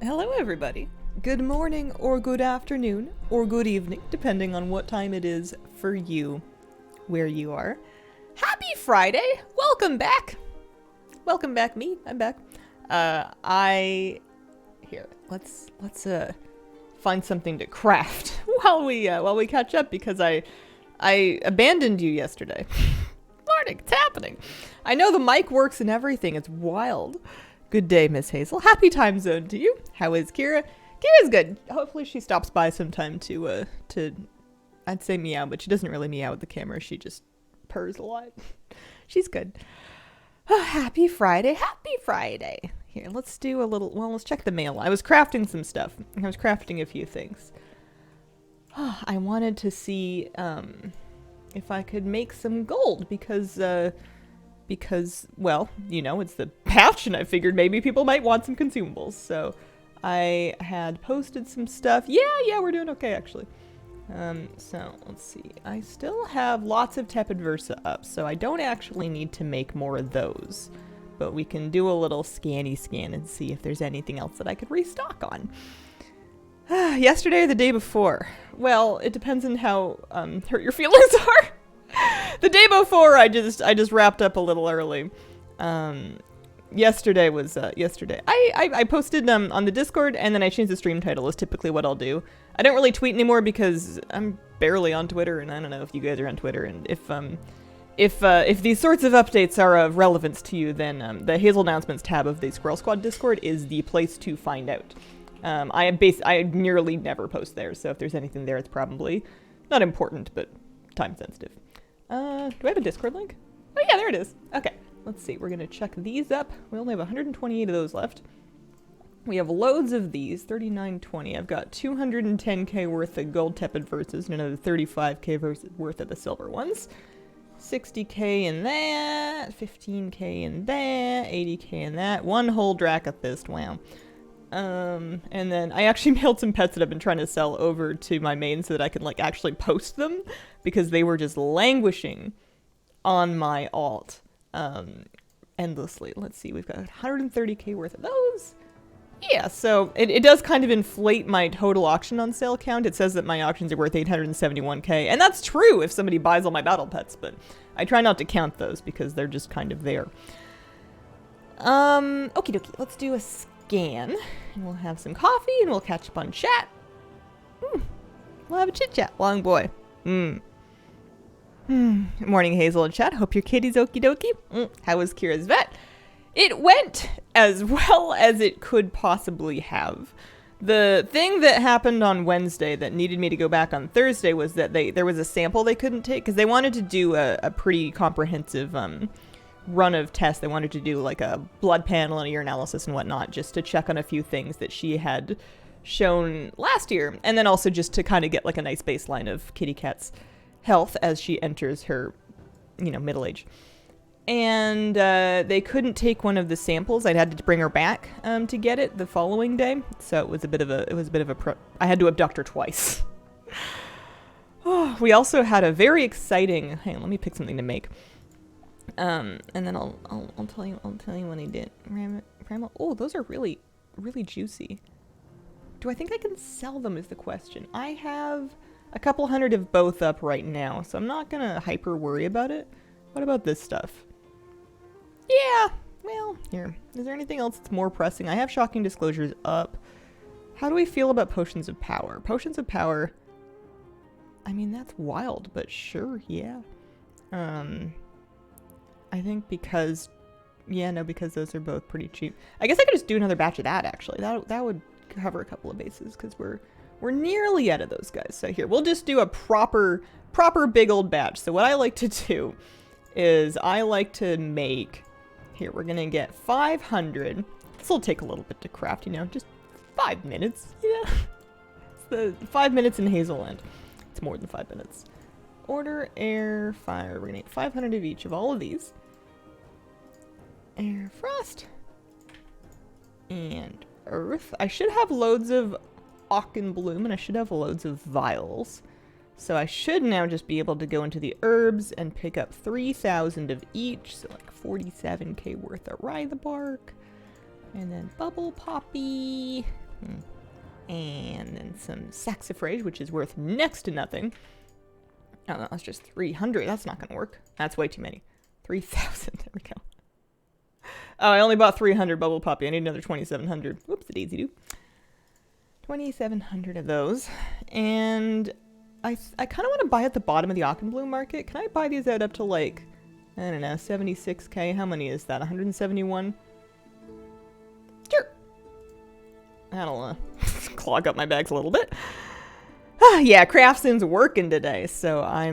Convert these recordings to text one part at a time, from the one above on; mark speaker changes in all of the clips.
Speaker 1: Hello everybody. Good morning or good afternoon or good evening, depending on what time it is for you, where you are. Happy Friday! Welcome back! Welcome back, me. I'm back. Let's find something to craft while we catch up because I abandoned you yesterday. Morning, it's happening. I know the mic works and everything. It's wild. Good day, Miss Hazel. Happy time zone to you. How is Kira? Kira's good. Hopefully she stops by sometime to I'd say meow, but she doesn't really meow with the camera. She just purrs a lot. She's good. Oh, happy Friday. Happy Friday. Here, let's do a little, let's check the mail. I was crafting some stuff. I was crafting a few things. I wanted to see if I could make some gold because, well, you know, it's the patch and I figured maybe people might want some consumables. So I had posted some stuff. Yeah, we're doing okay, actually. So let's see. I still have lots of Tepid Versa up, so I don't actually need to make more of those. But we can do a little scanny scan and see if there's anything else that I could restock on. Yesterday or the day before? Well, it depends on how hurt your feelings are. The day before, I just wrapped up a little early. Yesterday was yesterday. I posted on the Discord, and then I changed the stream title. Is typically what I'll do. I don't really tweet anymore because I'm barely on Twitter, and I don't know if you guys are on Twitter. And if these sorts of updates are of relevance to you, then the Hazel Announcements tab of the Squirrel Squad Discord is the place to find out. I nearly never post there, so if there's anything there, it's probably not important, but time sensitive. Do I have a Discord link? Oh yeah, there it is. Okay, let's see. We're gonna check these up. We only have 128 of those left. We have loads of these, 3920. I've got 210k worth of gold tepid verses and another 35k worth of the silver ones. 60k in that, 15k in that, 80k in that. One whole Dracathist, wow. And then I actually mailed some pets that I've been trying to sell over to my main so that I could, like, actually post them because they were just languishing on my alt, endlessly. Let's see, we've got 130k worth of those. Yeah, so it does kind of inflate my total auction on sale count. It says that my auctions are worth 871k, and that's true if somebody buys all my battle pets, but I try not to count those because they're just kind of there. Okie dokie, let's do a scan, and we'll have some coffee, and we'll catch up on chat. We'll have a chit-chat. Long boy. Morning, Hazel and chat. Hope your kitty's okie dokie. How was Kira's vet? It went as well as it could possibly have. The thing that happened on Wednesday that needed me to go back on Thursday was that there was a sample they couldn't take because they wanted to do a pretty comprehensive run of tests. They wanted to do like a blood panel and ear analysis and whatnot just to check on a few things that she had shown last year, and then also just to kind of get like a nice baseline of kitty cat's health as she enters her, middle age. And they couldn't take one of the samples. I'd had to bring her back to get it the following day, so it was a bit of a I had to abduct her twice. We also had a very exciting. Hang on, let me pick something to make. And then I'll tell you when I did. Oh, those are really, really juicy. Do I think I can sell them is the question. I have a couple hundred of both up right now, so I'm not gonna hyper worry about it. What about this stuff? Yeah, well, here. Is there anything else that's more pressing? I have Shocking Disclosures up. How do we feel about Potions of Power? Potions of Power, I mean, that's wild, but sure, yeah. I think because those are both pretty cheap. I guess I could just do another batch of that, actually. That would cover a couple of bases, because we're nearly out of those guys. So here, we'll just do a proper big old batch. So what I like to do is I like to make, here, we're going to get 500. This will take a little bit to craft, just 5 minutes, It's the 5 minutes in Hazelland. It's more than 5 minutes. Order, air, fire. We're going to get 500 of each of all of these. Air, frost. And earth. I should have loads of Ocken Bloom, and I should have loads of vials. So I should now just be able to go into the herbs and pick up 3,000 of each. So like 47k worth of Rye the Bark. And then Bubble Poppy. And then some saxifrage, which is worth next to nothing. Oh, no, that's just 300. That's not going to work. That's way too many. 3,000. There we go. Oh, I only bought 300 bubble poppy. I need another 2,700. Whoops, a daisy do. 2,700 of those. And I kind of want to buy at the bottom of the Auchenbloom market. Can I buy these out up to like, I don't know, 76k? How many is that? 171? Sure. That'll clog up my bags a little bit. Yeah, Craftson's working today, so I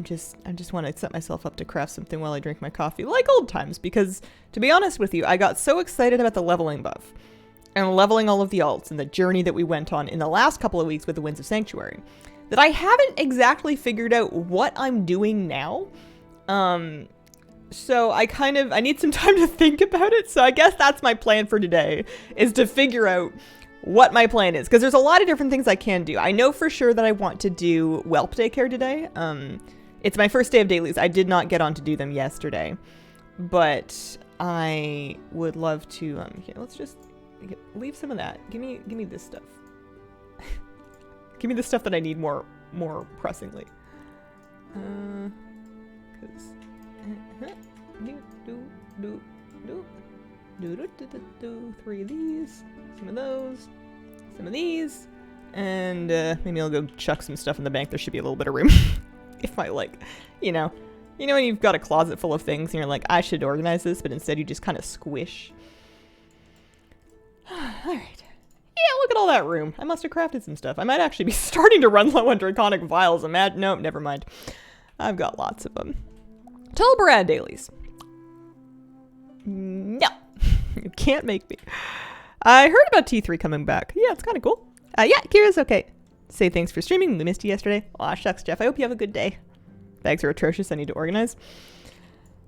Speaker 1: just want to set myself up to craft something while I drink my coffee, like old times, because, to be honest with you, I got so excited about the leveling buff, and leveling all of the alts, and the journey that we went on in the last couple of weeks with the Winds of Sanctuary, that I haven't exactly figured out what I'm doing now. So I need some time to think about it, so I guess that's my plan for today, is to figure out what my plan is, because there's a lot of different things I can do. I know for sure that I want to do Whelp daycare today. It's my first day of dailies. I did not get on to do them yesterday, but I would love to. Here, let's just leave some of that. Give me this stuff. Give me the stuff that I need more pressingly. Three of these, some of those, some of these, and maybe I'll go chuck some stuff in the bank. There should be a little bit of room. If I you know when you've got a closet full of things and you're like, I should organize this, but instead you just kind of squish. All right. Yeah, look at all that room. I must have crafted some stuff. I might actually be starting to run low on draconic vials. Nope, never mind. I've got lots of them. Tell Brad dailies. No. You can't make me. I heard about T3 coming back. Yeah, it's kind of cool. Yeah, Kira's okay. Say thanks for streaming. We missed you yesterday. Aw, shucks, Jeff. I hope you have a good day. Bags are atrocious. I need to organize.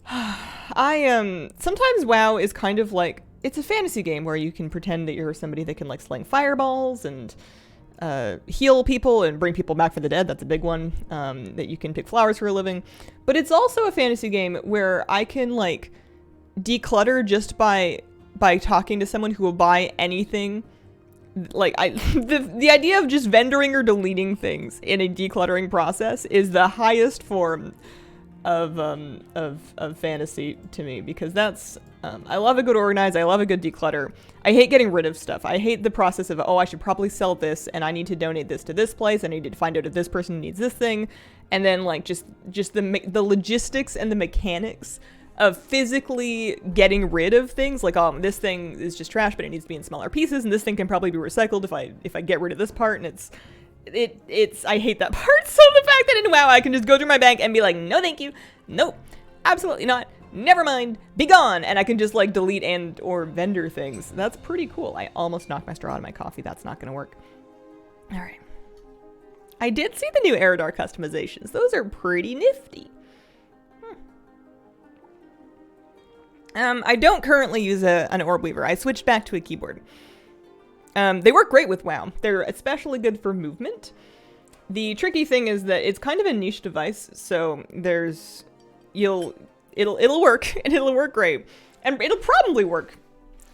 Speaker 1: Sometimes WoW is kind of like, it's a fantasy game where you can pretend that you're somebody that can like sling fireballs and heal people and bring people back from the dead. That's a big one. That you can pick flowers for a living. But it's also a fantasy game where I can like declutter just by talking to someone who will buy anything. Like the idea of just vendoring or deleting things in a decluttering process is the highest form of fantasy to me, because that's I love a good organize. I love a good declutter. I hate getting rid of stuff. I hate the process of, oh, I should probably sell this and I need to donate this to this place. I need to find out if this person needs this thing, and then like just the logistics and the mechanics of physically getting rid of things, like, oh, this thing is just trash, but it needs to be in smaller pieces, and this thing can probably be recycled if I get rid of this part, and it's I hate that part. So the fact that in WoW I can just go through my bank and be like, no thank you, nope, absolutely not, never mind, be gone, and I can just like delete and or vendor things. That's pretty cool. I almost knocked my straw out of my coffee. That's not gonna work. All right. I did see the new Eridar customizations. Those are pretty nifty. I don't currently use an orb weaver. I switched back to a keyboard. They work great with WoW. They're especially good for movement. The tricky thing is that it's kind of a niche device, so it'll work, and it'll work great. And it'll probably work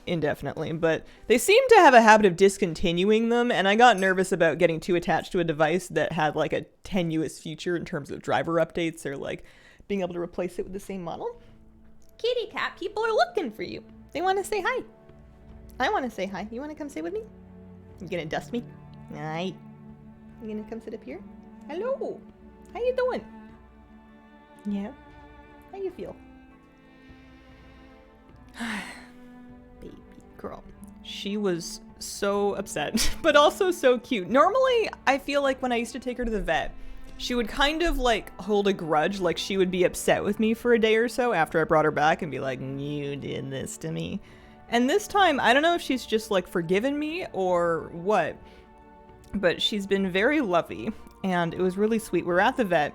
Speaker 1: indefinitely, but they seem to have a habit of discontinuing them, and I got nervous about getting too attached to a device that had like a tenuous future in terms of driver updates or like being able to replace it with the same model. Kitty cat, people are looking for you. They want to say hi. I want to say hi. You want to come sit with me? You gonna dust me? Alright. You gonna come sit up here? Hello. How you doing? Yeah. How you feel? Baby girl. She was so upset, but also so cute. Normally, I feel like when I used to take her to the vet, she would kind of like hold a grudge, like she would be upset with me for a day or so after I brought her back and be like, you did this to me. And this time, I don't know if she's just like forgiven me or what, but she's been very lovey and it was really sweet. We were at the vet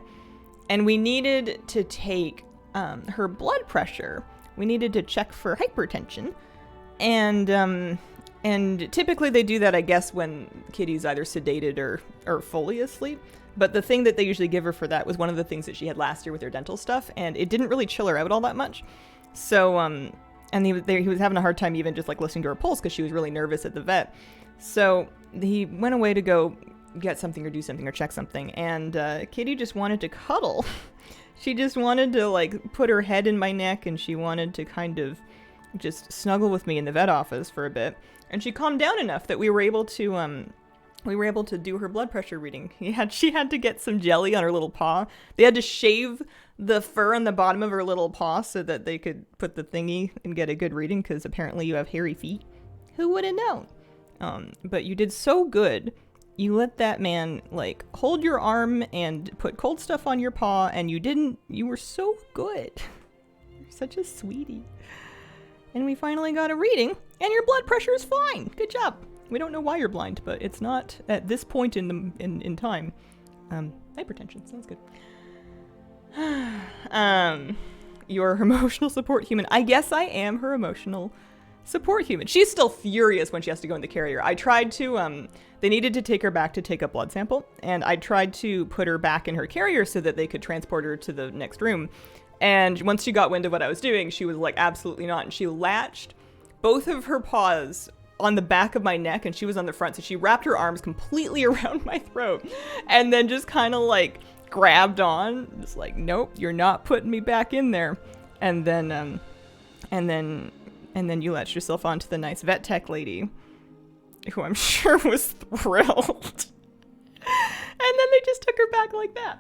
Speaker 1: and we needed to take her blood pressure. We needed to check for hypertension, and typically they do that, I guess, when Kitty's either sedated or fully asleep. But the thing that they usually give her for that was one of the things that she had last year with her dental stuff, and it didn't really chill her out all that much. So and he was having a hard time even just like listening to her pulse because she was really nervous at the vet. So he went away to go get something or do something or check something, and Kitty just wanted to cuddle. She just wanted to like put her head in my neck, and she wanted to kind of just snuggle with me in the vet office for a bit. And she calmed down enough that we were able to do her blood pressure reading. She had to get some jelly on her little paw. They had to shave the fur on the bottom of her little paw so that they could put the thingy and get a good reading, because apparently you have hairy feet. Who would have known? But you did so good. You let that man, like, hold your arm and put cold stuff on your paw, and you were so good. You're such a sweetie. And we finally got a reading, and your blood pressure is fine. Good job. We don't know why you're blind, but it's not at this point in time. Hypertension, sounds good. You're her emotional support human. I guess I am her emotional support human. She's still furious when she has to go in the carrier. I tried to, they needed to take her back to take a blood sample, and I tried to put her back in her carrier so that they could transport her to the next room. And once she got wind of what I was doing, she was like, absolutely not. And she latched both of her paws on the back of my neck, and she was on the front. So she wrapped her arms completely around my throat and then just kind of like grabbed on, just like, nope, you're not putting me back in there. And then you latched yourself onto the nice vet tech lady, who I'm sure was thrilled. And then they just took her back like that.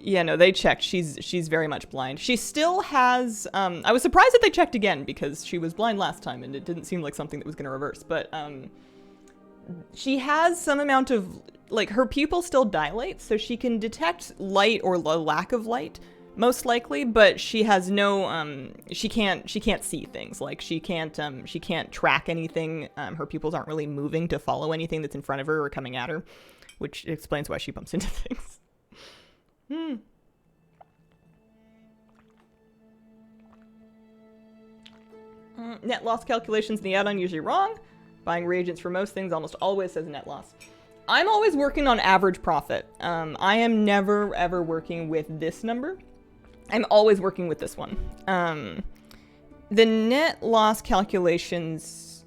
Speaker 1: Yeah, no, they checked. She's very much blind. She still has, I was surprised that they checked again, because she was blind last time and it didn't seem like something that was going to reverse, but she has some amount of, like, her pupil still dilates, so she can detect light or lack of light, most likely, but she has no, she can't see things. Like, she can't track anything. Her pupils aren't really moving to follow anything that's in front of her or coming at her, which explains why she bumps into things. Net loss calculations in the add-on usually wrong. Buying reagents for most things almost always says net loss. I'm always working on average profit. I am never ever working with this number. I'm always working with this one. The net loss calculations,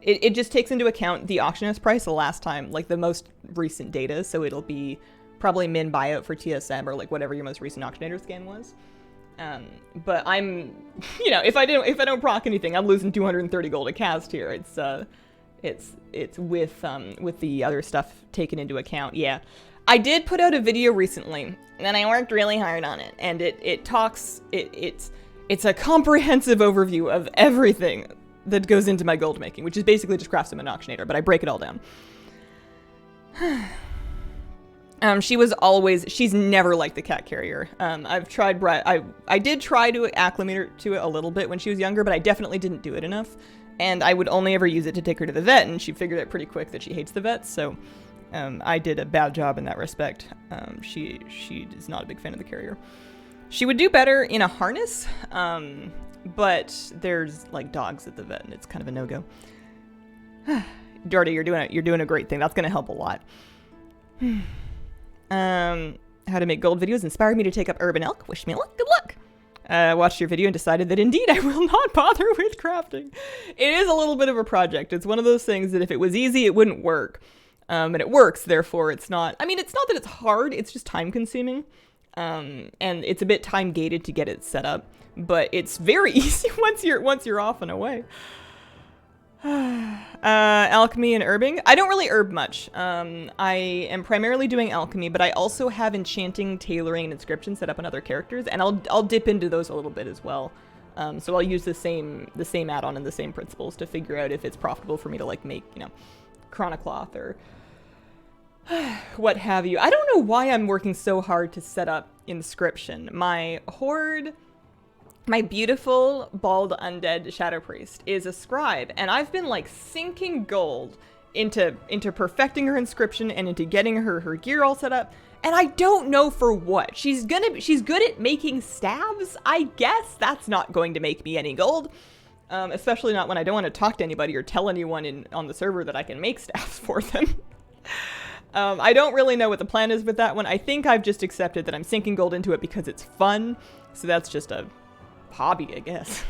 Speaker 1: it just takes into account the auction house price the last time, like the most recent data. So it'll be probably min buyout for TSM or like whatever your most recent auctionator scan was. But I'm, if I don't proc anything, I'm losing 230 gold a cast here. It's with the other stuff taken into account. Yeah. I did put out a video recently, and I worked really hard on it, and it's a comprehensive overview of everything that goes into my gold making, which is basically just Craftsman and Auctionator, but I break it all down. She's never liked the cat carrier. I've tried, I did try to acclimate her to it a little bit when she was younger, but I definitely didn't do it enough. And I would only ever use it to take her to the vet, and she figured out pretty quick that she hates the vets, so I did a bad job in that respect. She is not a big fan of the carrier. She would do better in a harness, but there's like dogs at the vet, and it's kind of a no-go. Jordy, you're doing a great thing. That's going to help a lot. How to make gold videos inspired me to take up urban elk. Wish me luck. Good luck. Watched your video and decided that indeed I will not bother with crafting. It is a little bit of a project. It's one of those things that if it was easy, it wouldn't work. And it works, therefore it's not, it's not that it's hard, it's just time consuming. And it's a bit time gated to get it set up, but it's very easy once you're off and away. Alchemy and herbing. I don't really herb much. I am primarily doing alchemy, but I also have enchanting, tailoring, and inscription set up on other characters, and I'll dip into those a little bit as well. So I'll use the same add-on and the same principles to figure out if it's profitable for me to like make, chronocloth or what have you. I don't know why I'm working so hard to set up inscription. My horde, my beautiful bald undead shadow priest is a scribe, and I've been like sinking gold into perfecting her inscription and into getting her gear all set up, and I don't know for what. She's good at making staves. I guess that's not going to make me any gold. Especially not when I don't want to talk to anybody or tell anyone on the server that I can make staffs for them. I don't really know what the plan is with that one. I think I've just accepted that I'm sinking gold into it because it's fun. So that's just a hobby, I guess.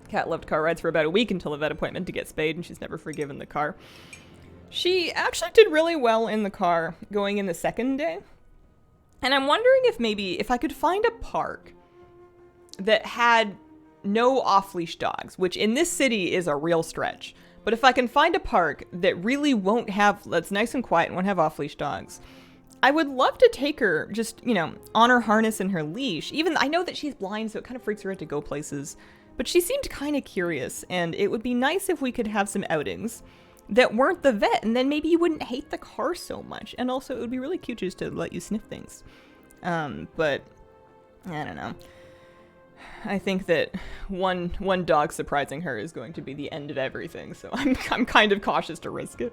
Speaker 1: Cat loved car rides for about a week until a vet appointment to get spayed, and she's never forgiven the car. She actually did really well in the car going in the second day. And I'm wondering if I could find a park that had no off-leash dogs, which in this city is a real stretch. But if I can find a park that really that's nice and quiet and won't have off-leash dogs, I would love to take her just, on her harness and her leash. Even, I know that she's blind, so it kind of freaks her out to go places. But she seemed kind of curious, and it would be nice if we could have some outings that weren't the vet, and then maybe you wouldn't hate the car so much. And also, it would be really cute just to let you sniff things. But, I don't know. I think that one dog surprising her is going to be the end of everything, so I'm kind of cautious to risk it.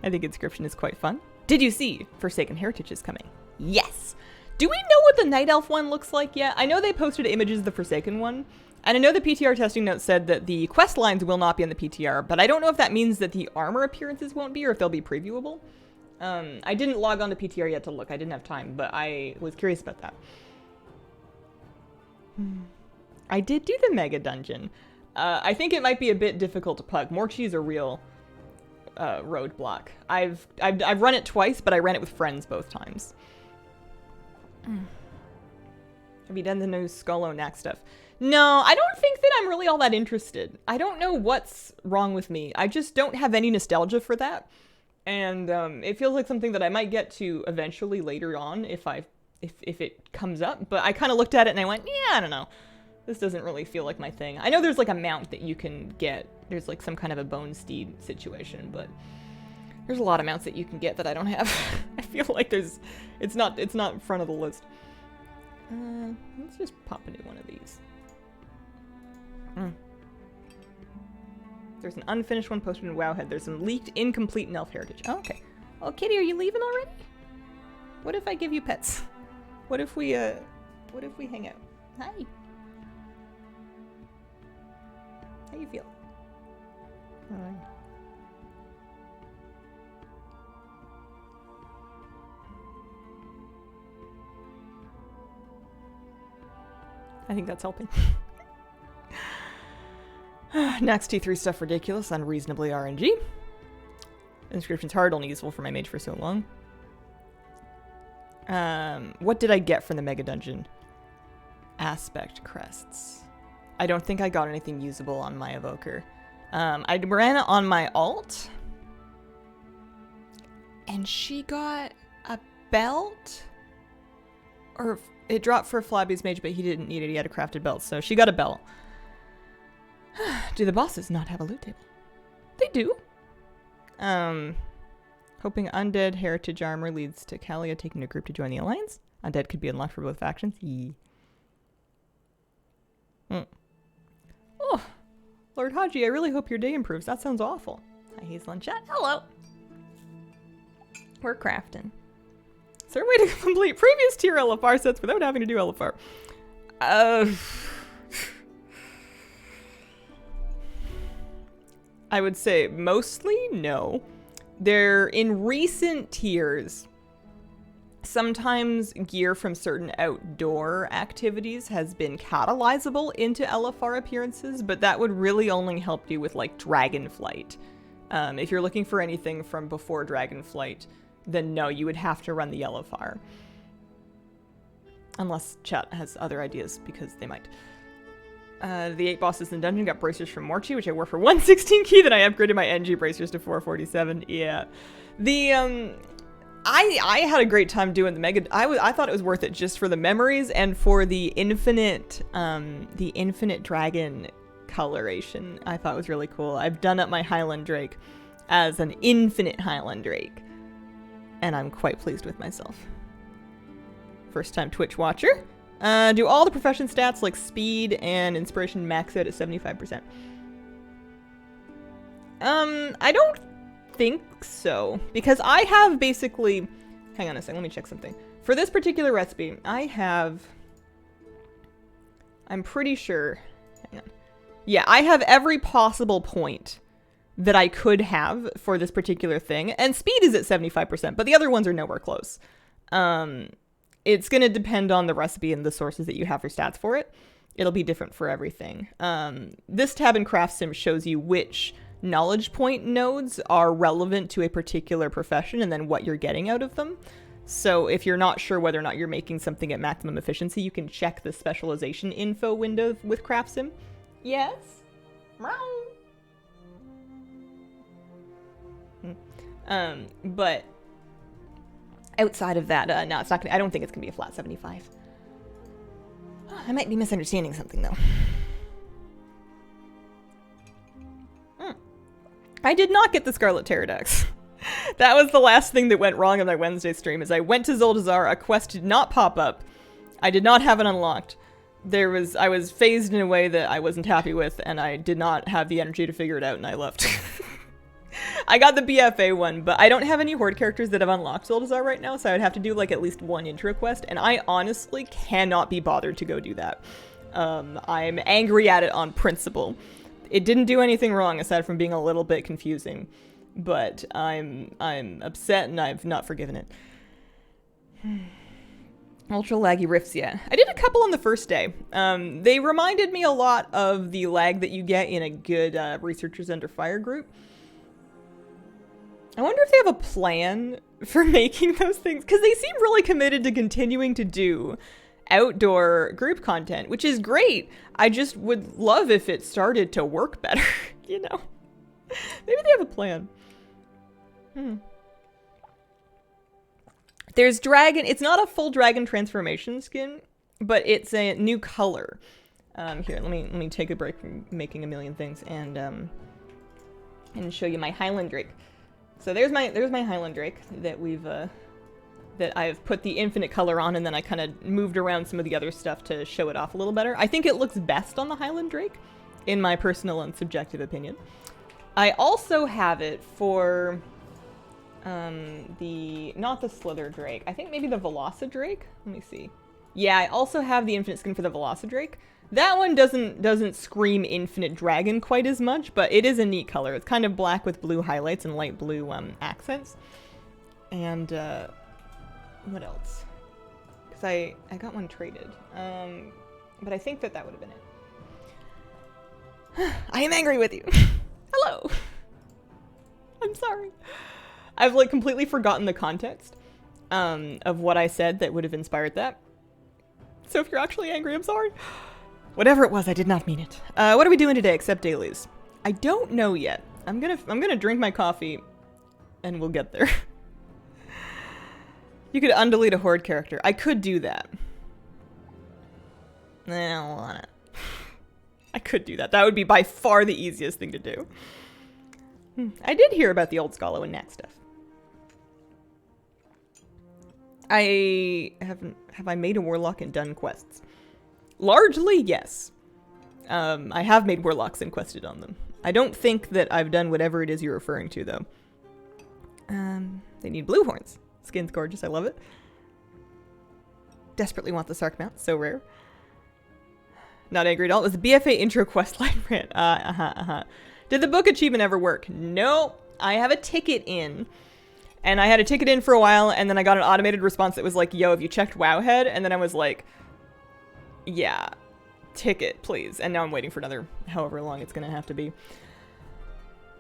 Speaker 1: I think Inscription is quite fun. Did you see Forsaken Heritage is coming? Yes! Do we know what the Night Elf one looks like yet? I know they posted images of the Forsaken one, and I know the PTR testing note said that the quest lines will not be on the PTR, but I don't know if that means that the armor appearances won't be, or if they'll be previewable. I didn't log on to PTR yet to look. I didn't have time, but I was curious about that. I did do the Mega Dungeon. I think it might be a bit difficult to pug. Morchi is a real roadblock. I've run it twice, but I ran it with friends both times. Have you done the new Skolo Knack stuff? No, I don't think that I'm really all that interested. I don't know what's wrong with me. I just don't have any nostalgia for that. And it feels like something that I might get to eventually later on if it comes up. But I kind of looked at it and I went, yeah, I don't know. This doesn't really feel like my thing. I know there's like a mount that you can get. There's like some kind of a bone steed situation, but there's a lot of mounts that you can get that I don't have. I feel like it's not front of the list. Let's just pop a new one of these. There's an unfinished one posted in Wowhead. There's some leaked, incomplete in Elf Heritage. Oh, okay. Oh, Kitty, are you leaving already? What if I give you pets? What if we hang out? Hi. How you feel? I think that's helping. Next T3 stuff ridiculous, unreasonably RNG. Inscription's hard, only useful for my mage for so long. What did I get from the Mega Dungeon? Aspect crests. I don't think I got anything usable on my evoker. I ran it on my alt. And she got a belt? Or it dropped for Flabby's mage, but he didn't need it. He had a crafted belt, so she got a belt. Do the bosses not have a loot table? They do. Hoping undead heritage armor leads to Kalia taking a group to join the alliance. Undead could be unlocked for both factions. Yee. Oh, Lord Haji, I really hope your day improves. That sounds awful. Hi, Hazel in chat. Hello. We're crafting. Is there a way to complete previous tier LFR sets without having to do LFR? I would say mostly no. They're in recent tiers. Sometimes gear from certain outdoor activities has been catalyzable into LFR appearances, but that would really only help you with like Dragonflight. If you're looking for anything from before Dragonflight, then no, you would have to run the LFR. Unless chat has other ideas, because they might. The 8 bosses in the dungeon got bracers from Morchi, which I wore for 116 key, then I upgraded my NG bracers to 447. Yeah. The, I had a great time doing the Mega... I thought it was worth it just for the memories and for the infinite dragon coloration. I thought was really cool. I've done up my Highland Drake as an infinite Highland Drake, and I'm quite pleased with myself. First time Twitch watcher. Do all the profession stats like speed and inspiration max out at 75%? I don't think so, because I have basically... Hang on a second, let me check something. For this particular recipe, I have... I'm pretty sure... Hang on. Yeah, I have every possible point that I could have for this particular thing. And speed is at 75%, but the other ones are nowhere close. It's going to depend on the recipe and the sources that you have for stats for it. It'll be different for everything. This tab in Craft Sim shows you which knowledge point nodes are relevant to a particular profession and then what you're getting out of them. So if you're not sure whether or not you're making something at maximum efficiency, you can check the specialization info window with Craft Sim. Yes? But outside of that, no, it's not gonna, I don't think it's gonna be a flat 75. I might be misunderstanding something though. I did not get the Scarlet Pterodax. That was the last thing that went wrong on my Wednesday stream, is I went to Zoldazar, a quest did not pop up. I did not have it unlocked. I was phased in a way that I wasn't happy with, and I did not have the energy to figure it out, and I left. I got the BFA one, but I don't have any Horde characters that have unlocked Zoldazar right now, so I would have to do like at least one intro quest, and I honestly cannot be bothered to go do that. I'm angry at it on principle. It didn't do anything wrong aside from being a little bit confusing, but I'm upset and I've not forgiven it. Ultra laggy rifts, yeah. I did a couple on the first day. They reminded me a lot of the lag that you get in a good Researchers Under Fire group. I wonder if they have a plan for making those things, because they seem really committed to continuing to do outdoor group content, which is great. I just would love if it started to work better, you know? Maybe they have a plan. There's dragon. It's not a full dragon transformation skin, but it's a new color. Here, let me take a break from making a million things and show you my Highland Drake. So there's my Highland Drake that that I've put the infinite color on, and then I kind of moved around some of the other stuff to show it off a little better. I think it looks best on the Highland Drake, in my personal and subjective opinion. I also have it for not the Slither Drake. I think maybe the Velocidrake. Let me see. Yeah, I also have the infinite skin for the Velocidrake. That one doesn't scream infinite dragon quite as much, but it is a neat color. It's kind of black with blue highlights and light blue accents. And what else? Because I got one traded. But I think that would have been it. I am angry with you. Hello. I'm sorry. I've like completely forgotten the context of what I said that would have inspired that. So if you're actually angry, I'm sorry. Whatever it was, I did not mean it. What are we doing today except dailies? I don't know yet. I'm gonna drink my coffee and we'll get there. You could undelete a Horde character. I could do that. I don't want it. I could do that. That would be by far the easiest thing to do. I did hear about the old Scalo and Knack stuff. Have I made a warlock and done quests? Largely, yes. I have made warlocks and quested on them. I don't think that I've done whatever it is you're referring to, though. They need blue horns. Skin's gorgeous. I love it. Desperately want the Sark mount. So rare. Not angry at all. It was the BFA intro quest line rant. Did the book achievement ever work? No. I have a ticket in. And I had a ticket in for a while, and then I got an automated response that was like, yo, have you checked Wowhead? And then I was like, yeah, ticket, please. And now I'm waiting for another however long it's going to have to be.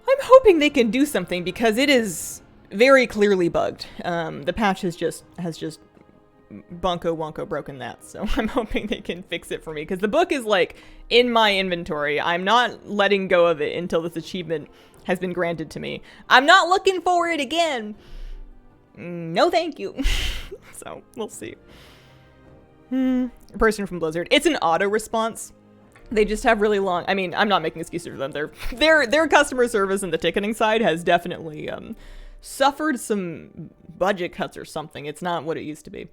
Speaker 1: I'm hoping they can do something because it is very clearly bugged. The patch has just bunko wonko broken that, so I'm hoping they can fix it for me because the book is like in my inventory. I'm not letting go of it until this achievement has been granted to me. I'm not looking for it again. No thank you. So we'll see. A person from Blizzard. It's an auto response. They just have really long, I mean, I'm not making excuses for them. Their customer service and the ticketing side has definitely suffered some budget cuts or something. It's not what it used to be.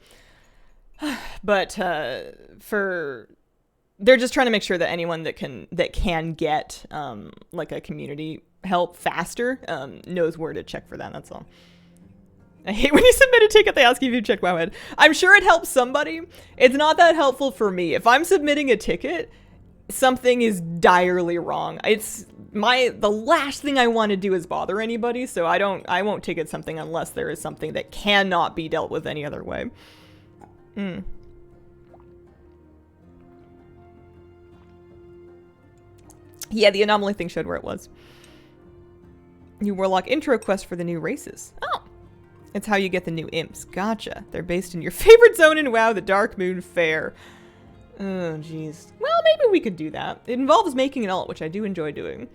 Speaker 1: But they're just trying to make sure that anyone that can get like a community help faster knows where to check for that. That's all. I hate when you submit a ticket, they ask you if you checked Wowhead. I'm sure it helps somebody. It's not that helpful for me. If I'm submitting a ticket, something is direly wrong. It's the last thing I want to do is bother anybody, so I won't ticket something unless there is something that cannot be dealt with any other way. Yeah, the anomaly thing showed where it was. New Warlock intro quest for the new races. Oh. It's how you get the new imps. Gotcha. They're based in your favorite zone in WoW, the Dark Moon Fair. Oh, jeez. Well, maybe we could do that. It involves making an alt, which I do enjoy doing.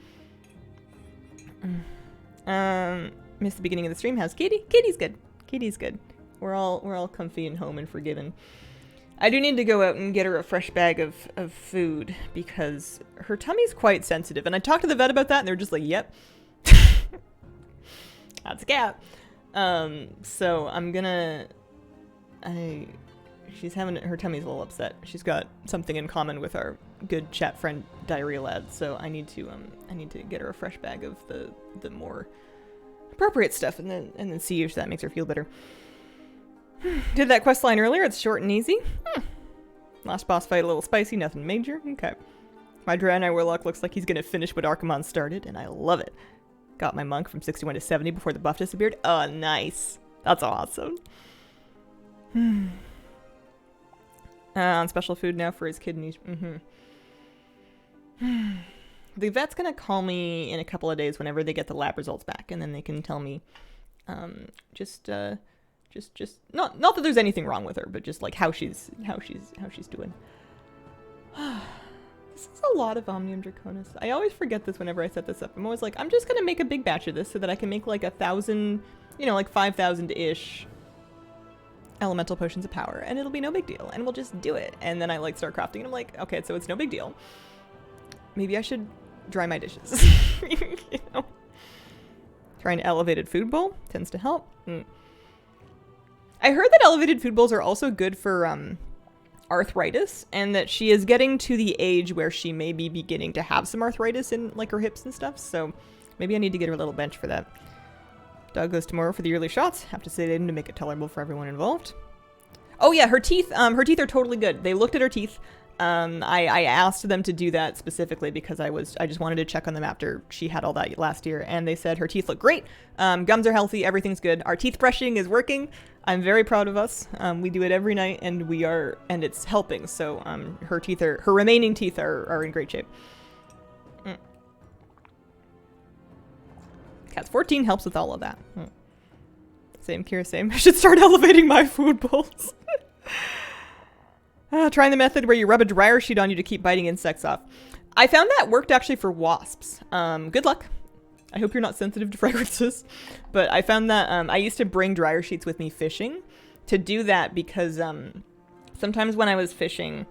Speaker 1: Missed the beginning of the stream. How's Katie? Katie's good. Katie's good. We're all comfy and home and forgiven. I do need to go out and get her a fresh bag of food because her tummy's quite sensitive. And I talked to the vet about that and they're just like, yep. That's a cat. So I'm gonna... She's having... Her tummy's a little upset. She's got something in common with our good chat friend Diarrhea Lad. So I need to get her a fresh bag of the more appropriate stuff and then see if that makes her feel better. Did that quest line earlier. It's short and easy. Last boss fight a little spicy, nothing major. Okay. My Draenei Warlock looks like he's gonna finish what Archimon started, and I love it. Got my monk from 61 to 70 before the buff disappeared. Oh, nice. That's awesome. On special food now for his kidneys. The vet's gonna call me in a couple of days whenever they get the lab results back, and then they can tell me, just not that there's anything wrong with her, but just like how she's doing. This is a lot of Omnium Draconis. I always forget this whenever I set this up. I'm always like, I'm just gonna make a big batch of this so that I can make like 1,000, like 5,000-ish elemental potions of power, and it'll be no big deal, and we'll just do it. And then I like start crafting, and I'm like, okay, so it's no big deal. Maybe I should dry my dishes. Trying an elevated food bowl tends to help. I heard that elevated food bowls are also good for arthritis, and that she is getting to the age where she may be beginning to have some arthritis in like her hips and stuff, so maybe I need to get her a little bench for that. Dog goes tomorrow for the yearly shots. Have to sedate him to make it tolerable for everyone involved. Oh yeah, her teeth are totally good. They looked at her teeth. I asked them to do that specifically because I just wanted to check on them after she had all that last year, and they said her teeth look great. Gums are healthy, everything's good. Our teeth brushing is working. I'm very proud of us. We do it every night, and it's helping. So her remaining teeth are in great shape. Cat's 14 helps with all of that. Same, Kira, same. I should start elevating my food bowls. Trying the method where you rub a dryer sheet on you to keep biting insects off. I found that worked actually for wasps. Good luck. I hope you're not sensitive to fragrances. But I found that I used to bring dryer sheets with me fishing to do that because sometimes when I was fishing,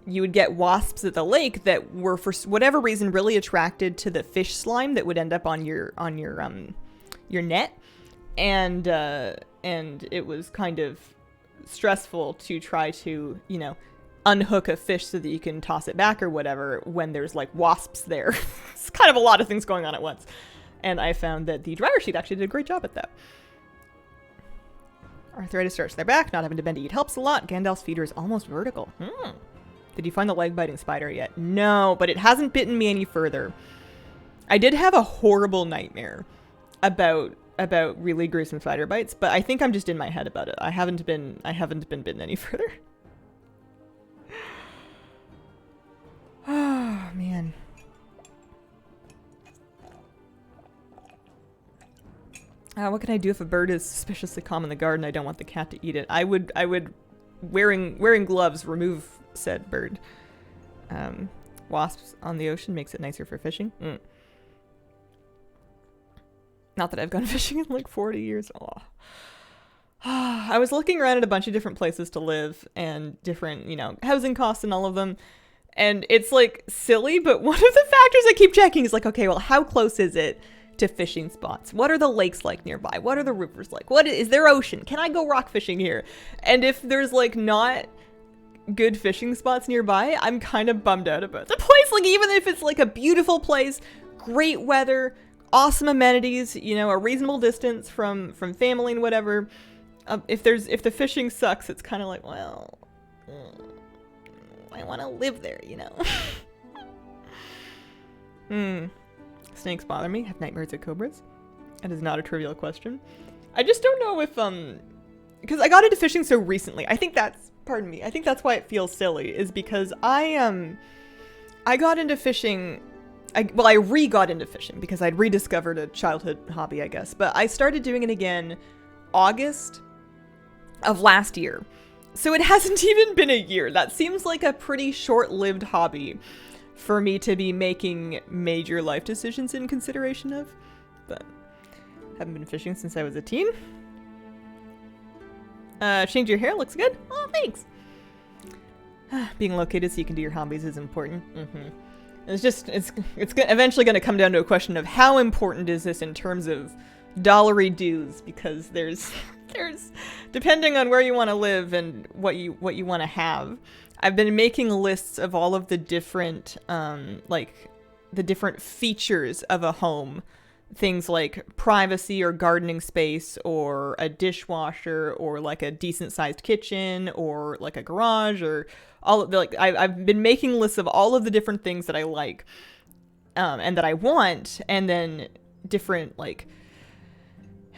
Speaker 1: you would get wasps at the lake that were for whatever reason really attracted to the fish slime that would end up on your net, and it was kind of stressful to try to unhook a fish so that you can toss it back or whatever when there's like wasps there. It's kind of a lot of things going on at once, and I found that the dryer sheet actually did a great job at that. Arthritis starts their back. Not having to bend to eat helps a lot. Gandalf's feeder is almost vertical. Did you find the leg-biting spider yet? No, but it hasn't bitten me any further. I did have a horrible nightmare about really gruesome spider bites, but I think I'm just in my head about it. I haven't been bitten any further. Oh, man. What can I do if a bird is suspiciously calm in the garden? I don't want the cat to eat it. I would wearing gloves remove said bird. Wasps on the ocean makes it nicer for fishing. Not that I've gone fishing in like 40 years. I was looking around at a bunch of different places to live and different, housing costs and all of them. And it's like silly, but one of the factors I keep checking is like, okay, well, how close is it to fishing spots? What are the lakes like nearby? What are the rivers like? What is there ocean? Can I go rock fishing here? And if there's like not good fishing spots nearby, I'm kind of bummed out about the place. Like even if it's like a beautiful place, great weather, awesome amenities, a reasonable distance from family and whatever. If the fishing sucks, it's kind of like, well, I want to live there, Snakes bother me. Have nightmares of cobras. That is not a trivial question. I just don't know if, because I got into fishing so recently. I think that's why it feels silly, is because I got into fishing, I re-got into fishing because I'd rediscovered a childhood hobby, I guess. But I started doing it again August of last year. So it hasn't even been a year. That seems like a pretty short-lived hobby for me to be making major life decisions in consideration of. But haven't been fishing since I was a teen. Change your hair, looks good. Oh, thanks. Being located so you can do your hobbies is important. It's eventually going to come down to a question of how important is this in terms of dollary dues, because there's depending on where you want to live and what you want to have. I've been making lists of all of the different the different features of a home. Things like privacy or gardening space or a dishwasher or like a decent sized kitchen or like a garage or all of the, like I've been making lists of all of the different things that I like and that I want, and then different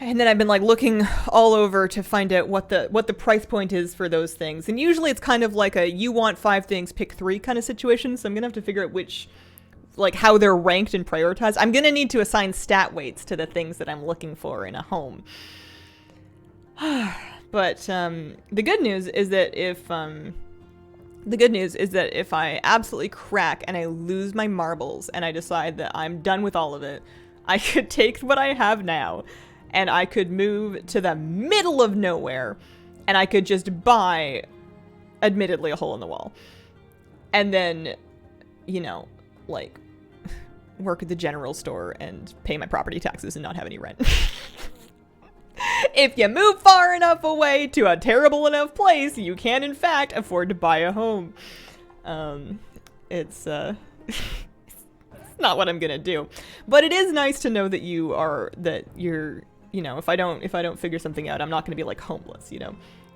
Speaker 1: and then I've been looking all over to find out what the price point is for those things. And usually it's kind of like a you want 5 things, pick 3 kind of situation. So I'm going to have to figure out which, how they're ranked and prioritized. I'm going to need to assign stat weights to the things that I'm looking for in a home. But the good news is that if I absolutely crack and I lose my marbles and I decide that I'm done with all of it, I could take what I have now and I could move to the middle of nowhere and I could just buy, admittedly, a hole in the wall. And then, work at the general store and pay my property taxes and not have any rent. If you move far enough away to a terrible enough place, you can, in fact, afford to buy a home. It's not what I'm gonna do. But it is nice to know that you're, if I don't figure something out, I'm not gonna be, homeless,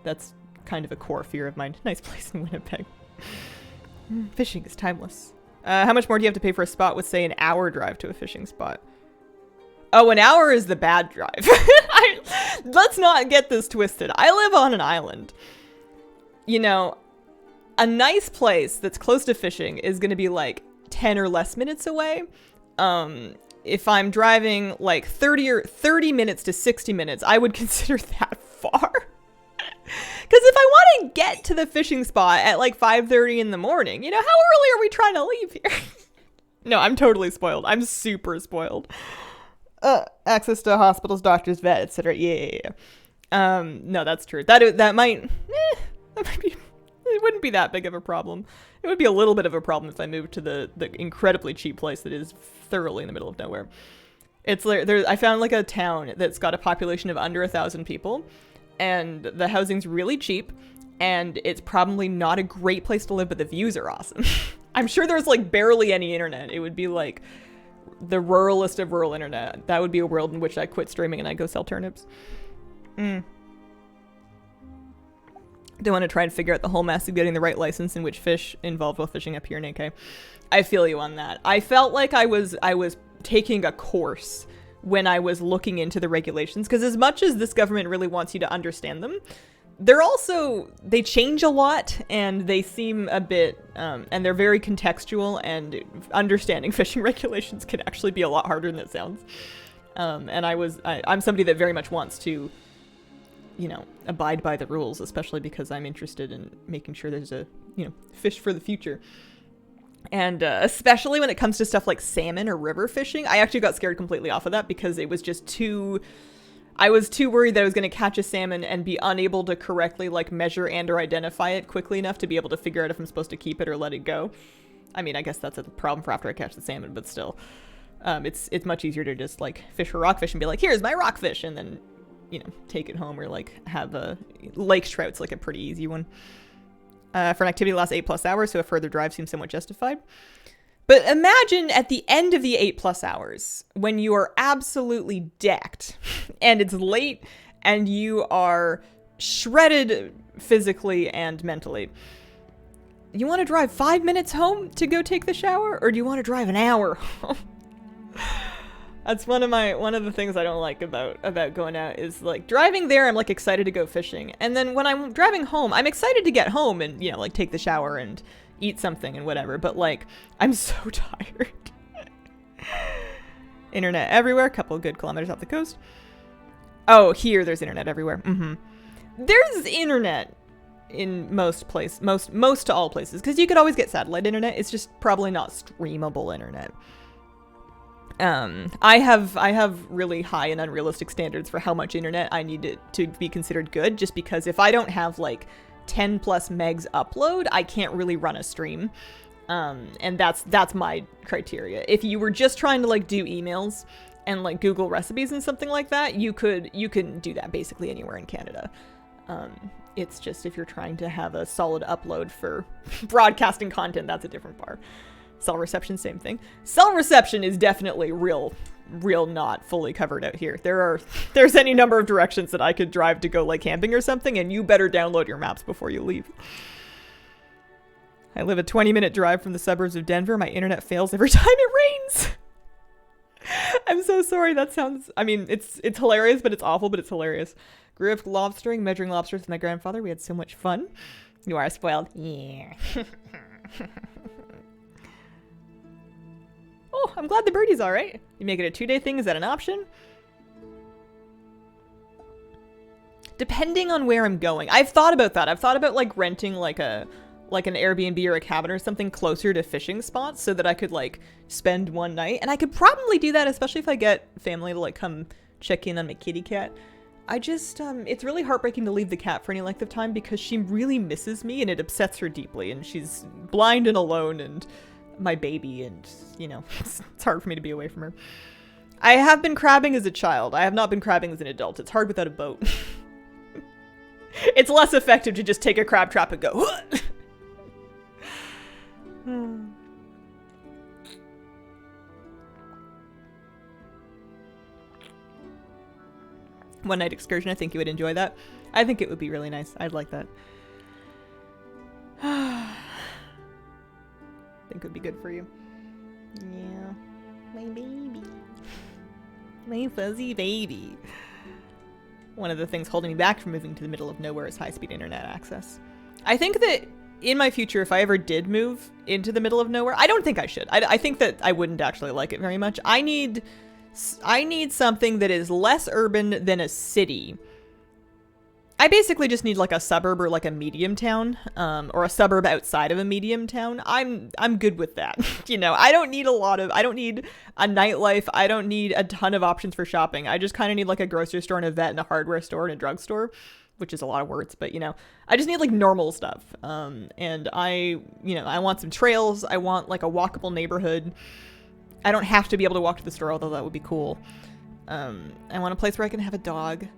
Speaker 1: That's kind of a core fear of mine. Nice place in Winnipeg. Fishing is timeless. How much more do you have to pay for a spot with, say, an hour drive to a fishing spot? Oh, an hour is the bad drive. Let's not get this twisted. I live on an island. A nice place that's close to fishing is going to be 10 or less minutes away. If I'm driving 30 minutes to 60 minutes, I would consider that far. Because if I want to get to the fishing spot at 5:30 in the morning, how early are we trying to leave here? No, I'm totally spoiled. I'm super spoiled. Access to hospitals, doctors, vet, etc. Yeah. No, that's true. That might be. It wouldn't be that big of a problem. It would be a little bit of a problem if I moved to the incredibly cheap place that is thoroughly in the middle of nowhere. It's I found a town that's got a population of under 1,000 people. And the housing's really cheap, and it's probably not a great place to live, but the views are awesome. I'm sure there's barely any internet. It would be the ruralest of rural internet. That would be a world in which I quit streaming and I go sell turnips. Don't want to try and figure out the whole mess of getting the right license and which fish involved while fishing up here in AK. I feel you on that. I felt like I was taking a course when I was looking into the regulations, because as much as this government really wants you to understand them, they change a lot, and they seem a bit, and they're very contextual, and understanding fishing regulations can actually be a lot harder than it sounds. And I'm somebody that very much wants to, abide by the rules, especially because I'm interested in making sure there's a, fish for the future. And especially when it comes to stuff like salmon or river fishing, I actually got scared completely off of that because it was just I was too worried that I was going to catch a salmon and be unable to correctly measure and or identify it quickly enough to be able to figure out if I'm supposed to keep it or let it go. I mean, I guess that's a problem for after I catch the salmon, but still, it's much easier to just fish for rockfish and be here's my rockfish, and then take it home, or have a lake trout's a pretty easy one. For an activity that lasts 8+ hours, so a further drive seems somewhat justified. But imagine at the end of the 8+ hours, when you are absolutely decked, and it's late, and you are shredded physically and mentally. You want to drive 5 minutes home to go take the shower, or do you want to drive an hour home? That's one of the things I don't like about going out is like driving there. I'm like excited to go fishing, and then when I'm driving home, I'm excited to get home and like take the shower and eat something and whatever. But like I'm so tired. Internet everywhere. Couple good kilometers off the coast. Oh, here there's internet everywhere. There's internet in most to all places because you could always get satellite internet. It's just probably not streamable internet. I have really high and unrealistic standards for how much internet I need it to be considered good, just because if I don't have like 10 plus megs upload, I can't really run a stream. And that's my criteria. If you were just trying to like do emails and like Google recipes and something like that, you can do that basically anywhere in Canada. It's just if you're trying to have a solid upload for broadcasting content, that's a different bar. Cell reception, same thing. Cell reception is definitely real not fully covered out here. There's any number of directions that I could drive to go like camping or something, and you better download your maps before you leave. I live a 20-minute drive from the suburbs of Denver. My internet fails every time it rains. I'm so sorry. That sounds, I mean, it's hilarious, but it's awful, but it's hilarious. Grew up lobstering, measuring lobsters with my grandfather. We had so much fun. You are spoiled. Yeah. Oh, I'm glad the birdie's all right. You make it a 2-day thing. Is that an option? Depending on where I'm going. I've thought about that. I've thought about like renting like an Airbnb or a cabin or something closer to fishing spots so that I could like spend one night. And I could probably do that, especially if I get family to like come check in on my kitty cat. I just, it's really heartbreaking to leave the cat for any length of time because she really misses me and it upsets her deeply. And she's blind and alone and my baby, and it's hard for me to be away from her. I have been crabbing as a child. I have not been crabbing as an adult. It's hard without a boat. It's less effective to just take a crab trap and go. One night excursion. I think you would enjoy that. I think it would be really nice. I'd like that. I think it would be good for you. Yeah. My baby. My fuzzy baby. One of the things holding me back from moving to the middle of nowhere is high-speed internet access. I think that in my future, if I ever did move into the middle of nowhere, I don't think I should. I think that I wouldn't actually like it very much. I need something that is less urban than a city. I basically just need like a suburb or like a medium town, or a suburb outside of a medium town. I'm good with that. I don't need a nightlife. I don't need a ton of options for shopping. I just kind of need like a grocery store and a vet and a hardware store and a drugstore, which is a lot of words, but I just need like normal stuff. And I want some trails. I want like a walkable neighborhood. I don't have to be able to walk to the store, although that would be cool. I want a place where I can have a dog.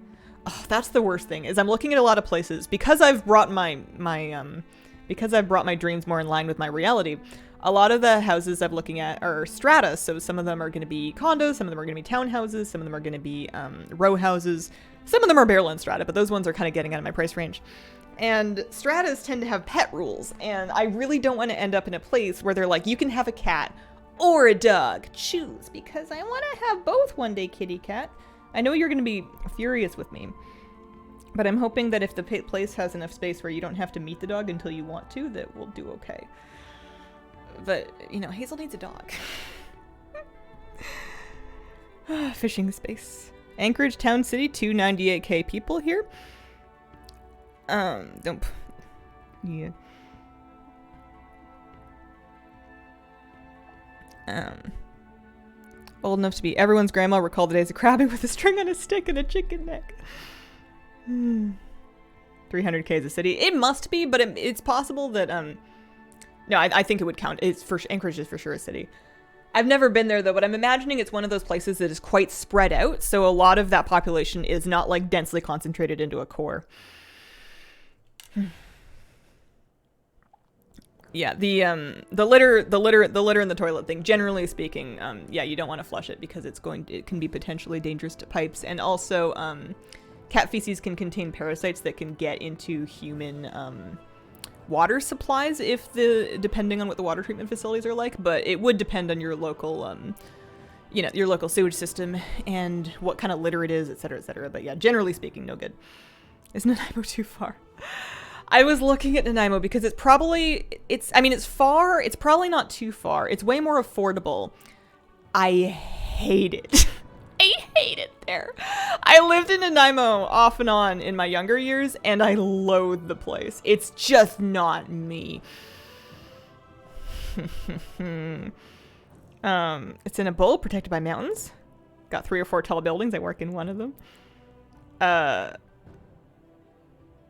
Speaker 1: Oh, that's the worst thing, is I'm looking at a lot of places because I've brought my dreams more in line with my reality. A lot of the houses I'm looking at are strata, so some of them are going to be condos, some of them are going to be townhouses, some of them are going to be row houses, some of them are barely in strata, but those ones are kind of getting out of my price range. And stratas tend to have pet rules, and I really don't want to end up in a place where they're like, you can have a cat or a dog, choose, because I want to have both one day, kitty cat. I know you're going to be furious with me, but I'm hoping that if the place has enough space where you don't have to meet the dog until you want to, that we'll do okay. But, Hazel needs a dog. Fishing space. Anchorage Town City, 298k people here. Don't... Yeah. Old enough to be everyone's grandma, recall the days of crabbing with a string on a stick and a chicken neck. 300k is a city. It must be, but it's possible that, no, I think it would count. Anchorage is for sure a city. I've never been there though, but I'm imagining it's one of those places that is quite spread out. So a lot of that population is not like densely concentrated into a core. Yeah, the litter in the toilet thing, generally speaking, yeah, you don't want to flush it because it can be potentially dangerous to pipes. And also, cat feces can contain parasites that can get into human water supplies depending on what the water treatment facilities are like. But it would depend on your local you know, your local sewage system and what kind of litter it is, et cetera, et cetera. But yeah, generally speaking, no good. Is Nanaimo too far? I was looking at Nanaimo because it's probably, it's far. It's probably not too far. It's way more affordable. I hate it. I hate it there. I lived in Nanaimo off and on in my younger years, and I loathe the place. It's just not me. It's in a bowl protected by mountains. Got 3 or 4 tall buildings. I work in one of them.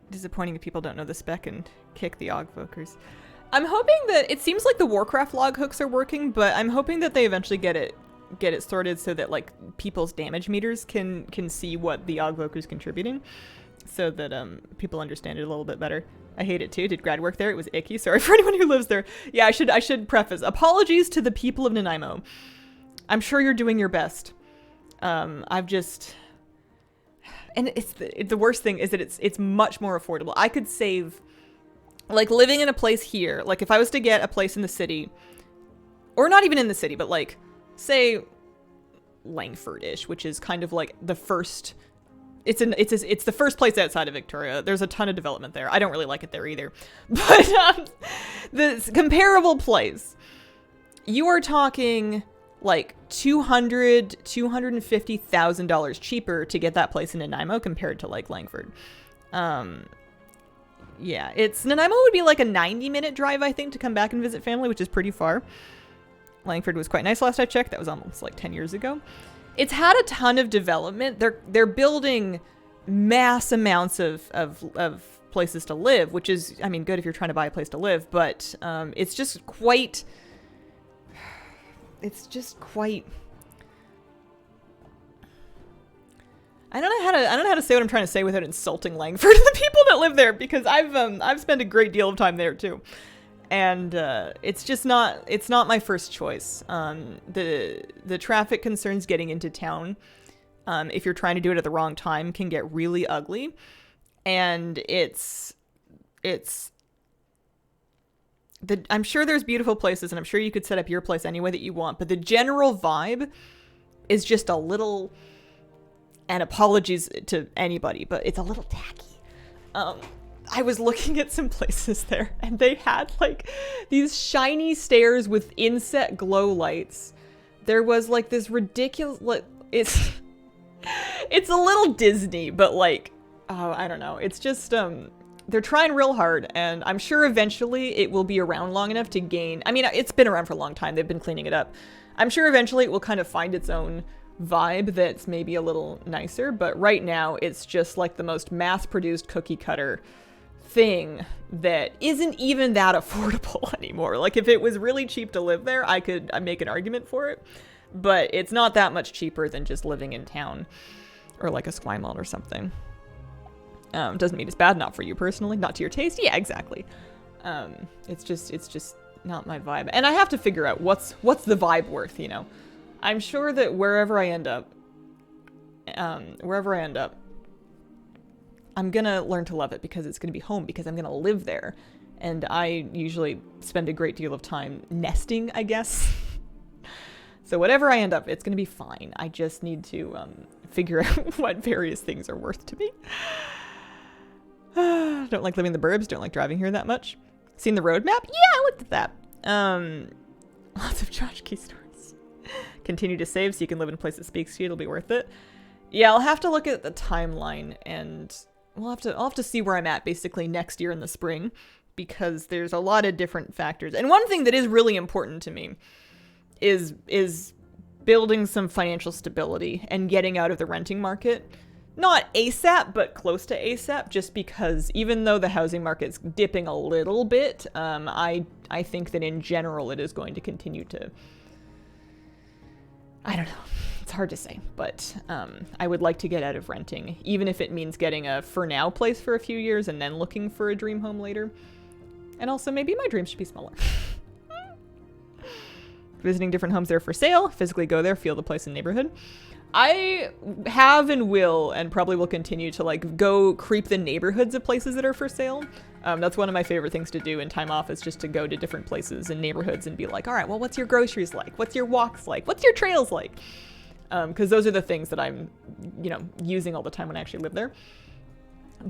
Speaker 1: Disappointing if people don't know the spec and kick the Ogvokers. I'm hoping that, it seems like the Warcraft log hooks are working, but I'm hoping that they eventually get it sorted so that like people's damage meters can see what the Ogvoker's contributing, so that people understand it a little bit better. I hate it too. Did grad work there? It was icky. Sorry for anyone who lives there. Yeah, I should preface. Apologies to the people of Nanaimo. I'm sure you're doing your best. I've just, and it's the worst thing is that it's much more affordable. I could save, like living in a place here, like if I was to get a place in the city, or not even in the city, but like say Langford-ish, which is kind of like the first, it's the first place outside of Victoria. There's a ton of development there. I don't really like it there either. But the comparable place, you are talking like $250,000 cheaper to get that place in Nanaimo compared to like Langford. Yeah, Nanaimo would be like a 90-minute drive, I think, to come back and visit family, which is pretty far. Langford was quite nice last I checked. That was almost like 10 years ago. It's had a ton of development. They're building mass amounts of places to live, which is, I mean, good if you're trying to buy a place to live, but it's just quite I don't know how to say what I'm trying to say without insulting Langford and the people that live there, because I've spent a great deal of time there too. And it's not my first choice. The traffic concerns getting into town, if you're trying to do it at the wrong time, can get really ugly. And I'm sure there's beautiful places, and I'm sure you could set up your place any way that you want, but the general vibe is just a little, and apologies to anybody, but it's a little tacky. I was looking at some places there, and they had like these shiny stairs with inset glow lights. There was like this ridiculous, it's a little Disney, but like, oh, I don't know. It's just, they're trying real hard, and I'm sure eventually it will be around long enough to gain, I mean, it's been around for a long time. They've been cleaning it up. I'm sure eventually it will kind of find its own vibe that's maybe a little nicer, but right now it's just like the most mass-produced cookie cutter thing that isn't even that affordable anymore. Like if it was really cheap to live there, I'd make an argument for it, but it's not that much cheaper than just living in town or like a Esquimalt or something. Doesn't mean it's bad, not for you personally, not to your taste. Yeah, exactly. It's just not my vibe, and I have to figure out what's the vibe worth, you know. I'm sure that wherever I end up, I'm gonna learn to love it because it's gonna be home, because I'm gonna live there. And I usually spend a great deal of time nesting, I guess. So whatever I end up, it's gonna be fine. I just need to figure out what various things are worth to me. Don't like living in the burbs, don't like driving here that much. Seen the road map? Yeah, I looked at that. Lots of tchotchke stories. Continue to save so you can live in a place that speaks to you. It'll be worth it. Yeah, I'll have to look at the timeline, and I'll have to see where I'm at basically next year in the spring, because there's a lot of different factors. And one thing that is really important to me is building some financial stability and getting out of the renting market. Not ASAP, but close to ASAP, just because even though the housing market's dipping a little bit, I think that in general it is going to continue to, I don't know. It's hard to say, but I would like to get out of renting, even if it means getting a for now place for a few years and then looking for a dream home later. And also maybe my dreams should be smaller. Visiting different homes there for sale, physically go there, feel the place and neighborhood. I have and will and probably will continue to like go creep the neighborhoods of places that are for sale. That's one of my favorite things to do in time off is just to go to different places and neighborhoods and be like, all right, well, what's your groceries like? What's your walks like? What's your trails like? Because those are the things that I'm, you know, using all the time when I actually live there.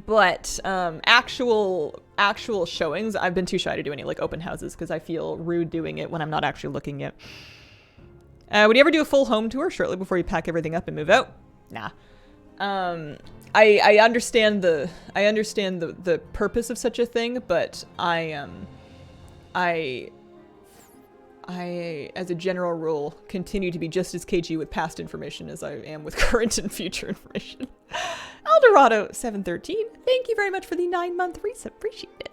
Speaker 1: But actual showings, I've been too shy to do any like open houses because I feel rude doing it when I'm not actually looking yet. Would you ever do a full home tour shortly before you pack everything up and move out? Nah. I understand the purpose of such a thing, but I as a general rule continue to be just as cagey with past information as I am with current and future information. Eldorado 713, thank you very much for the 9-month resub. Appreciate it.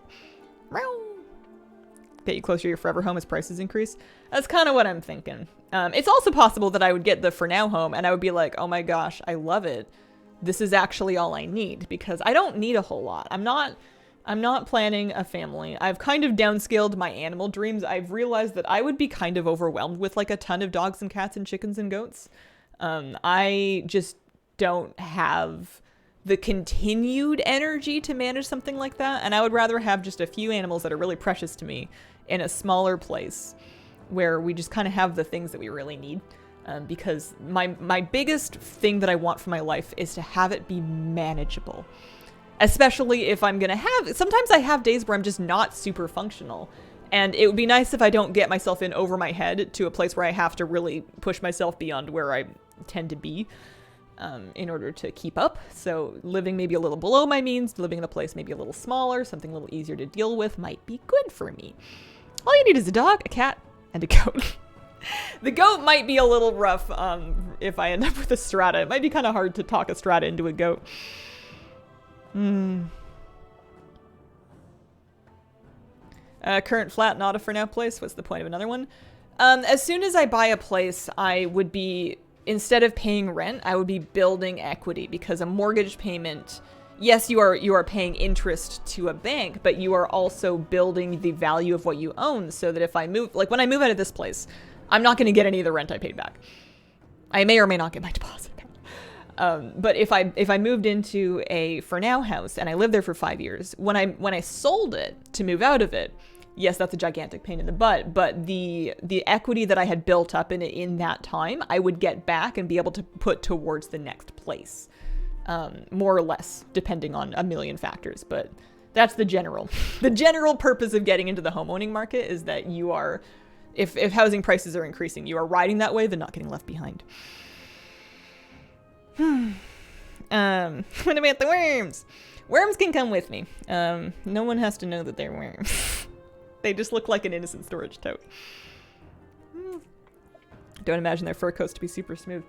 Speaker 1: Get you closer to your forever home as prices increase. That's kind of what I'm thinking. It's also possible that I would get the for now home and I would be like, oh my gosh, I love it. This is actually all I need because I don't need a whole lot. I'm not planning a family. I've kind of downscaled my animal dreams. I've realized that I would be kind of overwhelmed with like a ton of dogs and cats and chickens and goats. I just don't have the continued energy to manage something like that. And I would rather have just a few animals that are really precious to me in a smaller place where we just kind of have the things that we really need. Because my biggest thing that I want for my life is to have it be manageable. Especially if I'm gonna have, sometimes I have days where I'm just not super functional. And it would be nice if I don't get myself in over my head to a place where I have to really push myself beyond where I tend to be in order to keep up. So living maybe a little below my means, living in a place maybe a little smaller, something a little easier to deal with might be good for me. All you need is a dog, a cat, and a goat. The goat might be a little rough if I end up with a strata. It might be kind of hard to talk a strata into a goat. Current flat, not a for now place. What's the point of another one? As soon as I buy a place, I would be, instead of paying rent, I would be building equity because a mortgage payment, yes, you are paying interest to a bank, but you are also building the value of what you own so that if I move, like when I move out of this place, I'm not going to get any of the rent I paid back. I may or may not get my deposit back. But if I moved into a for now house and I lived there for 5 years, when I sold it to move out of it, yes, that's a gigantic pain in the butt, but the equity that I had built up in that time, I would get back and be able to put towards the next place. More or less, depending on a million factors, but that's the general purpose of getting into the homeowning market is that you are, if housing prices are increasing, you are riding that wave and not getting left behind. What about the worms? Worms can come with me. No one has to know that they're worms. They just look like an innocent storage tote. Don't imagine their fur coats to be super smooth.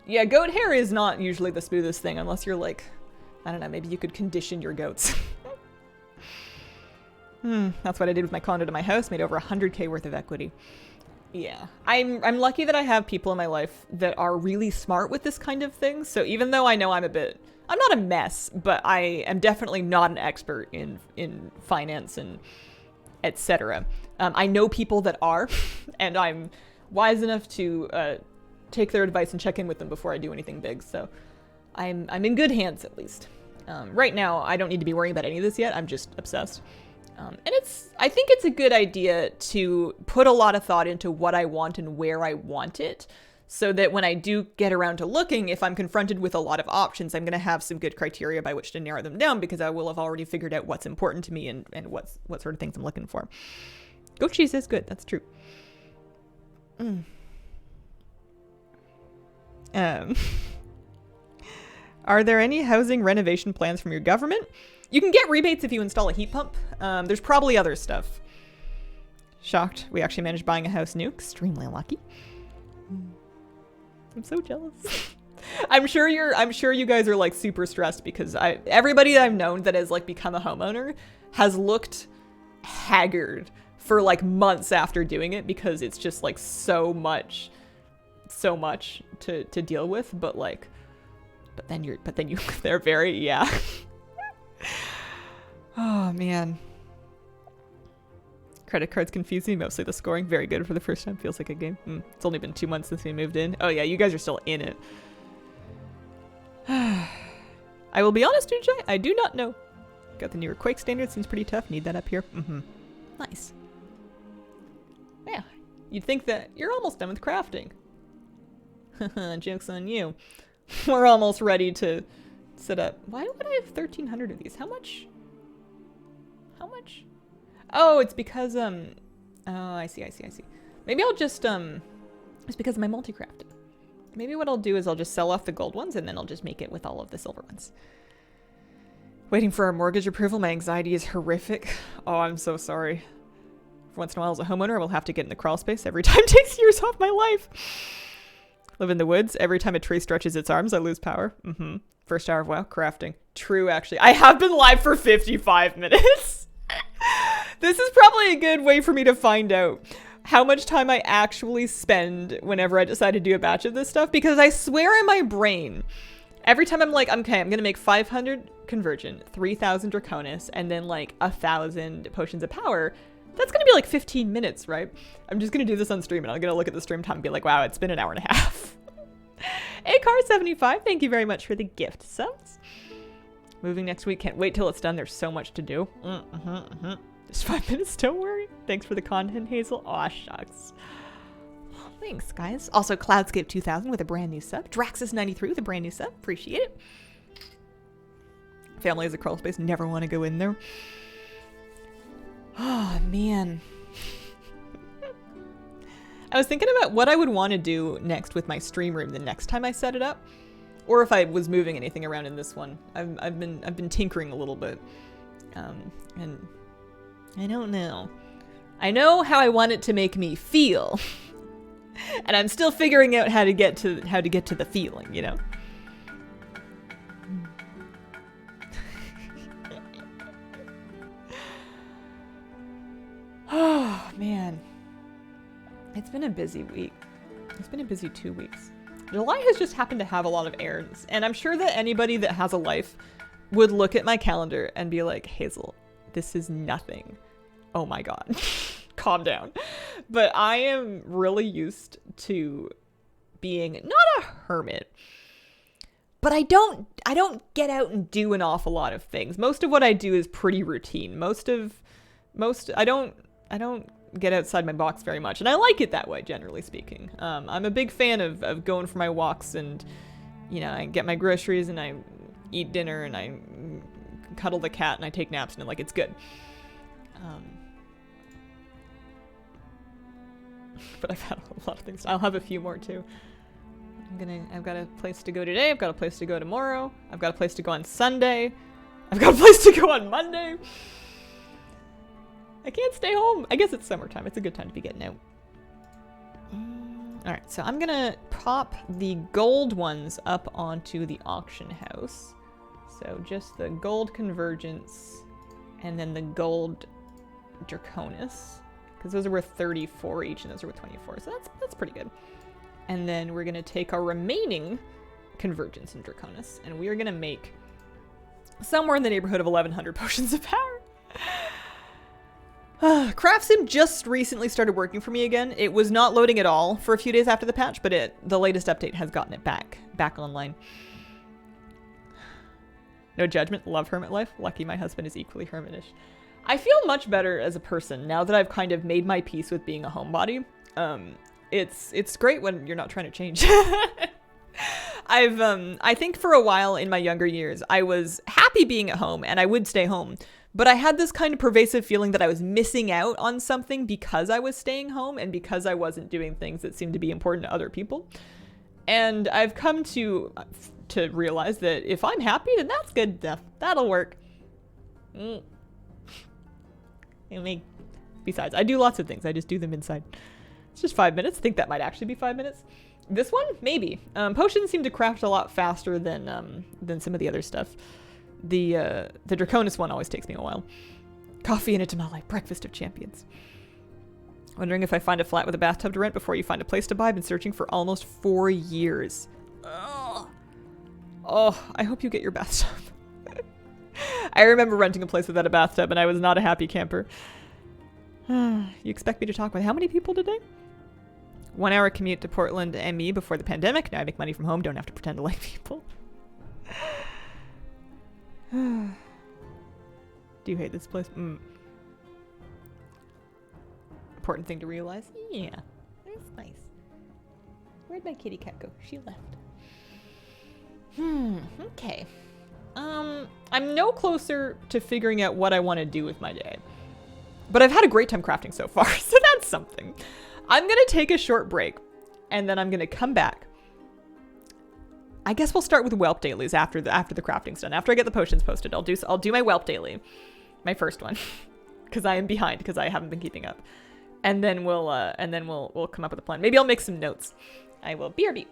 Speaker 1: Yeah, goat hair is not usually the smoothest thing unless you're like, I don't know, maybe you could condition your goats. That's what I did with my condo to my house, made over 100K worth of equity. Yeah, I'm lucky that I have people in my life that are really smart with this kind of thing. So even though I know I'm not a mess, but I am definitely not an expert in finance and etc. I know people that are, and I'm wise enough to take their advice and check in with them before I do anything big. So I'm in good hands at least. Right now, I don't need to be worrying about any of this yet. I'm just obsessed. And I think it's a good idea to put a lot of thought into what I want and where I want it, so that when I do get around to looking, if I'm confronted with a lot of options, I'm going to have some good criteria by which to narrow them down because I will have already figured out what's important to me and what sort of things I'm looking for. Goat cheese is good. That's true. Are there any housing renovation plans from your government? You can get rebates if you install a heat pump. There's probably other stuff. Shocked. We actually managed buying a house new. Extremely lucky. I'm so jealous. I'm sure you guys are like super stressed because everybody that I've known that has like become a homeowner has looked haggard for like months after doing it because it's just like so much to deal with. But then they're very, yeah. Oh man. Credit cards confuse me, mostly the scoring. Very good for the first time. Feels like a game. It's only been 2 months since we moved in. Oh yeah, you guys are still in it. I will be honest, DJ, I do not know. Got the newer Quake standard, seems pretty tough. Need that up here. Nice. Yeah, you'd think that you're almost done with crafting. Joke's on you. We're almost ready to set up. Why would I have 1,300 of these? How much? How much? Oh, it's because, oh, I see. Maybe I'll just, it's because of my multi-crafting. Maybe what I'll do is I'll just sell off the gold ones and then I'll just make it with all of the silver ones. Waiting for our mortgage approval. My anxiety is horrific. Oh, I'm so sorry. For once in a while as a homeowner, I will have to get in the crawl space every time it takes years off my life. Live in the woods. Every time a tree stretches its arms, I lose power. First hour of WoW, crafting. True, actually. I have been live for 55 minutes. This is probably a good way for me to find out how much time I actually spend whenever I decide to do a batch of this stuff, because I swear in my brain, every time I'm like, okay, I'm going to make 500 Convergent, 3,000 Draconis, and then like 1,000 Potions of Power. That's going to be like 15 minutes, right? I'm just going to do this on stream and I'm going to look at the stream time and be like, wow, it's been an hour and a half. Acar75, thank you very much for the gift subs. Moving next week. Can't wait till it's done. There's so much to do. Just 5 minutes, don't worry. Thanks for the content, Hazel. Aw, shucks. Thanks, guys. Also, Cloudscape2000 with a brand new sub. Draxus93 with a brand new sub. Appreciate it. Family is a crawl space. Never want to go in there. Oh, man. I was thinking about what I would want to do next with my stream room the next time I set it up. Or if I was moving anything around in this one. I've been tinkering a little bit. And I don't know. I know how I want it to make me feel. And I'm still figuring out how to get to the feeling, you know? Oh, man. It's been a busy week. It's been a busy 2 weeks. July has just happened to have a lot of errands, and I'm sure that anybody that has a life would look at my calendar and be like, Hazel, this is nothing. Oh my God. Calm down. But I am really used to being not a hermit, but I don't get out and do an awful lot of things. Most of what I do is pretty routine. I don't get outside my box very much, and I like it that way, generally speaking. I'm a big fan of going for my walks, and you know, I get my groceries and I eat dinner and I cuddle the cat and I take naps, and like, it's good. But I've had a lot of things. I'll have a few more too. I've got a place to go today. I've got a place to go tomorrow. I've got a place to go on Sunday. I've got a place to go on Monday. I can't stay home. I guess it's summertime. It's a good time to be getting out. All right, so I'm gonna pop the gold ones up onto the auction house. So just the gold Convergence and then the gold Draconis, because those are worth 34 each and those are worth 24. So that's pretty good. And then we're gonna take our remaining Convergence and Draconis and we are gonna make somewhere in the neighborhood of 1,100 Potions of Power. CraftSim just recently started working for me again. It was not loading at all for a few days after the patch, but the latest update has gotten it back online. No judgment. Love hermit life. Lucky my husband is equally hermitish. I feel much better as a person now that I've kind of made my peace with being a homebody. It's great when you're not trying to change. I think for a while in my younger years, I was happy being at home and I would stay home. But I had this kind of pervasive feeling that I was missing out on something because I was staying home and because I wasn't doing things that seemed to be important to other people. And I've come to realize that if I'm happy, then that's good enough. That'll work. Besides, I do lots of things. I just do them inside. It's just 5 minutes. I think that might actually be 5 minutes. This one, maybe. Potions seem to craft a lot faster than some of the other stuff. The Draconis one always takes me a while. Coffee and a tamale, breakfast of champions. Wondering if I find a flat with a bathtub to rent before you find a place to buy. I've been searching for almost 4 years. Ugh. Oh, I hope you get your bathtub. I remember renting a place without a bathtub and I was not a happy camper. You expect me to talk with how many people today? 1 hour commute to Portland and me before the pandemic. Now I make money from home, don't have to pretend to like people. Do you hate this place? Important thing to realize. Yeah, that's nice. Where'd my kitty cat go? She left. Okay. I'm no closer to figuring out what I want to do with my day. But I've had a great time crafting so far, so that's something. I'm gonna take a short break, and then I'm gonna come back. I guess we'll start with Whelp dailies after the crafting's done. After I get the potions posted, I'll do my Whelp daily, my first one, because I am behind because I haven't been keeping up. And then we'll come up with a plan. Maybe I'll make some notes. I will. BRB.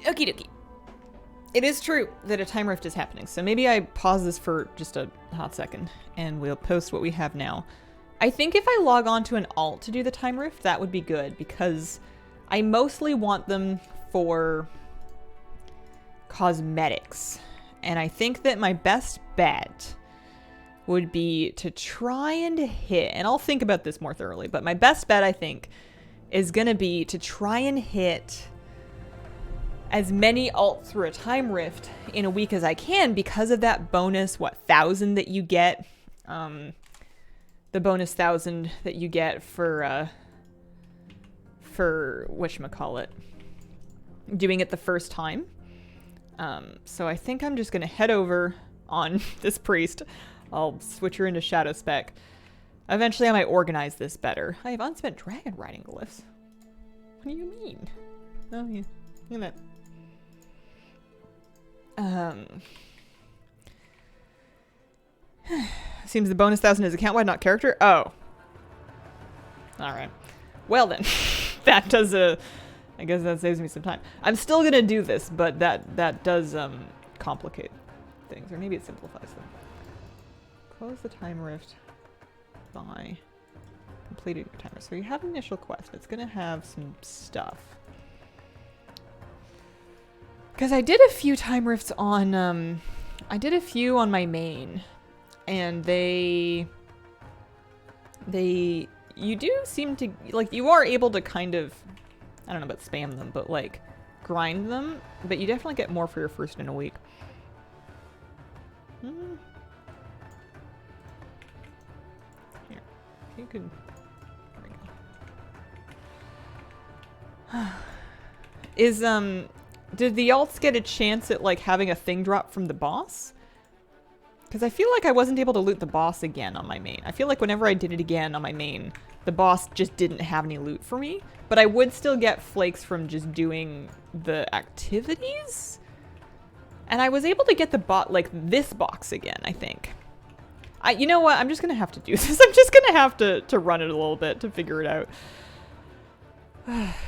Speaker 1: Okie dokie. It is true that a time rift is happening, so maybe I pause this for just a hot second and we'll post what we have now. I think if I log on to an alt to do the time rift, that would be good because I mostly want them for cosmetics. And I think that my best bet would be to try and hit, and I'll think about this more thoroughly, but my best bet, I think, is going to be to try and hit as many alts through a time rift in a week as I can because of that bonus, 1,000 that you get. The bonus 1,000 that you get for whatchamacallit, doing it the first time. So I think I'm just going to head over on this priest. I'll switch her into Shadow Spec. Eventually I might organize this better. I have unspent dragon riding glyphs. What do you mean? Oh, yeah. Look at that. Seems the bonus 1,000 is account-wide, not character. Oh. Alright. Well then. That does, I guess that saves me some time. I'm still going to do this, but that does complicate things. Or maybe it simplifies them. Close the time rift by completing your timer. So you have an initial quest. It's going to have some stuff. Because I did a few time rifts on, I did a few on my main, and you do seem to, like, you are able to kind of, I don't know about spam them, but like grind them, but you definitely get more for your first in a week. Here, you could, there we go. Did the alts get a chance at like having a thing drop from the boss? Because I feel like I wasn't able to loot the boss again on my main. I feel like whenever I did it again on my main, the boss just didn't have any loot for me. But I would still get flakes from just doing the activities. And I was able to get the this box again, I think. You know what? I'm just going to have to do this. I'm just going to have to run it a little bit to figure it out.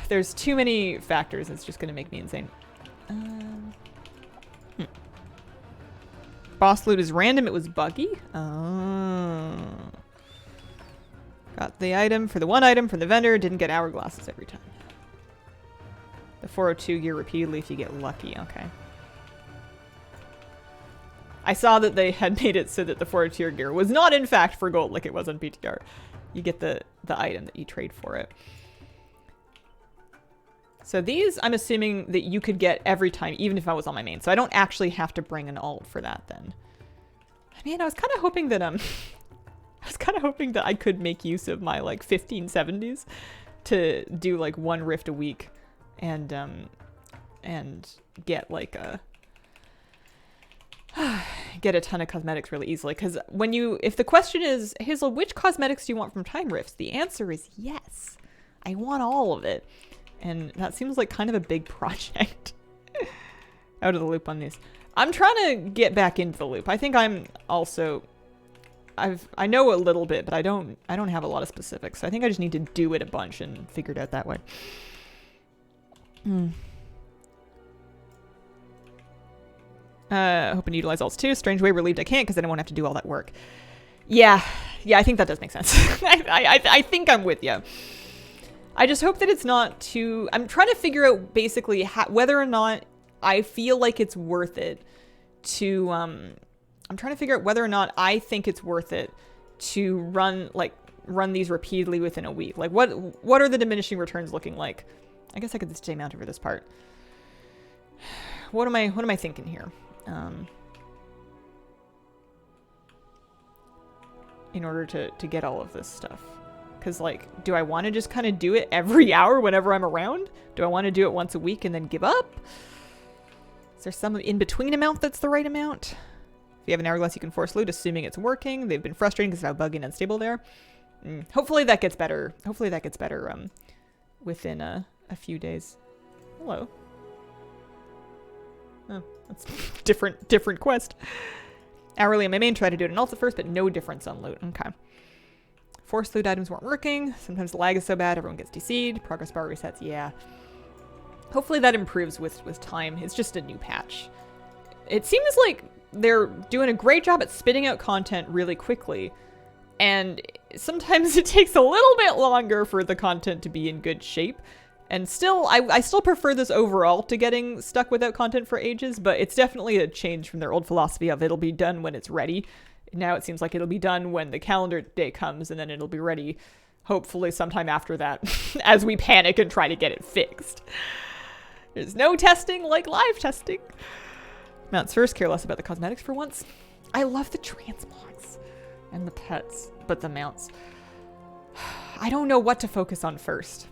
Speaker 1: There's too many factors. It's just going to make me insane. Boss loot is random. It was buggy. Oh. Got the item for the one item from the vendor. Didn't get hourglasses every time. The 402 gear repeatedly if you get lucky. Okay. I saw that they had made it so that the 402 gear was not in fact for gold like it was on PTR. You get the item that you trade for it. So these, I'm assuming that you could get every time, even if I was on my main. So I don't actually have to bring an alt for that then. I mean, I was kind of hoping that, I could make use of my, like, 1570s to do, like, one rift a week and get, like, get a ton of cosmetics really easily. Because if the question is, Hazel, which cosmetics do you want from time rifts? The answer is yes. I want all of it. And that seems like kind of a big project. Out of the loop on these. I'm trying to get back into the loop. I think I'm also... I know a little bit, but I don't have a lot of specifics. So I think I just need to do it a bunch and figure it out that way. Hoping to utilize alts too. Strange way relieved I can't because then I won't have to do all that work. Yeah, I think that does make sense. I think I'm with you. I just hope that it's not too... I'm trying to figure out basically whether or not I feel like it's worth it to... I'm trying to figure out whether or not I think it's worth it to run these repeatedly within a week. Like, what are the diminishing returns looking like? I guess I could stay mounted for this part. What am I thinking here? In order to get all of this stuff. Because, like, do I want to just kind of do it every hour whenever I'm around? Do I want to do it once a week and then give up? Is there some in-between amount that's the right amount? If you have an hourglass, you can force loot, assuming it's working. They've been frustrating because of how buggy and unstable they are. Hopefully that gets better. Hopefully that gets better within a few days. Hello. Oh, that's different quest. Hourly on my main, try to do it in alts at first, but no difference on loot. Okay. Force loot items weren't working. Sometimes the lag is so bad, everyone gets DC'd. Progress bar resets, yeah. Hopefully that improves with time. It's just a new patch. It seems like they're doing a great job at spitting out content really quickly. And sometimes it takes a little bit longer for the content to be in good shape. And still, I still prefer this overall to getting stuck without content for ages, but it's definitely a change from their old philosophy of it'll be done when it's ready. Now it seems like it'll be done when the calendar day comes, and then it'll be ready, hopefully sometime after that, as we panic and try to get it fixed. There's no testing like live testing. Mounts first, care less about the cosmetics for once. I love the transmogs and the pets, but the mounts. I don't know what to focus on first.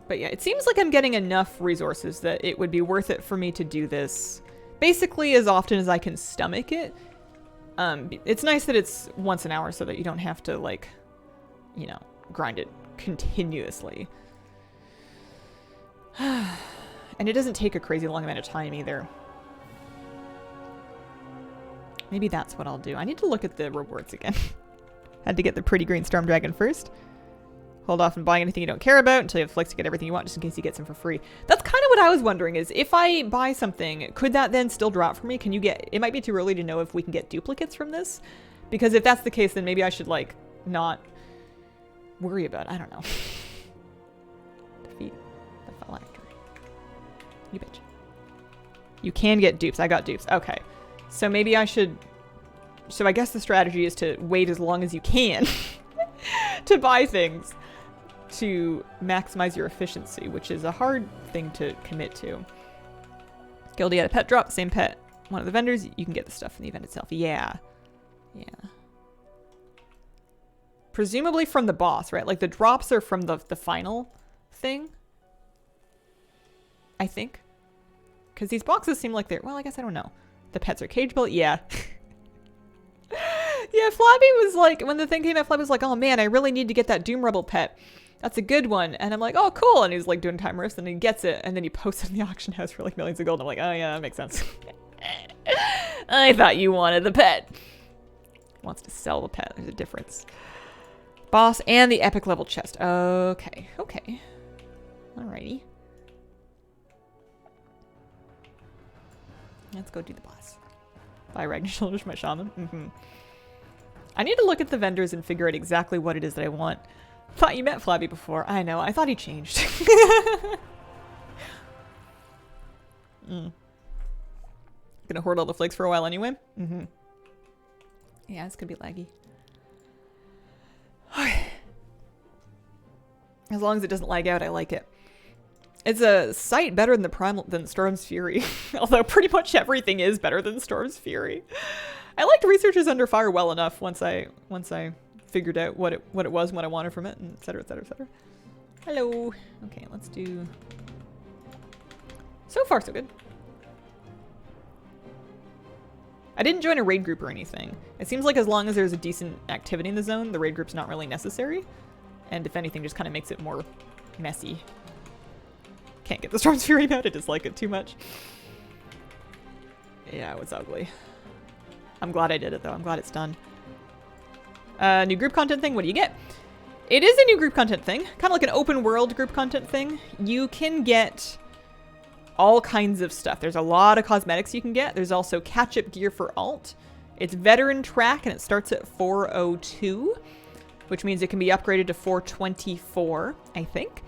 Speaker 1: But yeah, it seems like I'm getting enough resources that it would be worth it for me to do this basically as often as I can stomach it. It's nice that it's once an hour so that you don't have to, like, you know, grind it continuously. And it doesn't take a crazy long amount of time either. Maybe that's what I'll do. I need to look at the rewards again. Had to get the pretty green storm dragon first. Hold off on buying anything you don't care about until you have flicks to get everything you want, just in case you get some for free. That's kind of what I was wondering, is if I buy something, could that then still drop for me? Can you get... It might be too early to know if we can get duplicates from this. Because if that's the case, then maybe I should, like, not worry about it. I don't know. Defeat the phylactery. You bitch. You can get dupes. I got dupes. Okay. So maybe I should... So I guess the strategy is to wait as long as you can to buy things to maximize your efficiency, which is a hard thing to commit to. Guildy at a pet drop, same pet. One of the vendors, you can get the stuff in the event itself. Yeah. Yeah. Presumably from the boss, right? Like the drops are from the final thing. I think. Because these boxes seem like they're... Well, I guess I don't know. The pets are cage built? Yeah. Yeah, Flabby was like... When the thing came out, Flabby was like, oh man, I really need to get that Doom Rebel pet. That's a good one. And I'm like, oh, cool. And he's like doing time rifts and he gets it. And then he posts it in the auction house for like millions of gold. And I'm like, oh yeah, that makes sense. I thought you wanted the pet. Wants to sell the pet. There's a difference. Boss and the epic level chest. Okay. Okay. Alrighty. Let's go do the boss. Buy Ragnar Shoulders, my shaman. I need to look at the vendors and figure out exactly what it is that I want. Thought you met Flabby before. I know. I thought he changed. Gonna hoard all the flakes for a while anyway. Yeah, it's gonna be laggy. As long as it doesn't lag out, I like it. It's a sight better than the Primal than Storm's Fury. Although pretty much everything is better than Storm's Fury. I liked Researchers Under Fire well enough once I figured out what it was and what I wanted from it, and et cetera, et cetera, et cetera. Hello. Okay, let's do... So far, so good. I didn't join a raid group or anything. It seems like as long as there's a decent activity in the zone, the raid group's not really necessary. And if anything, just kind of makes it more messy. Can't get the Storm's Fury mount, I dislike it too much. Yeah, it was ugly. I'm glad I did it though, I'm glad it's done. New group content thing, what do you get? It is a new group content thing, kind of like an open world group content thing. You can get all kinds of stuff. There's a lot of cosmetics you can get. There's also catch-up gear for alt. It's veteran track and it starts at 402, which means it can be upgraded to 424, I think.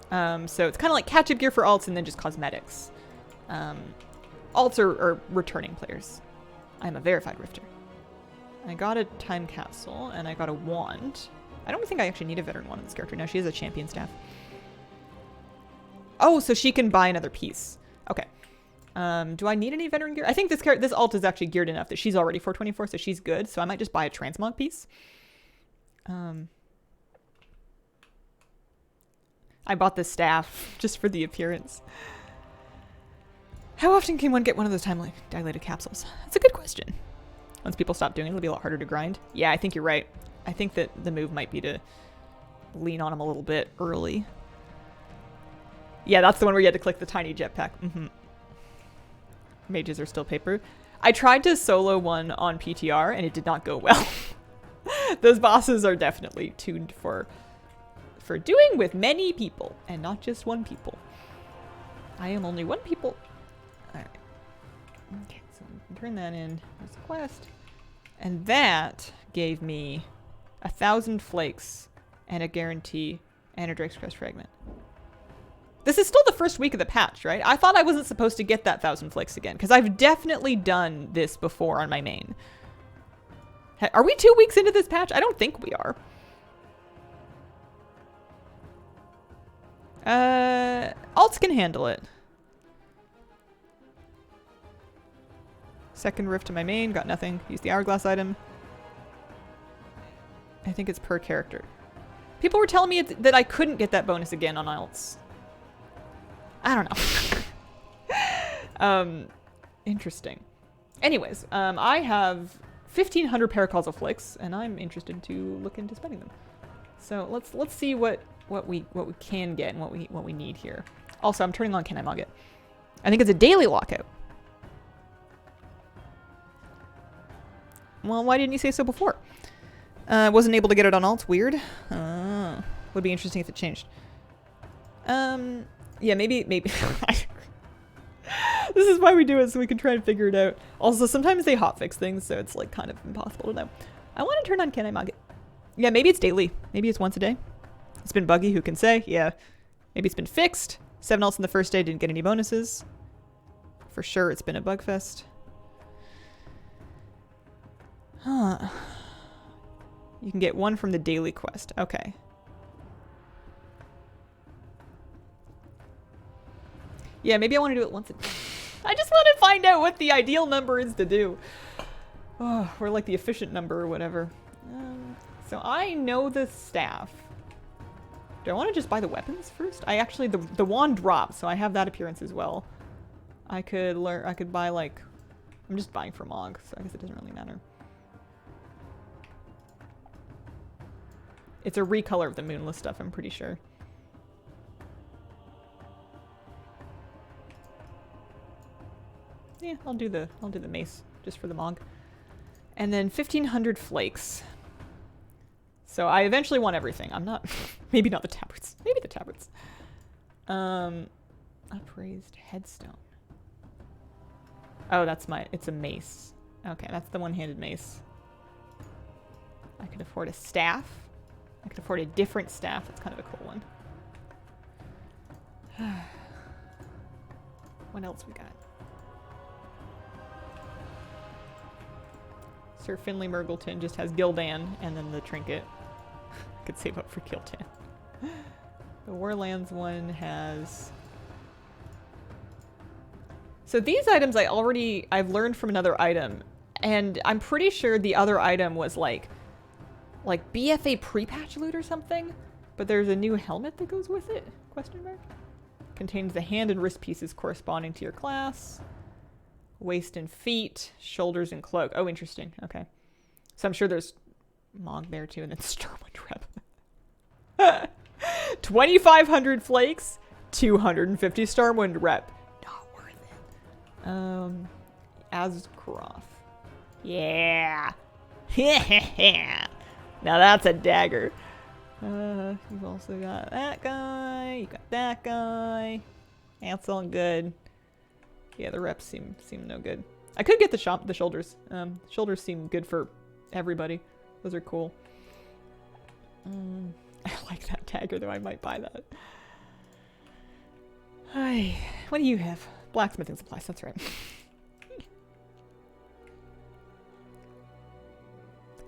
Speaker 1: So it's kind of like catch-up gear for alts and then just cosmetics. Alts are returning players. I'm a verified rifter. I got a time capsule and I got a wand. I don't think I actually need a veteran wand in this character. No, she has a champion staff. Oh, so she can buy another piece. Okay. Do I need any veteran gear? I think this alt is actually geared enough that she's already 424, so she's good. So I might just buy a transmog piece. I bought this staff just for the appearance. How often can one get one of those time-dilated capsules? That's a good question. Once people stop doing it, it'll be a lot harder to grind. Yeah, I think you're right. I think that the move might be to lean on them a little bit early. Yeah, that's the one where you had to click the tiny jetpack. Mages are still paper. I tried to solo one on PTR and it did not go well. Those bosses are definitely tuned for doing with many people and not just one people. I am only one people. Alright. Okay, so we can turn that in as a quest. And that gave me 1,000 flakes and a guarantee and a Drake's Crest fragment. This is still the first week of the patch, right? I thought I wasn't supposed to get that 1,000 flakes again, because I've definitely done this before on my main. Are we 2 weeks into this patch? I don't think we are. Alts can handle it. Second rift to my main, got nothing. Use the hourglass item. I think it's per character. People were telling me that I couldn't get that bonus again on alts. I don't know. Interesting. Anyways, I have 1,500 paracalls of flicks, and I'm interested to look into spending them. So let's see what we can get and what we need here. Also, I'm turning on Can I Mug It? I think it's a daily lockout. Well, why didn't you say so before? Wasn't able to get it on alts. Weird. Would be interesting if it changed. Yeah, maybe. This is why we do it, so we can try and figure it out. Also, sometimes they hotfix things, so it's like kind of impossible to know. I want to turn on Can I Mog It? Yeah, maybe it's daily. Maybe it's once a day. It's been buggy, who can say? Yeah. Maybe it's been fixed. 7 ults in the first day, didn't get any bonuses. For sure, it's been a bug fest. Huh. You can get 1 from the daily quest. Okay. Yeah, maybe I want to do it once a day. I just want to find out what the ideal number is to do. Oh, or like the efficient number or whatever. So I know the staff. Do I want to just buy the weapons first? I actually, the wand drops, so I have that appearance as well. I could buy like, I'm just buying for Mog, so I guess it doesn't really matter. It's a recolor of the moonless stuff, I'm pretty sure. Yeah, I'll do the mace just for the Mog. And then 1500 flakes. So I eventually want everything. I'm not, maybe not the tabards. Maybe the tabards. Upraised headstone. Oh, it's a mace. Okay, that's the one-handed mace. I could afford a staff. I could afford a different staff. That's kind of a cool one. What else we got? Sir Finley Murgleton just has Gildan and then the trinket. I could save up for Gildan. The Warlands one has... So these items I've learned from another item, and I'm pretty sure the other item was like BFA pre-patch loot or something, but there's a new helmet that goes with it, question mark. Contains the hand and wrist pieces corresponding to your class. Waist and feet, shoulders and cloak. Oh, interesting. Okay. So I'm sure there's Mog there too, and then Starwood rep. 2,500 flakes, 250 Starwind rep. Not worth it. Ascroft. Yeah. Now that's a dagger. You've also got that guy. You got that guy. That's all good. Yeah, the reps seem no good. I could get the shoulders. Shoulders seem good for everybody. Those are cool. I like that dagger though. I might buy that. Hi. What do you have? Blacksmithing supplies. That's right.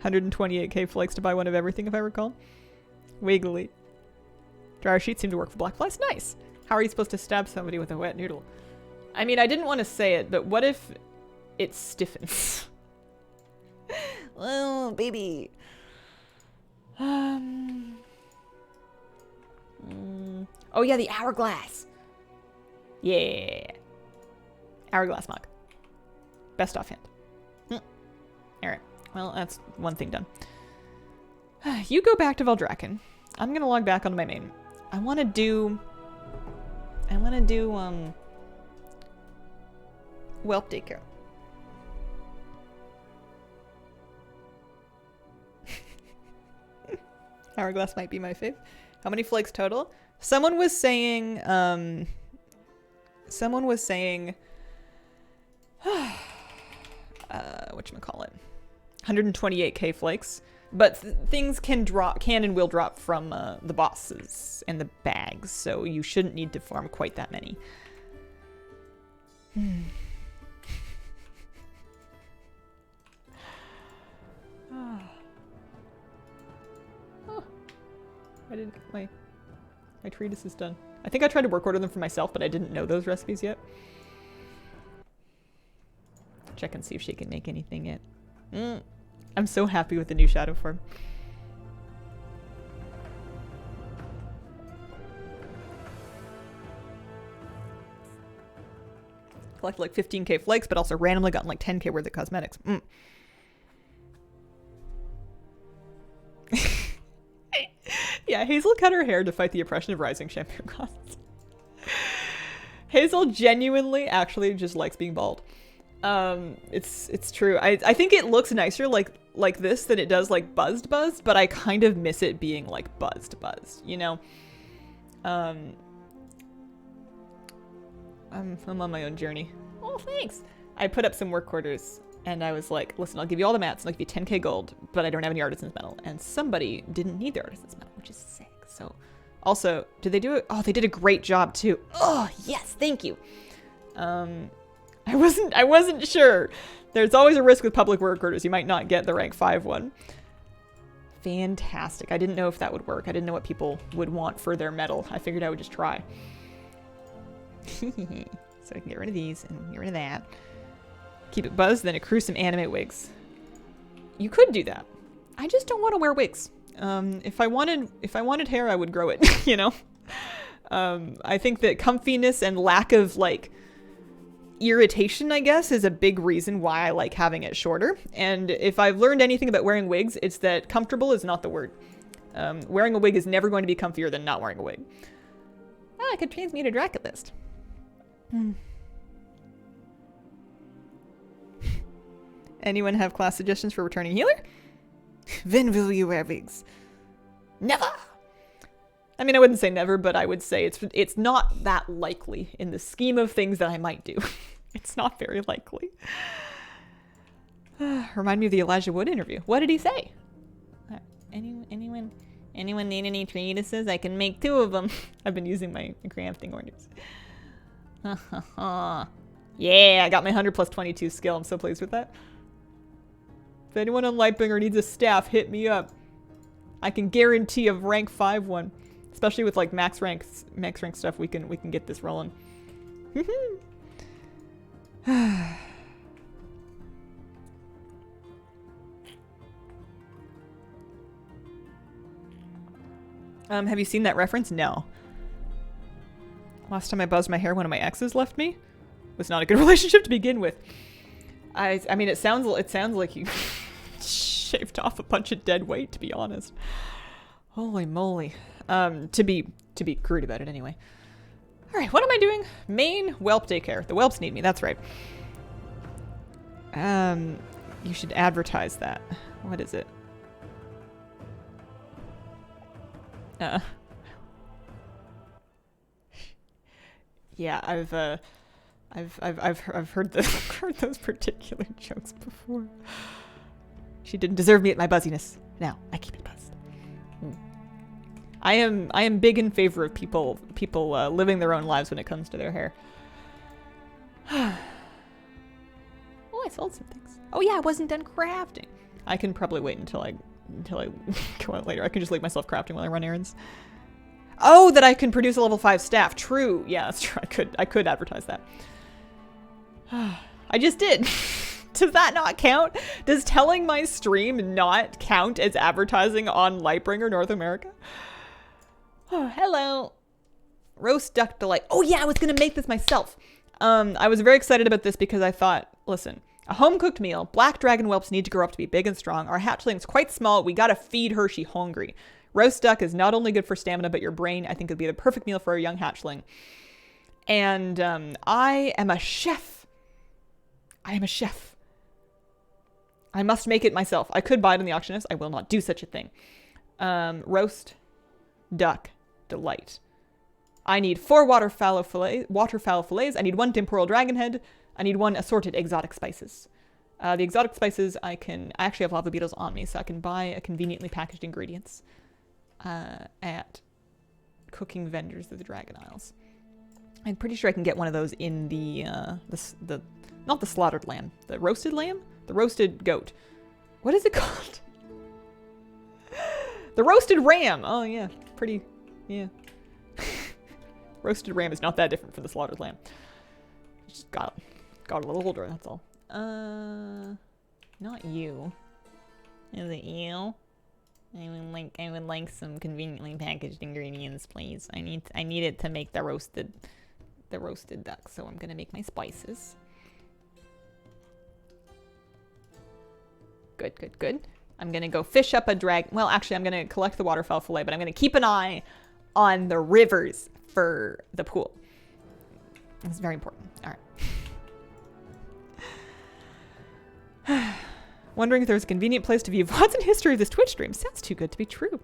Speaker 1: 128k flakes to buy one of everything, if I recall. Wiggly. Dryer sheets seem to work for black flies. Nice. How are you supposed to stab somebody with a wet noodle? I mean, I didn't want to say it, but what if it stiffens? Oh, baby. Oh yeah, the hourglass. Yeah. Hourglass Mog. Best offhand. Alright. Well, that's one thing done. You go back to Valdrakken. I'm gonna log back onto my main. I wanna do Whelp daycare. Hourglass might be my fave. How many flakes total? Someone was saying whatchamacallit, 128k flakes, but things can and will drop from the bosses and the bags, so you shouldn't need to farm quite that many. I didn't get my treatise is done. I think I tried to work order them for myself, but I didn't know those recipes yet. Check and see if she can make anything yet. I'm so happy with the new shadow form. Collected like 15k flakes, but also randomly gotten like 10k worth of cosmetics. Yeah, Hazel cut her hair to fight the oppression of rising shampoo costs. Hazel genuinely actually just likes being bald. It's true. I think it looks nicer like like this than it does like buzzed, but I kind of miss it being like buzzed, you know? I'm on my own journey. Oh, thanks. I put up some work orders and I was like, listen, I'll give you all the mats and I'll give you 10k gold, but I don't have any artisan's metal. And somebody didn't need their artisan's metal, which is sick. So also, did they do it? Oh, they did a great job too. Oh, yes, thank you. I wasn't sure. There's always a risk with public work orders. You might not get the rank 5 one. Fantastic. I didn't know if that would work. I didn't know what people would want for their metal. I figured I would just try. So I can get rid of these and get rid of that. Keep it buzzed, then accrue some anime wigs. You could do that. I just don't want to wear wigs. If I wanted hair, I would grow it, you know? I think that comfiness and lack of like irritation, I guess, is a big reason why I like having it shorter. And if I've learned anything about wearing wigs, it's that comfortable is not the word. Wearing a wig is never going to be comfier than not wearing a wig. Oh, I could transmute a Draculist. Anyone have class suggestions for returning healer? When will you wear wigs? Never! I mean, I wouldn't say never, but I would say it's not that likely in the scheme of things that I might do. It's not very likely. Remind me of the Elijah Wood interview. What did he say? Anyone need any treatises? I can make 2 of them. I've been using my crafting orders. Yeah, I got my 100 plus 22 skill. I'm so pleased with that. If anyone on Lightbringer needs a staff, hit me up. I can guarantee a rank 5 one. Especially with like max rank stuff, we can get this rolling. Have you seen that reference? No. Last time I buzzed my hair, one of my exes left me. Was not a good relationship to begin with. I mean, it sounds like you shaved off a bunch of dead weight, to be honest. Holy moly. To be crude about it anyway. All right, what am I doing? Main Whelp daycare. The Whelps need me. That's right. You should advertise that. What is it? Yeah, I've heard those particular jokes before. She didn't deserve me at my buzziness. Now I keep it buzzed. I am big in favor of people living their own lives when it comes to their hair. Oh, I sold some things. Oh yeah, I wasn't done crafting. I can probably wait until I go out later. I can just leave myself crafting while I run errands. Oh, that I can produce a level 5 staff. True. Yeah, that's true. I could advertise that. I just did. Does that not count? Does telling my stream not count as advertising on Lightbringer North America? Oh, hello. Roast duck delight. Oh yeah, I was gonna make this myself. I was very excited about this because I thought, listen, a home-cooked meal. Black dragon whelps need to grow up to be big and strong. Our hatchling's quite small. We gotta feed her. She hungry. Roast duck is not only good for stamina, but your brain. I think it'd be the perfect meal for a young hatchling. And I am a chef. I am a chef. I must make it myself. I could buy it in the auctionist. I will not do such a thing. Roast duck delight. I need 4 waterfowl fillets. I need 1 temporal dragon head. I need 1 assorted exotic spices. The exotic spices I actually have lava beetles on me, so I can buy a conveniently packaged ingredients at cooking vendors of the Dragon Isles. I'm pretty sure I can get one of those in the not the slaughtered lamb, the roasted lamb, the roasted goat. What is it called? The roasted ram. Oh yeah, pretty, yeah. Roasted ram is not that different from the slaughtered lamb. Just got a little older, that's all. Not you. Is it you? I would like some conveniently packaged ingredients, please. I need it to make the roasted duck, so I'm gonna make my spices. Good. I'm gonna go fish up a well, actually, I'm gonna collect the waterfowl fillet, but I'm gonna keep an eye on the rivers for the pool. It's very important. All right. Wondering if there's a convenient place to view VODs and history of this Twitch stream. Sounds too good to be true.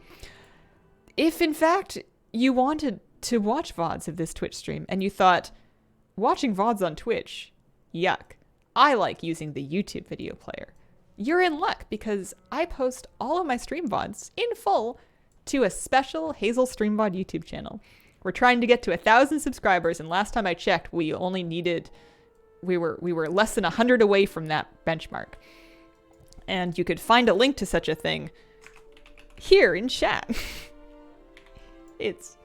Speaker 1: If, in fact, you wanted to watch VODs of this Twitch stream and you thought, watching VODs on Twitch, yuck, I like using the YouTube video player, you're in luck because I post all of my stream VODs in full to a special Hazel Stream VOD YouTube channel. We're trying to get to 1,000 subscribers, and last time I checked, we were less than 100 away from that benchmark. And you could find a link to such a thing here in chat. It's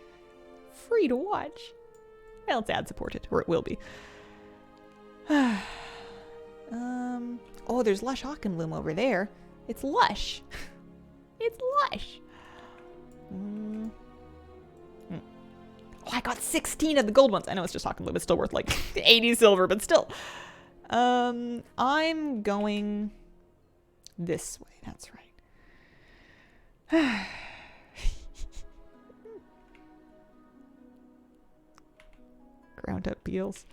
Speaker 1: free to watch. Well, it's ad supported, or it will be. Oh, there's Lush Hawkenloom over there. It's Lush. It's Lush. Oh, I got 16 of the gold ones. I know it's just Hawkenloom. It's still worth like 80 silver, but still. I'm going this way. That's right. Ground up beals.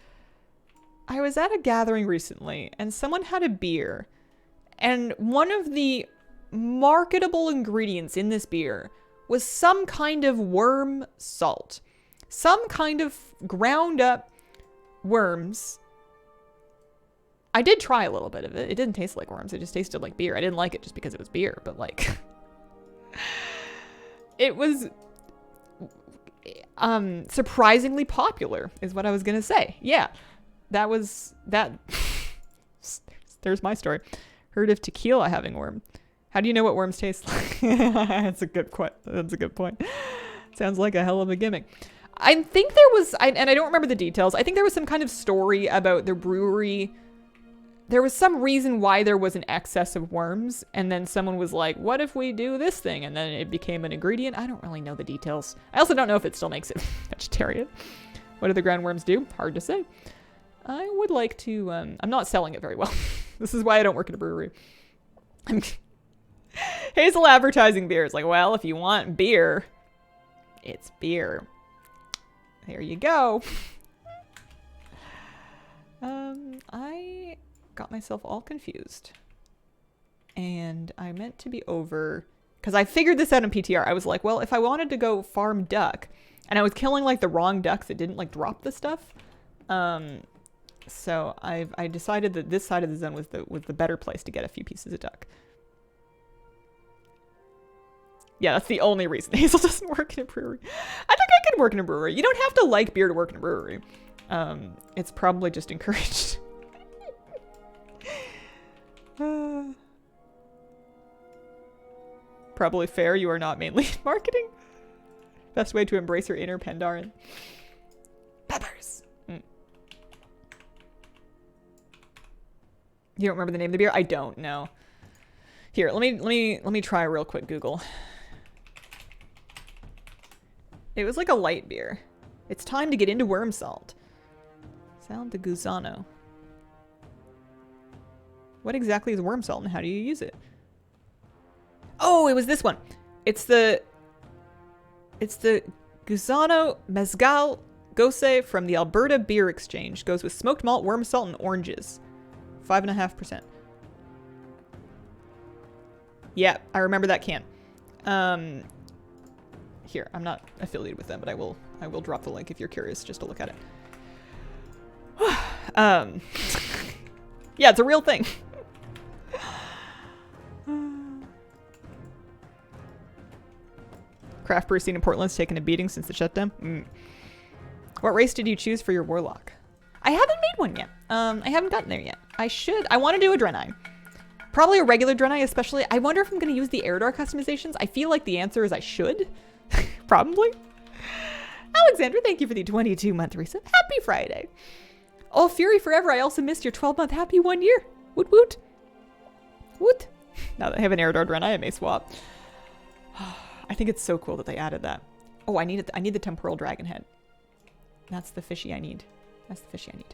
Speaker 1: I was at a gathering recently and someone had a beer, and one of the marketable ingredients in this beer was some kind of worm salt. Some kind of ground up worms. I did try a little bit of it. It didn't taste like worms. It just tasted like beer. I didn't like it just because it was beer, but like it was surprisingly popular is what I was going to say. Yeah. That was that. There's my story. Heard of tequila having worm. How do you know what worms taste like? That's a good point. Sounds like a hell of a gimmick. I think there was, and I don't remember the details. I think there was some kind of story about the brewery. There was some reason why there was an excess of worms, and then someone was like, what if we do this thing? And then it became an ingredient. I don't really know the details. I also don't know if it still makes it vegetarian. What do the ground worms do? Hard to say. I would like to, I'm not selling it very well. This is why I don't work at a brewery. Hazel advertising beer is like, well, if you want beer, it's beer. There you go. I got myself all confused. And I meant to be over, because I figured this out in PTR. I was like, well, if I wanted to go farm duck, and I was killing like the wrong ducks that didn't like drop the stuff, so I decided that this side of the zone was the better place to get a few pieces of duck. Yeah, that's the only reason Hazel doesn't work in a brewery. I think I can work in a brewery. You don't have to like beer to work in a brewery. It's probably just encouraged. Probably fair. You are not mainly in marketing. Best way to embrace your inner Pandaren. Peppers. You don't remember the name of the beer? I don't know. Here, let me try a real quick Google. It was like a light beer. It's time to get into worm salt. Sal de Gusano. What exactly is worm salt and how do you use it? Oh, it was this one. It's the Gusano Mezcal Gose from the Alberta Beer Exchange. Goes with smoked malt, worm salt, and oranges. 5.5%. Yeah, I remember that can. Here, I'm not affiliated with them, but I will drop the link if you're curious just to look at it. Yeah, it's a real thing. Craft brew scene in Portland's taken a beating since the shutdown. What race did you choose for your warlock? I haven't made one yet. I haven't gotten there yet. I should. I want to do a Draenei. Probably a regular Draenei, especially. I wonder if I'm going to use the Eridar customizations. I feel like the answer is I should. Probably. Alexandra, thank you for the 22-month resub. Happy Friday. Oh, Fury Forever, I also missed your 12-month happy 1 year. Woot woot. Woot. Now that I have an Eridar Draenei, I may swap. I think it's so cool that they added that. Oh, I need the temporal dragon head. That's the fishy I need. That's the fishy I need.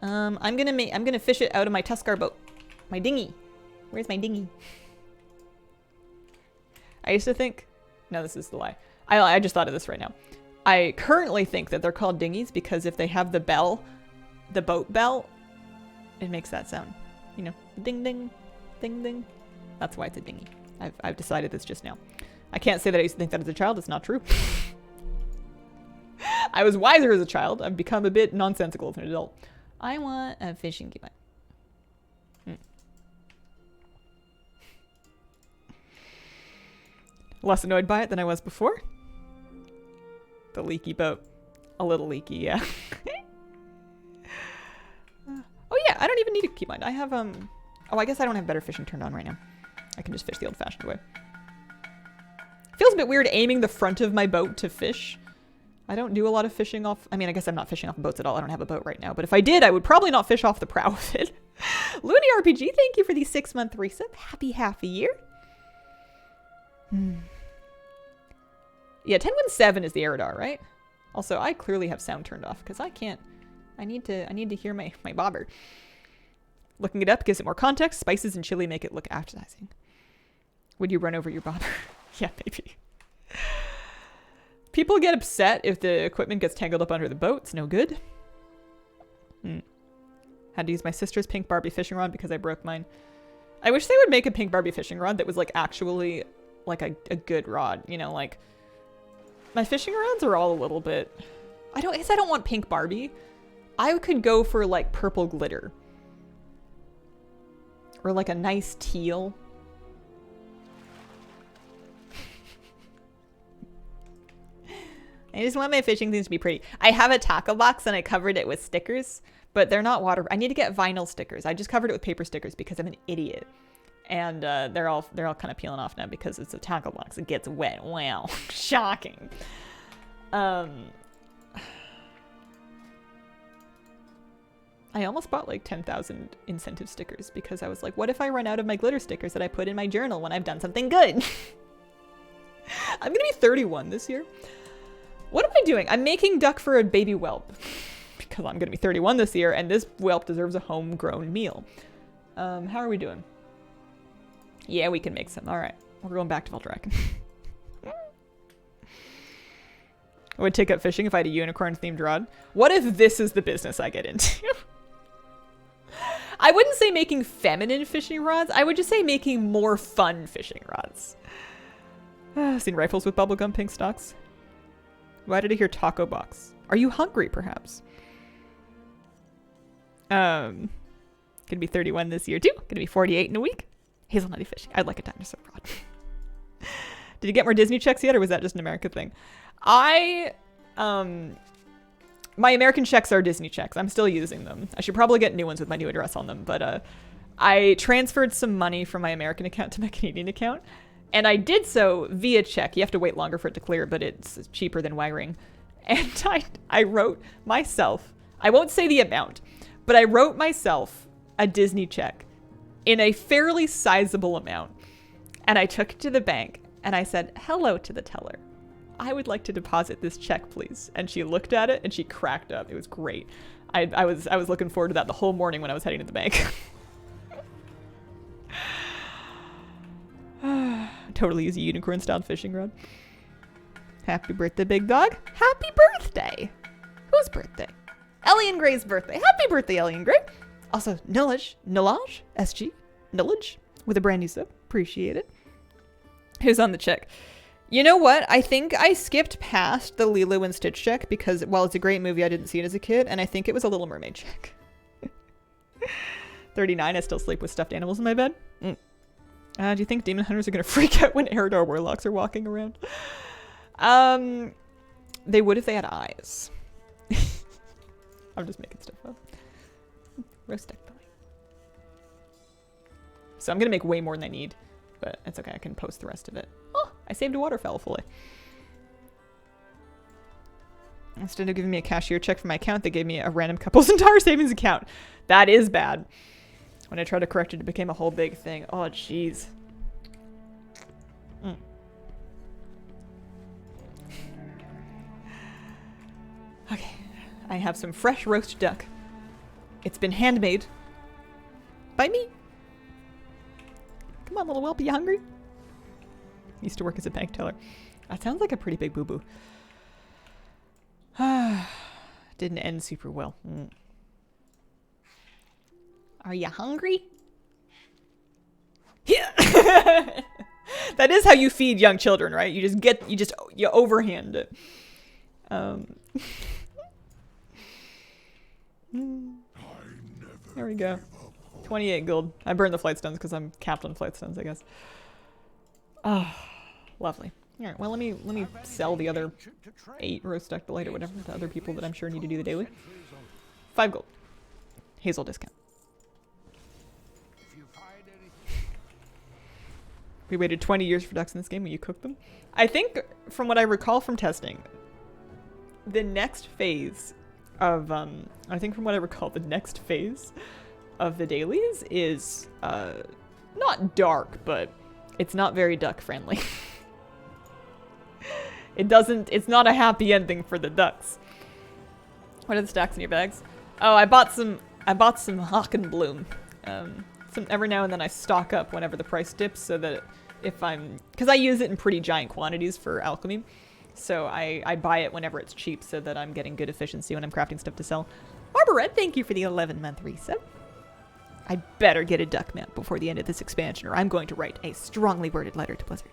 Speaker 1: I'm gonna fish it out of my Tuskar boat. My dinghy. Where's my dinghy? I used to think, no, this is the lie. I just thought of this right now. I currently think that they're called dinghies because if they have the bell, the boat bell, it makes that sound. You know, ding ding. Ding ding. That's why it's a dinghy. I've decided this just now. I can't say that I used to think that as a child. It's not true. I was wiser as a child. I've become a bit nonsensical as an adult. I want a fishing key. Less annoyed by it than I was before. The leaky boat. A little leaky, yeah. Oh yeah, I don't even need to keep mine. I have, oh, I guess I don't have better fishing turned on right now. I can just fish the old-fashioned way. Feels a bit weird aiming the front of my boat to fish. I don't do a lot of fishing off... I mean, I guess I'm not fishing off boats at all. I don't have a boat right now. But if I did, I would probably not fish off the prow of it. Looney RPG, thank you for the 6-month resub. Happy half a year. Yeah, 1017 is the Eridar, right? Also, I clearly have sound turned off because I can't... I need to hear my bobber. Looking it up gives it more context. Spices and chili make it look appetizing. Would you run over your bobber? Yeah, maybe. People get upset if the equipment gets tangled up under the boat. It's no good. Had to use my sister's pink Barbie fishing rod because I broke mine. I wish they would make a pink Barbie fishing rod that was like actually like a good rod. You know, like my fishing rods are all a little bit... I guess I don't want pink Barbie. I could go for like purple glitter. Or like a nice teal. I just want my fishing things to be pretty. I have a tackle box and I covered it with stickers, but they're not water. I need to get vinyl stickers. I just covered it with paper stickers because I'm an idiot. And they're all kind of peeling off now because it's a tackle box. It gets wet. Wow. Shocking. I almost bought like 10,000 incentive stickers because I was like, what if I run out of my glitter stickers that I put in my journal when I've done something good? I'm going to be 31 this year. What am I doing? I'm making duck for a baby whelp because I'm going to be 31 this year and this whelp deserves a homegrown meal. How are we doing? Yeah, we can make some. All right. We're going back to Valdraken. I would take up fishing if I had a unicorn-themed rod. What if this is the business I get into? I wouldn't say making feminine fishing rods. I would just say making more fun fishing rods. Seen rifles with bubblegum pink stocks. Why did I hear taco box? Are you hungry, perhaps? Gonna be 31 this year, too. Gonna be 48 in a week. Hazelnutty fishing. I'd like a dinosaur rod. Did you get more Disney checks yet, or was that just an American thing? My American checks are Disney checks. I'm still using them. I should probably get new ones with my new address on them, but I transferred some money from my American account to my Canadian account, and I did so via check. You have to wait longer for it to clear, but it's cheaper than wiring. And I wrote myself, I won't say the amount, but I wrote myself a Disney check in a fairly sizable amount, and I took it to the bank, and I said, hello to the teller. I would like to deposit this check, please. And she looked at it and she cracked up. It was great. I was looking forward to that the whole morning when I was heading to the bank. Totally use a unicorn-styled fishing rod. Happy birthday, big dog. Happy birthday. Whose birthday? Ellian Gray's birthday. Happy birthday, Ellian Gray. Also, Nillage, SG, Nillage, with a brand new sub. Appreciate it. Who's on the check? You know what? I think I skipped past the Lilo and Stitch check because while it's a great movie, I didn't see it as a kid, and I think it was a Little Mermaid check. 39, I still sleep with stuffed animals in my bed. Do you think demon hunters are going to freak out when Eridar warlocks are walking around? They would if they had eyes. I'm just making stuff up. Roast duck belly. So I'm going to make way more than I need, but it's okay. I can post the rest of it. Oh, I saved a waterfowl fillet. Instead of giving me a cashier check for my account, they gave me a random couple's entire savings account. That is bad. When I tried to correct it, it became a whole big thing. Oh, jeez. Okay. I have some fresh roast duck. It's been handmade by me. Come on, little whelp, are you hungry? Used to work as a bank teller. That sounds like a pretty big boo-boo. Didn't end super well. Are you hungry? Yeah. That is how you feed young children, right? You overhand it. There we go. 28 gold. I burned the flight stones because I'm capped on flight stones, I guess. Oh, lovely. All right. Well, let me sell the other 8 roast duck delight or whatever to other people that I'm sure need to do the daily. 5 gold. Hazel discount. We waited 20 years for ducks in this game when you cooked them. I think, from what I recall from testing, the next phase of I think from what I recall, the next phase of the dailies is not dark, but it's not very duck friendly. It's not a happy ending for the ducks. What are the stacks in your bags? Oh, I bought some Hockenbloom. Every now and then I stock up whenever the price dips so that because I use it in pretty giant quantities for alchemy. So I buy it whenever it's cheap so that I'm getting good efficiency when I'm crafting stuff to sell. Barbarette, thank you for the 11-month resub. I better get a duck map before the end of this expansion or I'm going to write a strongly worded letter to Blizzard.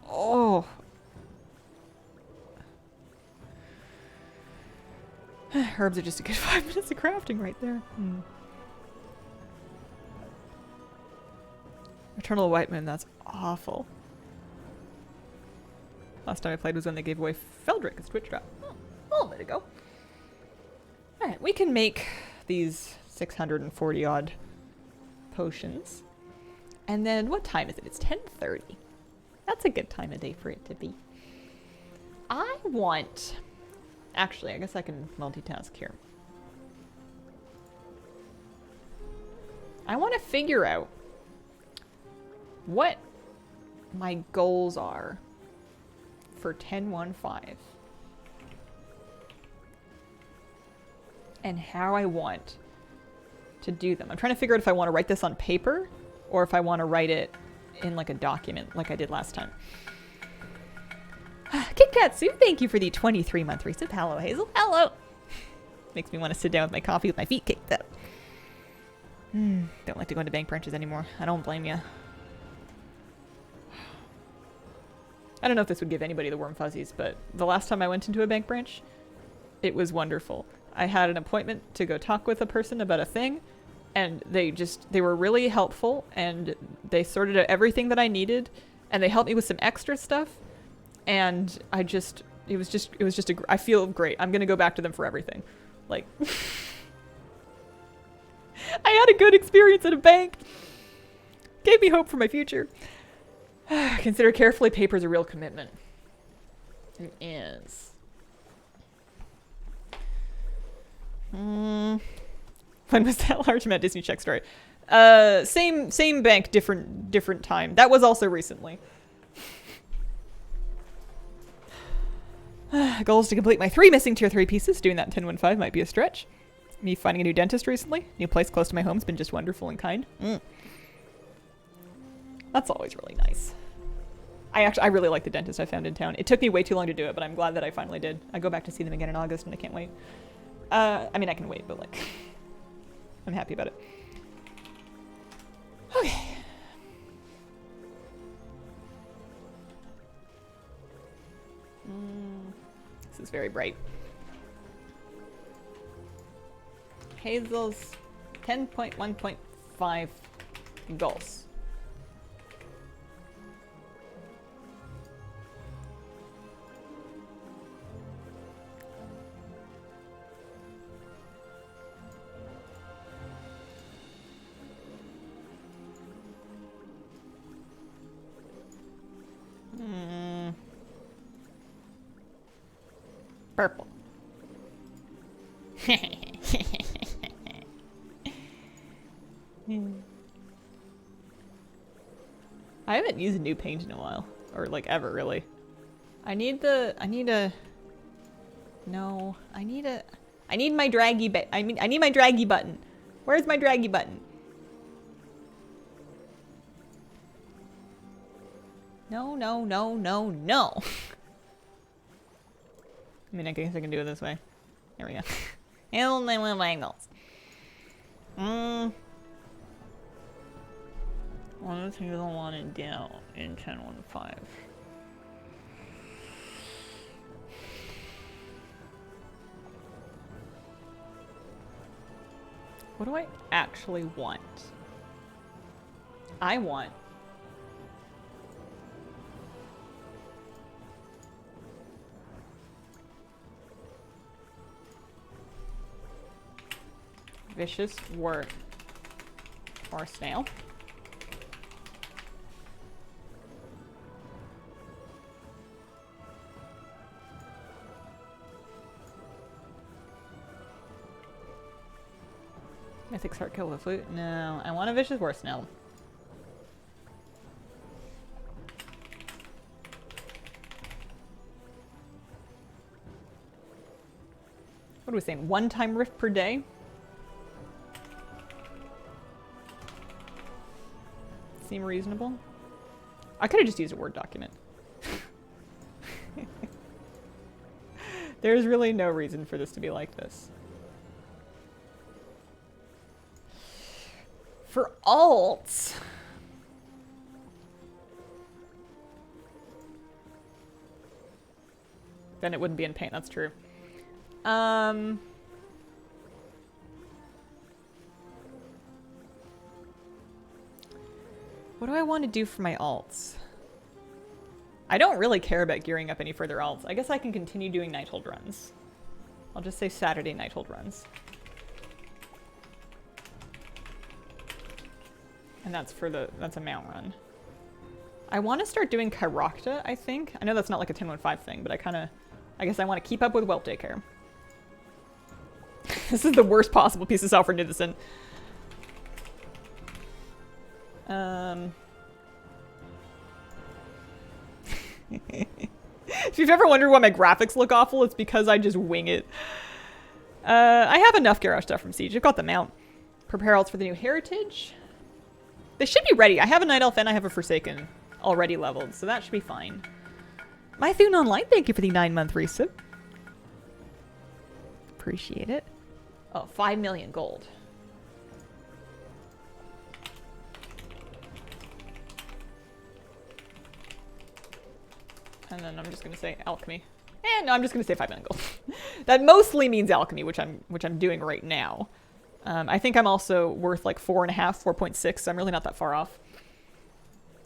Speaker 1: Oh. Herbs are just a good 5 minutes of crafting right there. Eternal White Moon, that's awful. Last time I played was when they gave away Feldrick as Twitch drop. Oh, way to go. Alright, we can make these 640 odd potions. And then, what time is it? It's 10:30. That's a good time of day for it to be. I want... Actually, I guess I can multitask here. I want to figure out what my goals are for 10.1.5 and how I want to do them. I'm trying to figure out if I want to write this on paper or if I want to write it in like a document like I did last time. Kit Kat Sue, thank you for the 23-month resub. Hello, Hazel. Hello. Makes me want to sit down with my coffee with my feet kicked up. Don't like to go into bank branches anymore. I don't blame you. I don't know if this would give anybody the warm fuzzies, but the last time I went into a bank branch, it was wonderful. I had an appointment to go talk with a person about a thing, and they were really helpful, and they sorted out everything that I needed, and they helped me with some extra stuff. And I feel great. I'm going to go back to them for everything. Like, I had a good experience at a bank. Gave me hope for my future. Consider carefully, paper's a real commitment. It is. When was that large amount Disney check story? Same bank, different time. That was also recently. Goals to complete my 3 missing tier 3 pieces. Doing that in 10.1.5 might be a stretch. Me finding a new dentist recently. New place close to my home has been just wonderful and kind. That's always really nice. I really like the dentist I found in town. It took me way too long to do it, but I'm glad that I finally did. I go back to see them again in August and I can't wait. I mean, I can wait, but like, I'm happy about it. Okay. This is very bright. Hazel's 10.1.5 goals. Purple. I haven't used new paint in a while. Or like ever, really. I need my draggy I need my draggy button. Where's my draggy button? No. I mean, I guess I can do it this way. There we go. And then with angles. One of the things I want to do in 10.1.5. What do I actually want? I want vicious wort or snail. Mythic start kill with flute. No, I want a vicious wort snail. What are we saying? 1 time rift per day? Seem reasonable? I could have just used a Word document. There's really no reason for this to be like this. For alts... Then it wouldn't be in paint, that's true. What do I want to do for my alts? I don't really care about gearing up any further alts. I guess I can continue doing Nighthold runs. I'll just say Saturday Nighthold runs. And that's a mount run. I want to start doing Kairakta, I think. I know that's not like a 10.1.5 thing, but I guess I want to keep up with Whelp daycare. This is the worst possible piece of software to do this in. If you've ever wondered why my graphics look awful, it's because I just wing it. I have enough Garrosh stuff from Siege. I've got the mount. Prepare alts for the new heritage. They should be ready. I have a Night Elf and I have a Forsaken already leveled, so that should be fine. Mythune Online, thank you for the 9-month resub. Appreciate it. Oh, 5 million gold. And then I'm just gonna say alchemy. No, I'm just gonna say 5 million gold. That mostly means alchemy, which I'm doing right now. I think I'm also worth like 4.5, 4.6, so I'm really not that far off.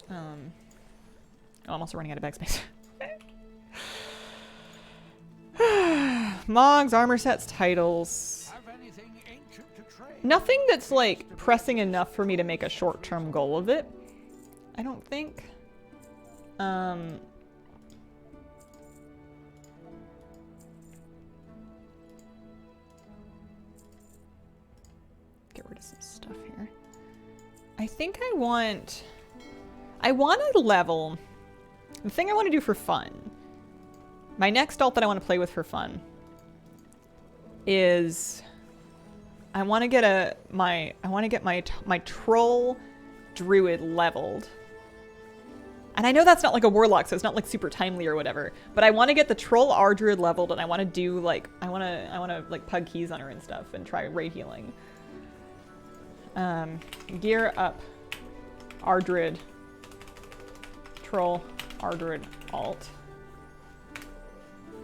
Speaker 1: Oh, I'm also running out of bag space. Mogs, armor sets, titles. Nothing that's like pressing enough for me to make a short-term goal of it. I don't think. Get rid of some stuff here. I think I want to level. The thing I want to do for fun. My next alt that I want to play with for fun is I want to get my troll druid leveled. And I know that's not like a warlock, so it's not like super timely or whatever, but I want to get the troll R druid leveled, and I want to do like I want to like pug keys on her and stuff and try raid healing. Gear up R druid troll R druid alt.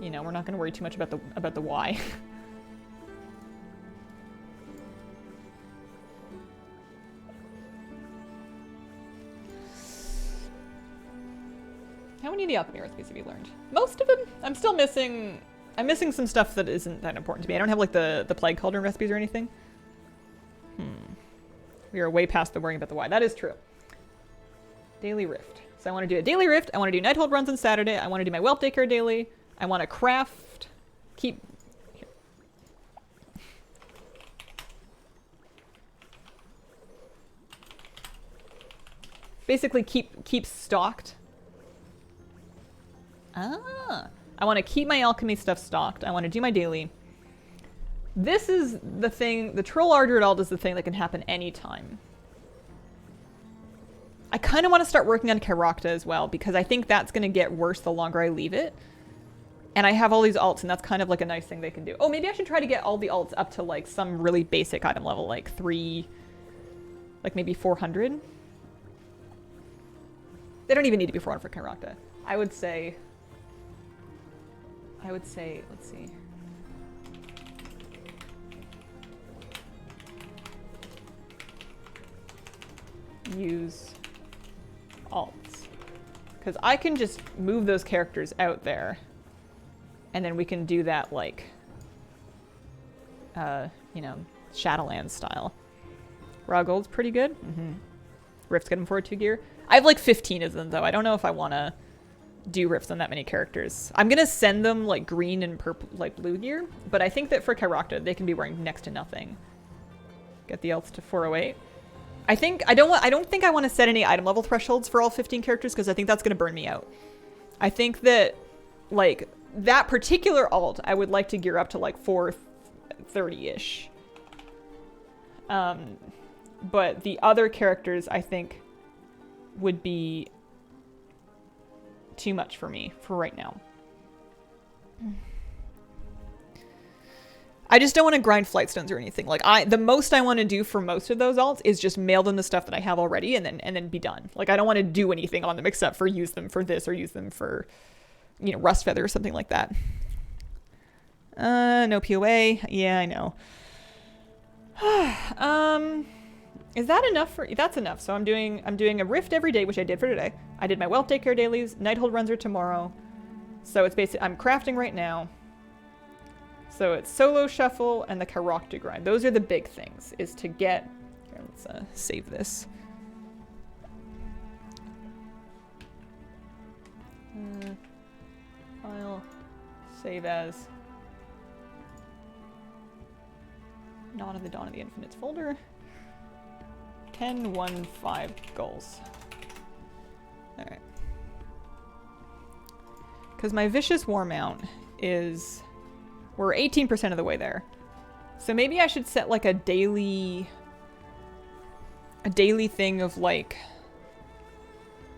Speaker 1: You know, we're not going to worry too much about the Y. How many of the alchemy recipes have you learned? Most of them. I'm still missing. I'm missing some stuff that isn't that important to me. I don't have like the plague cauldron recipes or anything. We are way past the worrying about the Y. That is true. Daily Rift. So I want to do a daily Rift. I want to do Nighthold runs on Saturday. I want to do my Whelp daycare daily. I want to craft. Keep. Here. Basically, keep stocked. I want to keep my alchemy stuff stocked. I want to do my daily. This is the thing. The Troll Ardred alt is the thing that can happen anytime. I kind of want to start working on Kairakta as well, because I think that's going to get worse the longer I leave it. And I have all these alts, and that's kind of like a nice thing they can do. Oh, maybe I should try to get all the alts up to like some really basic item level, like like maybe 400. They don't even need to be 400 for Kairakta. I would say, let's see. Use alts. Because I can just move those characters out there. And then we can do that like, you know, Shadowlands style. Raw gold's pretty good. Mm-hmm. Rift's good in 4-2 gear. I have like 15 of them though. I don't know if I want to do rifts on that many characters. I'm going to send them like green and purple, like blue gear. But I think that for Kairakta, they can be wearing next to nothing. Get the elves to 408. I don't think I want to set any item level thresholds for all 15 characters because I think that's going to burn me out. I think that like that particular alt, I would like to gear up to like 430-ish. But the other characters, I think, would be too much for me for right now. I just don't want to grind flight stones or anything. Like the most I want to do for most of those alts is just mail them the stuff that I have already and then be done. Like I don't want to do anything on them except for use them for this or use them for, you know, Rust Feather or something like that. No POA. Yeah, I know. Is that enough for... That's enough. So I'm doing a Rift every day, which I did for today. I did my Whelp daycare dailies. Nighthold runs are tomorrow. So it's basically... I'm crafting right now. So it's solo shuffle and the Kairakta grind. Those are the big things, is to get... Here, let's save this. File. Save as. Not in the Dawn of the Infinites folder. 10-1-5 goals. Alright. Because my Vicious War Mount is... We're 18% of the way there. So maybe I should set like a daily thing of like...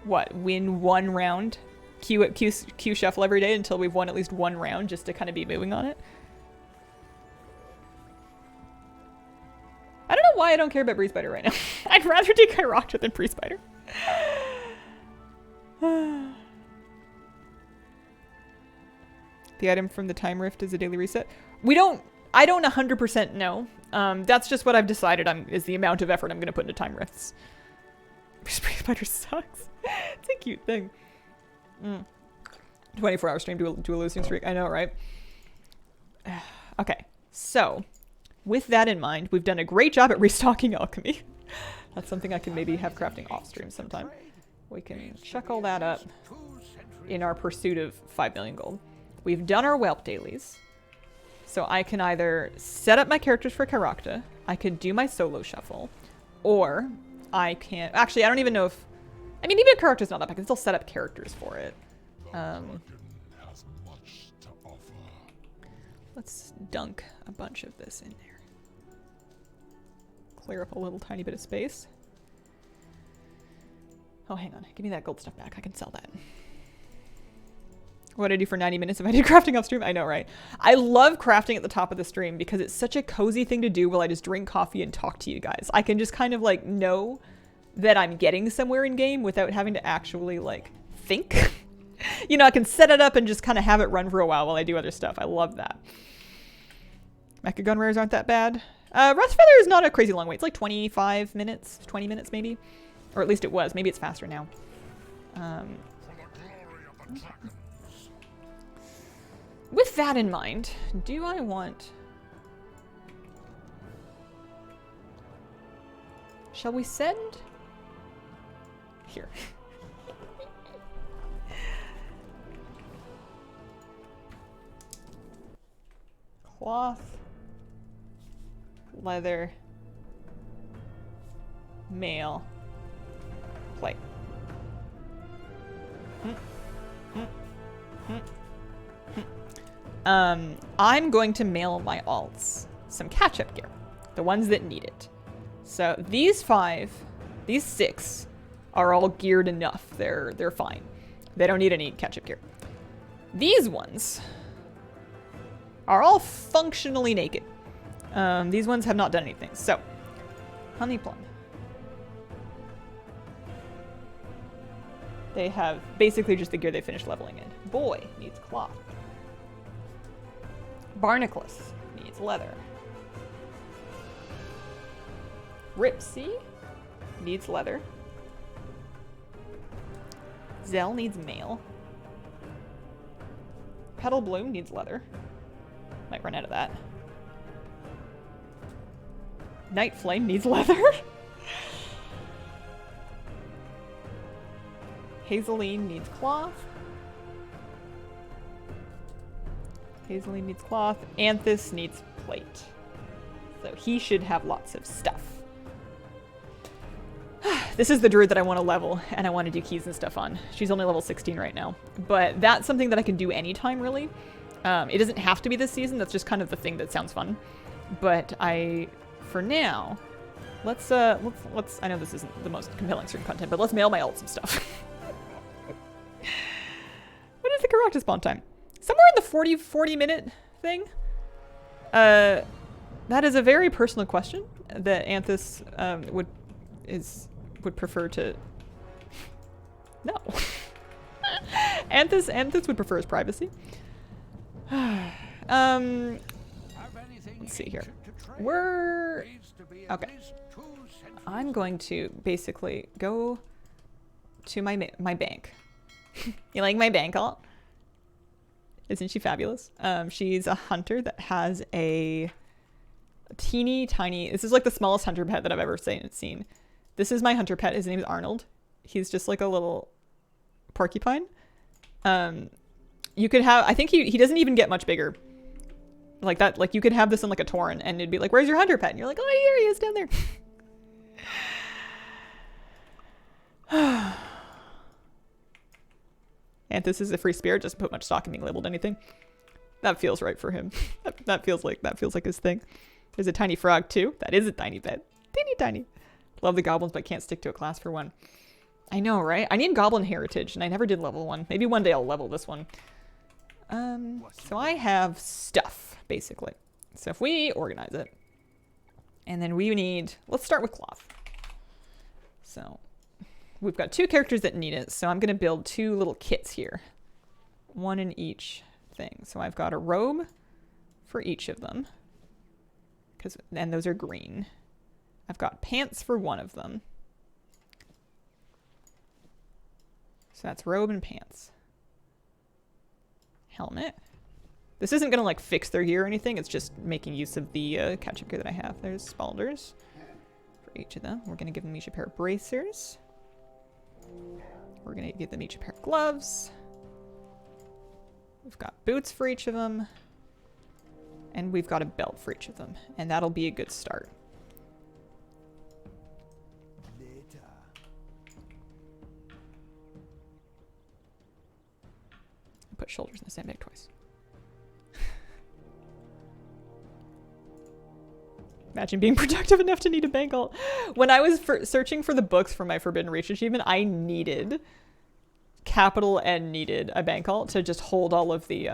Speaker 1: What? Win one round? Queue shuffle every day until we've won at least one round just to kind of be moving on it. I don't know why I don't care about Breeze Spider right now. I'd rather do Kairakta than Breeze Spider. The item from the time rift is a daily reset. I don't 100% know. That's just what I've decided is the amount of effort I'm going to put into time rifts. Breeze Spider sucks. It's a cute thing. 24-hour stream to a losing streak. I know, right? Okay, so... With that in mind, we've done a great job at restocking alchemy. That's something I can maybe have crafting off stream sometime. We can chuck all that up in our pursuit of 5 million gold. We've done our Whelp dailies. So I can either set up my characters for Kairakta, I could do my solo shuffle, or I can... Actually, I don't even know if... I mean, even if Kairakta's not up, I can still set up characters for it. Let's dunk a bunch of this in there. Clear up a little tiny bit of space. Oh, hang on. Give me that gold stuff back. I can sell that. What I do for 90 minutes if I did crafting off stream? I know, right? I love crafting at the top of the stream because it's such a cozy thing to do while I just drink coffee and talk to you guys. I can just kind of like know that I'm getting somewhere in game without having to actually like think. You know, I can set it up and just kind of have it run for a while I do other stuff. I love that. Mecha gun rares aren't that bad. Rust Feather is not a crazy long wait. It's like 25 minutes, 20 minutes maybe. Or at least it was. Maybe it's faster now. With that in mind, do I want... Shall we send... Here. Cloth. Leather, mail, plate. I'm going to mail my alts some catch-up gear, the ones that need it. So these 6 are all geared enough. They're fine. They don't need any catch-up gear. These ones, are all functionally naked. These ones have not done anything. So, honey plum. They have basically just the gear they finished leveling in. Boy needs cloth. Barnacles needs leather. Ripsy needs leather. Zell needs mail. Petal Bloom needs leather. Might run out of that. Night Flame needs leather. Hazeline needs cloth. Hazeline needs cloth. Anthus needs plate. So he should have lots of stuff. This is the druid that I want to level, and I want to do keys and stuff on. She's only level 16 right now. But that's something that I can do anytime, really. It doesn't have to be this season. That's just kind of the thing that sounds fun. But for now, let's I know this isn't the most compelling stream content, but let's mail my ult some stuff. What is the Caractacus spawn time? Somewhere in the 40 minute thing. That is a very personal question that Anthus would prefer to. No. Anthus would prefer his privacy. Let's see here. We're okay. I'm going to basically go to my bank. You like my bank alt? Isn't she fabulous? She's a hunter that has a teeny tiny. This is like the smallest hunter pet that I've ever seen. This is my hunter pet. His name is Arnold. He's just like a little porcupine. You could have. I think he doesn't even get much bigger. Like that. Like you could have this in like a Tauren, and it'd be like, "Where's your hunter pet?" And you're like, "Oh, here he is down there." Anthus is a free spirit. Doesn't put much stock in being labeled anything. That feels right for him. that feels like his thing. There's a tiny frog too. That is a tiny pet. Teeny tiny. Love the goblins, but can't stick to a class for one. I know, right? I need goblin heritage, and I never did level one. Maybe one day I'll level this one. So I have stuff, basically. So if we organize it, and then we need, let's start with cloth. So we've got 2 characters that need it, so I'm going to build 2 little kits here. One in each thing. So I've got a robe for each of them, and those are green. I've got pants for one of them. So that's robe and pants. Helmet. This isn't going to like fix their gear or anything. It's just making use of the catch-up gear that I have. There's spalders for each of them. We're going to give them each a pair of bracers. We're going to give them each a pair of gloves. We've got boots for each of them. And we've got a belt for each of them. And that'll be a good start. Put shoulders in the same bag twice. Imagine being productive enough to need a bank alt. When I was searching for the books for my Forbidden Reach achievement, I needed capital and needed a bank alt to just hold all of the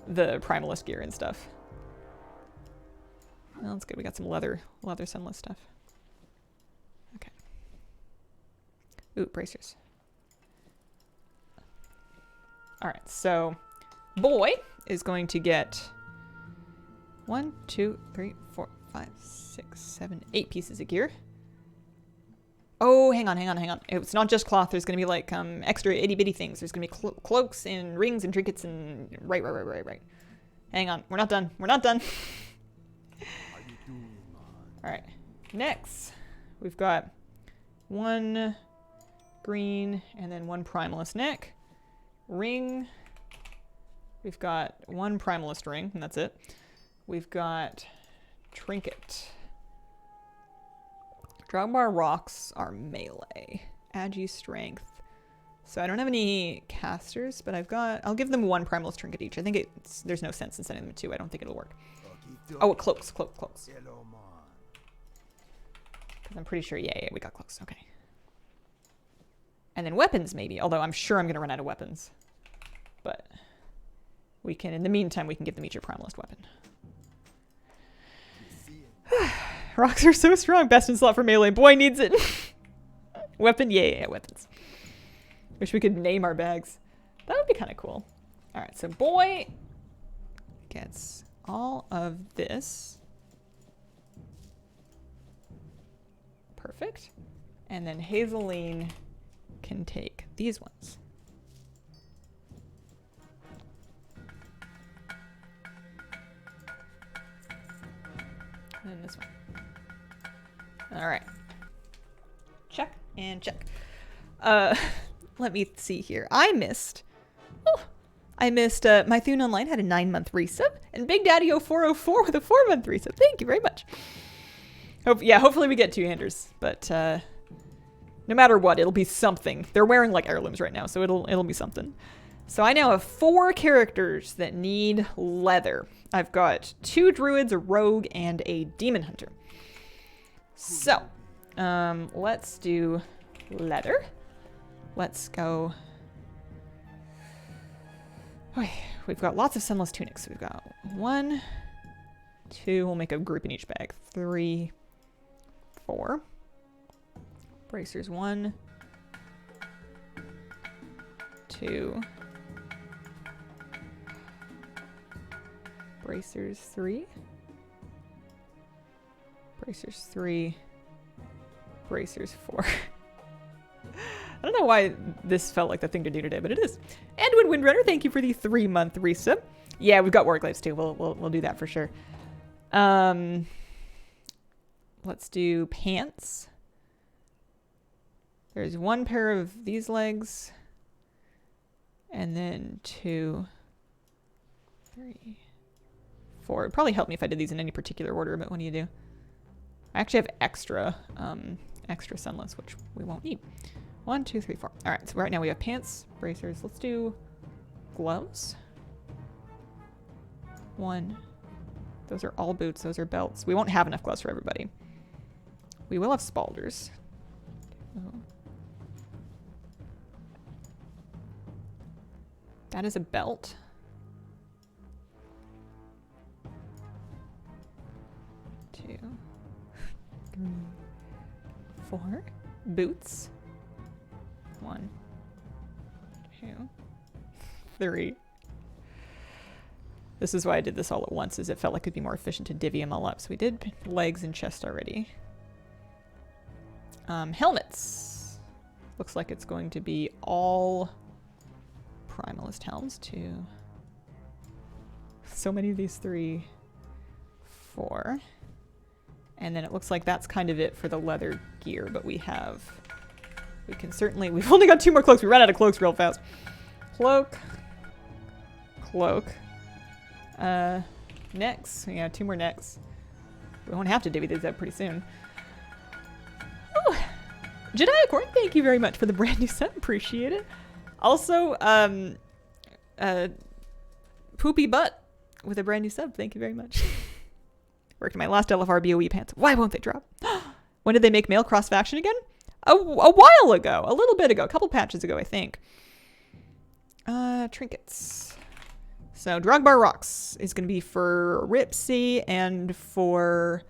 Speaker 1: Primalist gear and stuff. Well, that's good. We got some leather sunless stuff. Okay. Ooh, bracers. All right, so boy is going to get 1, 2, 3, 4, 5, 6, 7, 8 pieces of gear. Oh, hang on. It's not just cloth. There's going to be like extra itty bitty things. There's going to be cloaks and rings and trinkets and right. Hang on, we're not done. All right, next we've got 1 green and then 1 primalist neck. Ring. We've got 1 primalist ring, and that's it. We've got trinket. Dragbar rocks are melee. Agi strength. So I don't have any casters, but I'll give them 1 primalist trinket each. I think there's no sense in sending them 2. I don't think it'll work. Oh, cloaks. Because I'm pretty sure, yeah, we got cloaks. Okay. And then weapons, maybe. Although I'm sure I'm going to run out of weapons. But we can, in the meantime, we can give them each a primalist weapon. Rocks are so strong. Best in slot for melee. Boy needs it. Weapon, yeah, weapons. Wish we could name our bags. That would be kind of cool. All right, so boy gets all of this. Perfect. And then Hazeline can take these ones. And this one. All right. Check and check. Let me see here. I missed My Thune Online had a 9-month resub, and Big Daddy 0404 with a 4-month resub. Thank you very much. Hopefully we get 2-handers, but no matter what, it'll be something. They're wearing like heirlooms right now, so it'll be something. So I now have 4 characters that need leather. I've got 2 druids, a rogue, and a demon hunter. So, let's do leather. Let's go. Okay, we've got lots of sunless tunics. We've got 1, 2. We'll make a group in each bag. 3, 4. Bracers 1, 2. Bracers 3. Bracers 3. Bracers 4. I don't know why this felt like the thing to do today, but it is. Edwin Windrunner, thank you for the 3-month resub. Yeah, we've got Warglaives too. We'll do that for sure. Let's do pants. There's 1 pair of these legs, and then 2, 3, 4. It'd probably help me if I did these in any particular order, but what do you do? I actually have extra sunless, which we won't need. 1, 2, 3, 4. All right, so right now we have pants, bracers. Let's do gloves. 1. Those are all boots. Those are belts. We won't have enough gloves for everybody. We will have spalders. 2. That is a belt. 2, 3, 4. Boots. 1, 2, 3. This is why I did this all at once, is it felt like it'd be more efficient to divvy them all up. So we did legs and chest already. Helmets. Looks like it's going to be all primalist helms too. So many of these. 3, 4. And then it looks like that's kind of it for the leather gear, but we've only got 2 more cloaks. We ran out of cloaks real fast. Cloak. Necks. Yeah, 2 more necks. We won't have to divvy these up pretty soon. Oh, Jediah Corn, thank you very much for the brand new set. Appreciate it. Also, Poopy Butt with a brand new sub. Thank you very much. Worked my last LFR BOE pants. Why won't they drop? When did they make mail cross faction again? A while ago. A little bit ago. A couple patches ago, I think. Trinkets. So Drogbar Rocks is going to be for Ripsy and for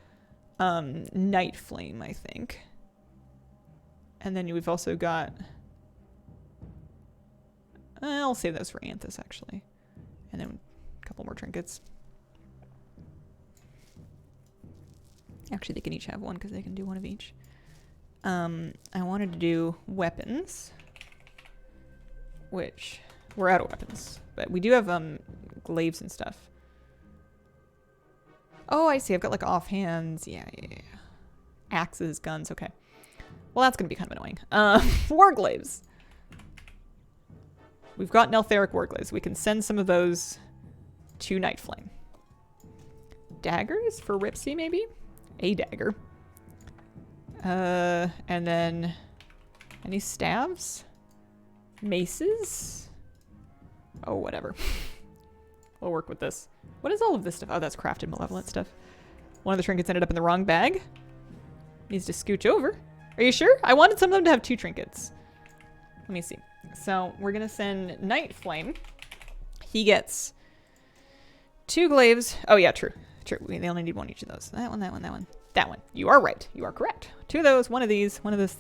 Speaker 1: Night Flame, I think. And then we've also got... I'll save those for Anthus, actually. And then a couple more trinkets. Actually, they can each have 1 because they can do 1 of each. I wanted to do weapons, which we're out of weapons, but we do have glaives and stuff. Oh, I see. I've got like offhands. Yeah. Axes, guns. Okay. Well, that's gonna be kind of annoying. Warglaives. We've got Neltharic Warglaives. We can send some of those to Nightflame. Daggers for Ripsy, maybe? A dagger. And then any staves? Maces? Oh, whatever. We'll work with this. What is all of this stuff? Oh, that's crafted malevolent stuff. One of the trinkets ended up in the wrong bag. Needs to scooch over. Are you sure? I wanted some of them to have 2 trinkets. Let me see. So we're going to send Night Flame. He gets 2 glaives. Oh yeah, true. True. They only need 1 each of those. That one, that one, that one. That one. You are right. You are correct. 2 of those, 1 of these, 1 of this,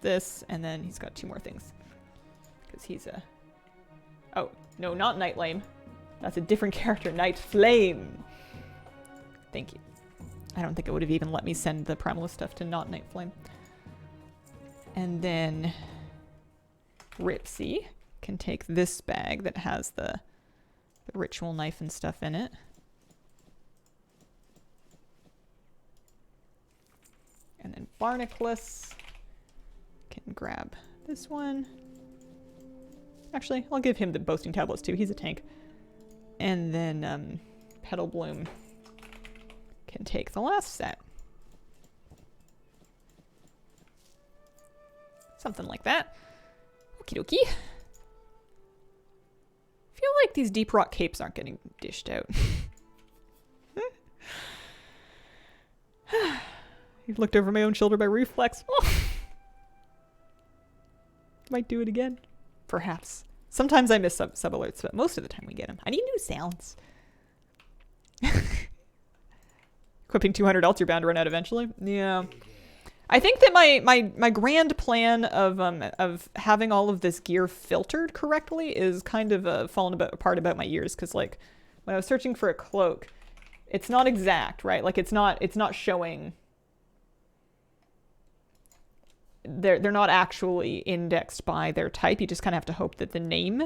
Speaker 1: this, and then he's got 2 more things. Because he's a... Oh, no, not Night Flame. That's a different character. Night Flame. Thank you. I don't think it would have even let me send the Primalist stuff to not Night Flame. And then Ripsy can take this bag that has the ritual knife and stuff in it. And then Barnacles can grab this one. Actually, I'll give him the boasting tablets too. He's a tank. And then Petal Bloom can take the last set. Something like that. Okie dokie. I feel like these deep rock capes aren't getting dished out. You've looked over my own shoulder by reflex. Oh. Might do it again. Perhaps. Sometimes I miss sub alerts, but most of the time we get them. I need new sounds. Equipping 200 else, you're bound to run out eventually. Yeah. I think that my grand plan of having all of this gear filtered correctly is kind of fallen apart about my ears, because like when I was searching for a cloak, it's not exact, right? Like it's not showing. They're not actually indexed by their type. You just kind of have to hope that the name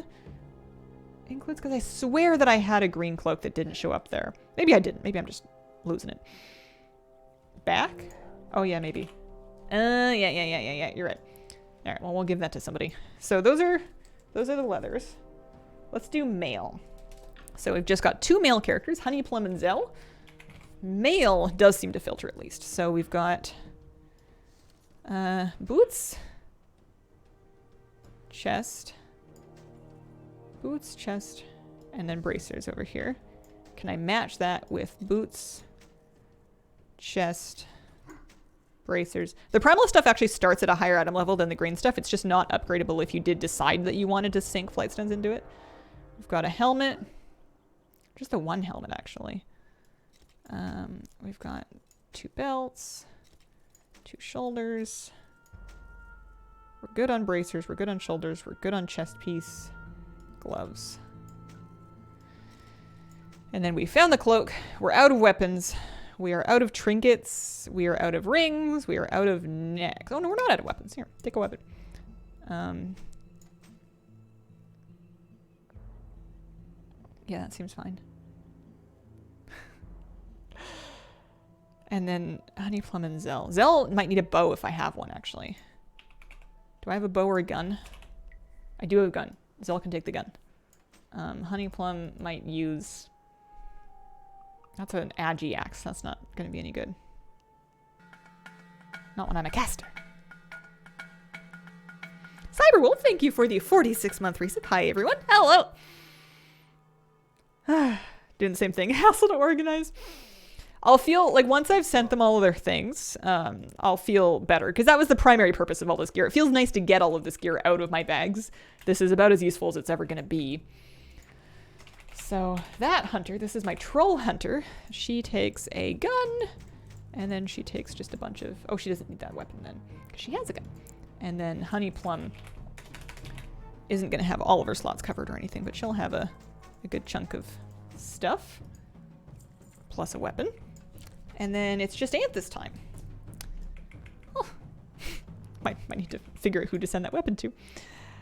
Speaker 1: includes, because I swear that I had a green cloak that didn't show up there. Maybe I didn't. Maybe I'm just losing it. Back? Oh yeah, maybe. Yeah. You're right. All right. Well, we'll give that to somebody. So those are the leathers. Let's do male. So we've just got 2 male characters, Honey Plum and Zell. Male does seem to filter at least. So we've got boots, chest, boots, chest, and then bracers over here. Can I match that with boots, chest, bracers? The primal stuff actually starts at a higher item level than the green stuff. It's just not upgradable if you did decide that you wanted to sink flight stones into it. We've got a helmet, just the 1 helmet actually. We've got 2 belts, 2 shoulders. We're good on bracers, we're good on shoulders, we're good on chest piece, gloves. And then we found the cloak. We're out of weapons. We are out of trinkets. We are out of rings. We are out of necks. Oh no, we're not out of weapons. Here, take a weapon. Yeah, that seems fine. And then Honey Plum and Zell. Zell might need a bow if I have one, actually. Do I have a bow or a gun? I do have a gun. Zell can take the gun. Honey Plum might use... That's an agi axe. That's not going to be any good. Not when I'm a caster. Cyberwolf, thank you for the 46-month resub. Hi, everyone. Hello. Doing the same thing. Hassle to organize. I'll feel like once I've sent them all of their things, I'll feel better, because that was the primary purpose of all this gear. It feels nice to get all of this gear out of my bags. This is about as useful as it's ever going to be. So that hunter, this is my troll hunter. She takes a gun, and then she takes just a bunch of... Oh, she doesn't need that weapon then, because she has a gun. And then Honey Plum isn't going to have all of her slots covered or anything, but she'll have a good chunk of stuff, plus a weapon. And then it's just Ant this time. Oh. might need to figure out who to send that weapon to.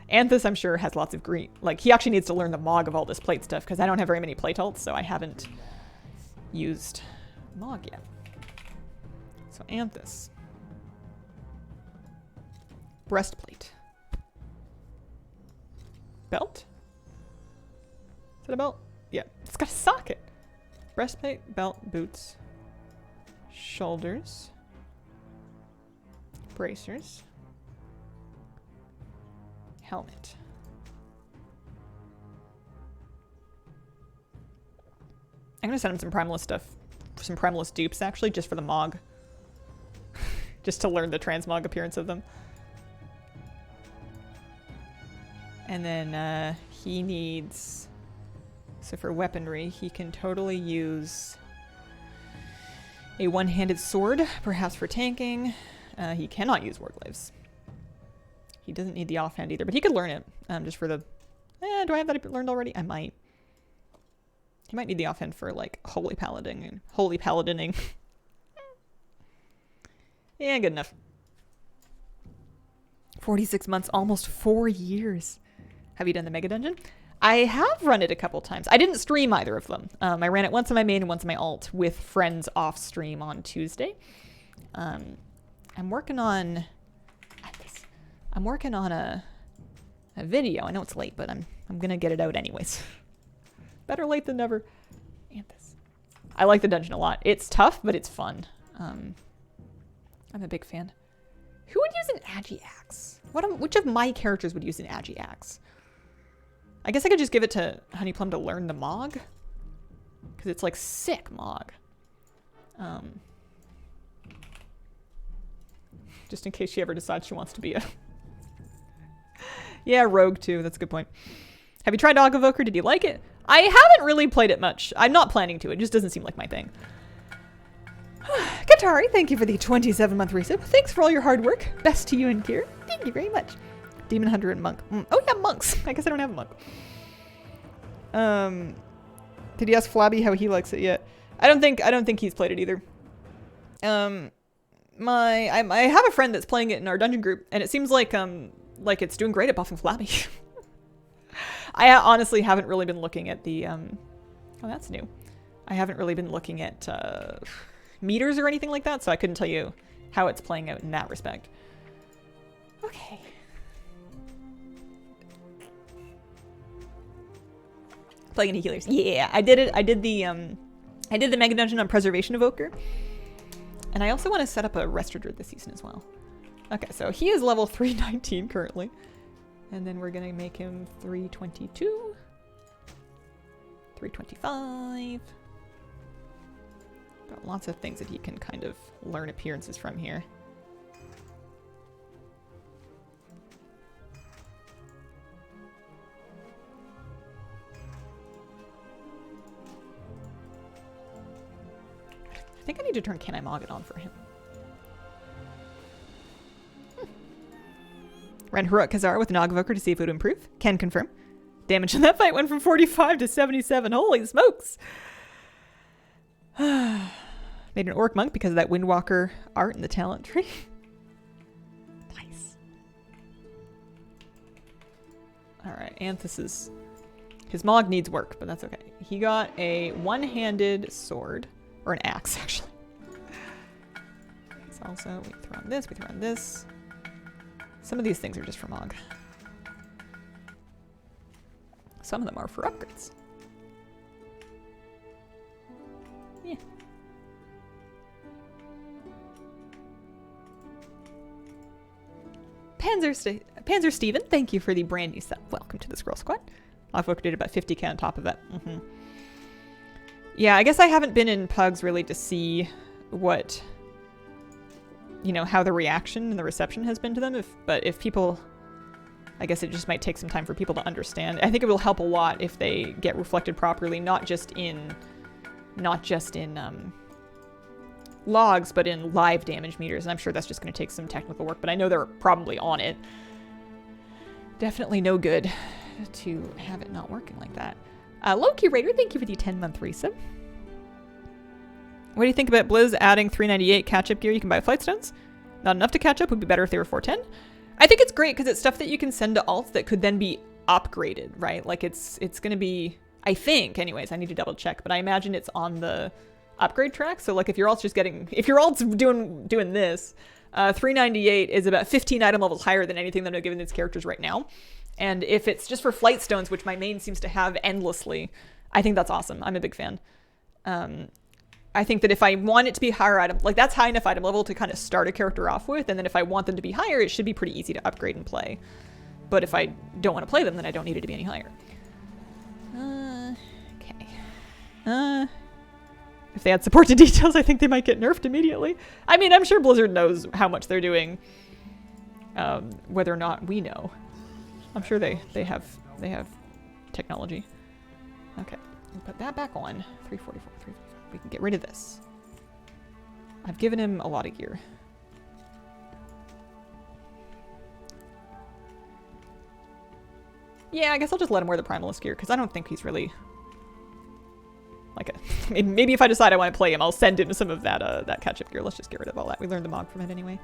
Speaker 1: Anthus, I'm sure, has lots of green. Like, he actually needs to learn the Mog of all this plate stuff, because I don't have very many plate alts, so I haven't used Mog yet. So Anthus. Breastplate. Belt? Is it a belt? Yeah, it's got a socket. Breastplate, belt, boots, shoulders, bracers, helmet. I'm gonna send him some Primalist stuff, some Primalist dupes actually, just for the Mog. Just to learn the transmog appearance of them. And then he needs... So for weaponry, he can totally use a one-handed sword, perhaps for tanking. He cannot use warglaives. He doesn't need the offhand either, but he could learn it just for the... do I have that learned already? I might. He might need the offhand for, like, holy paladining. Yeah, good enough. 46 months, almost 4 years. Have you done the mega dungeon? I have run it a couple times. I didn't stream either of them. I ran it once on my main and once on my alt with friends off stream on Tuesday. I'm working on a video. I know it's late, but I'm gonna get it out anyways. Better late than never. Anthus. I like the dungeon a lot. It's tough, but it's fun. I'm a big fan. Who would use an agi axe? Which of my characters would use an agi axe? I guess I could just give it to Honeyplum to learn the Mog. Because it's like sick Mog. Just in case she ever decides she wants to be a... Yeah, rogue too. That's a good point. Have you tried Dog Evoker? Did you like it? I haven't really played it much. I'm not planning to. It just doesn't seem like my thing. Katari, thank you for the 27-month resub. Thanks for all your hard work. Best to you and Kira. Thank you very much. Demon Hunter and Monk. Oh yeah, monks. I guess I don't have a monk. Did you ask Flabby how he likes it yet? I don't think he's played it either. I have a friend that's playing it in our dungeon group, and it seems like it's doing great at buffing Flabby. I honestly haven't really been looking at the oh, that's new. I haven't really been looking at meters or anything like that, so I couldn't tell you how it's playing out in that respect. Okay. Playing any healers. Yeah, I did it. I did the Mega Dungeon on Preservation Evoker. And I also want to set up a Restradrid this season as well. Okay, so he is level 319 currently. And then we're going to make him 322. 325. Got lots of things that he can kind of learn appearances from here. I think I need to turn Can I Mog It on for him. Ran Heroic Khazar with Nogvoker to see if it would improve. Can confirm. Damage in that fight went from 45 to 77. Holy smokes! Made an Orc Monk because of that Windwalker art in the talent tree. Nice. Alright, Anthus his Mog needs work, but that's okay. He got a one-handed sword. Or an axe, actually. It's also, we throw on this, we throw on this. Some of these things are just for Mog. Some of them are for upgrades. Yeah. Panzer Steven, thank you for the brand new sub. Welcome to the Scroll Squad. I've did about 50k on top of that. Yeah, I guess I haven't been in Pugs really to see what, you know, how the reaction and the reception has been to them. But if people, I guess it just might take some time for people to understand. I think it will help a lot if they get reflected properly, not just in logs, but in live damage meters. And I'm sure that's just going to take some technical work, but I know they're probably on it. Definitely no good to have it not working like that. Low-key Raider, thank you for the 10-month resub. What do you think about Blizz adding 398 catch-up gear you can buy with Flight Stones? Not enough to catch up, would be better if they were 410. I think it's great because it's stuff that you can send to alts that could then be upgraded, right? Like it's going to be, I think, anyways, I need to double check, but I imagine it's on the upgrade track. So like if your alt's doing this, 398 is about 15 item levels higher than anything that I've given these characters right now. And if it's just for Flight Stones, which my main seems to have endlessly, I think that's awesome. I'm a big fan. I think that if I want it to be higher item, like that's high enough item level to kind of start a character off with, and then if I want them to be higher, it should be pretty easy to upgrade and play. But if I don't want to play them, then I don't need it to be any higher. Okay. If they add support to details, I think they might get nerfed immediately. I mean, I'm sure Blizzard knows how much they're doing, whether or not we know. I'm sure they have technology. Okay, we'll put that back on. 344, 345. We can get rid of this. I've given him a lot of gear. Yeah, I guess I'll just let him wear the Primalist gear, because I don't think he's really... like a... maybe if I decide I want to play him, I'll send him some of that that catch-up gear. Let's just get rid of all that. We learned the Mog from it anyway.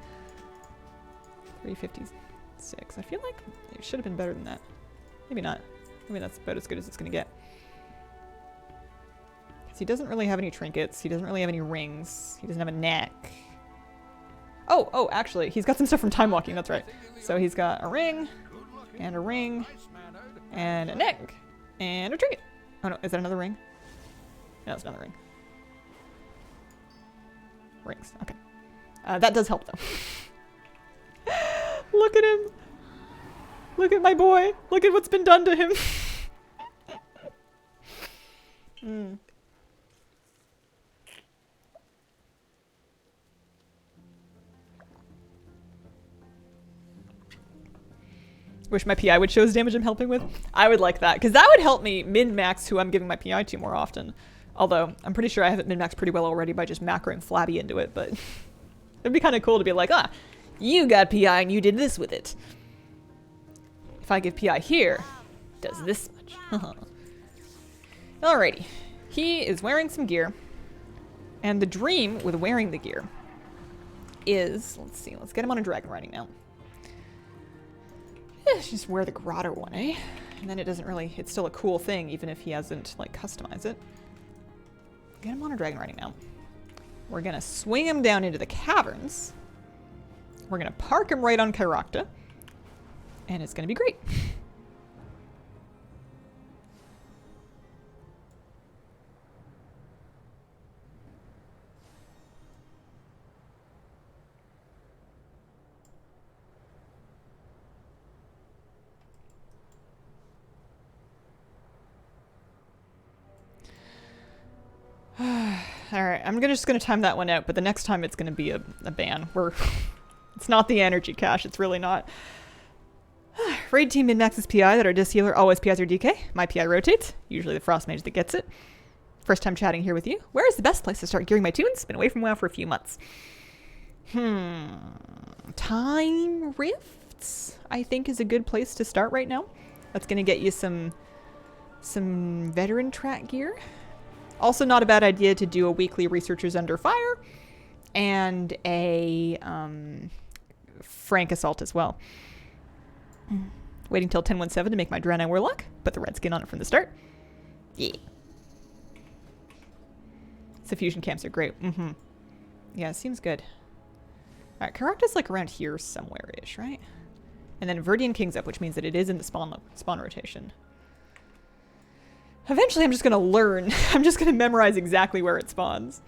Speaker 1: 356. I feel like it should have been better than that. Maybe not. Maybe that's about as good as it's going to get. Because he doesn't really have any trinkets. He doesn't really have any rings. He doesn't have a neck. Oh, actually, he's got some stuff from time walking. That's right. So he's got a ring, and a ring, and a neck, and a trinket. Oh no, is that another ring? No, it's another ring. Rings, okay. That does help though. Look at him. Look at my boy. Look at what's been done to him. Wish my PI would show his damage I'm helping with. I would like that, because that would help me min-max who I'm giving my PI to more often. Although, I'm pretty sure I have it min-maxed pretty well already by just macroing Flabby into it, but it'd be kind of cool to be like, you got PI and you did this with it. If I give PI here, it does this much. Alrighty. He is wearing some gear, and the dream with wearing the gear is, let's see, let's get him on a dragon riding mount. Just wear the grotto one, eh? And then it doesn't really, it's still a cool thing even if he hasn't like customized it. Get him on a dragon riding mount. We're gonna swing him down into the caverns. We're gonna park him right on Kairakta. And it's gonna be great. Alright, I'm just gonna time that one out, but the next time it's gonna be a ban. It's not the energy cache, it's really not. Raid team min-maxes PI that are disc healer always PIs or DK. My PI rotates, usually the Frost Mage that gets it. First time chatting here with you. Where is the best place to start gearing my tunes? Been away from WoW for a few months. Time Rifts, I think, is a good place to start right now. That's gonna get you some veteran track gear. Also not a bad idea to do a weekly Researchers Under Fire and a Frank Assault as well. Waiting till 10.17 to make my Draenei Warlock. Put the red skin on it from the start. Yeah. The fusion camps are great. Yeah, it seems good. Alright, Karakta's like around here somewhere-ish, right? And then Verdian King's up, which means that it is in the spawn rotation. Eventually I'm just gonna learn. I'm just gonna memorize exactly where it spawns.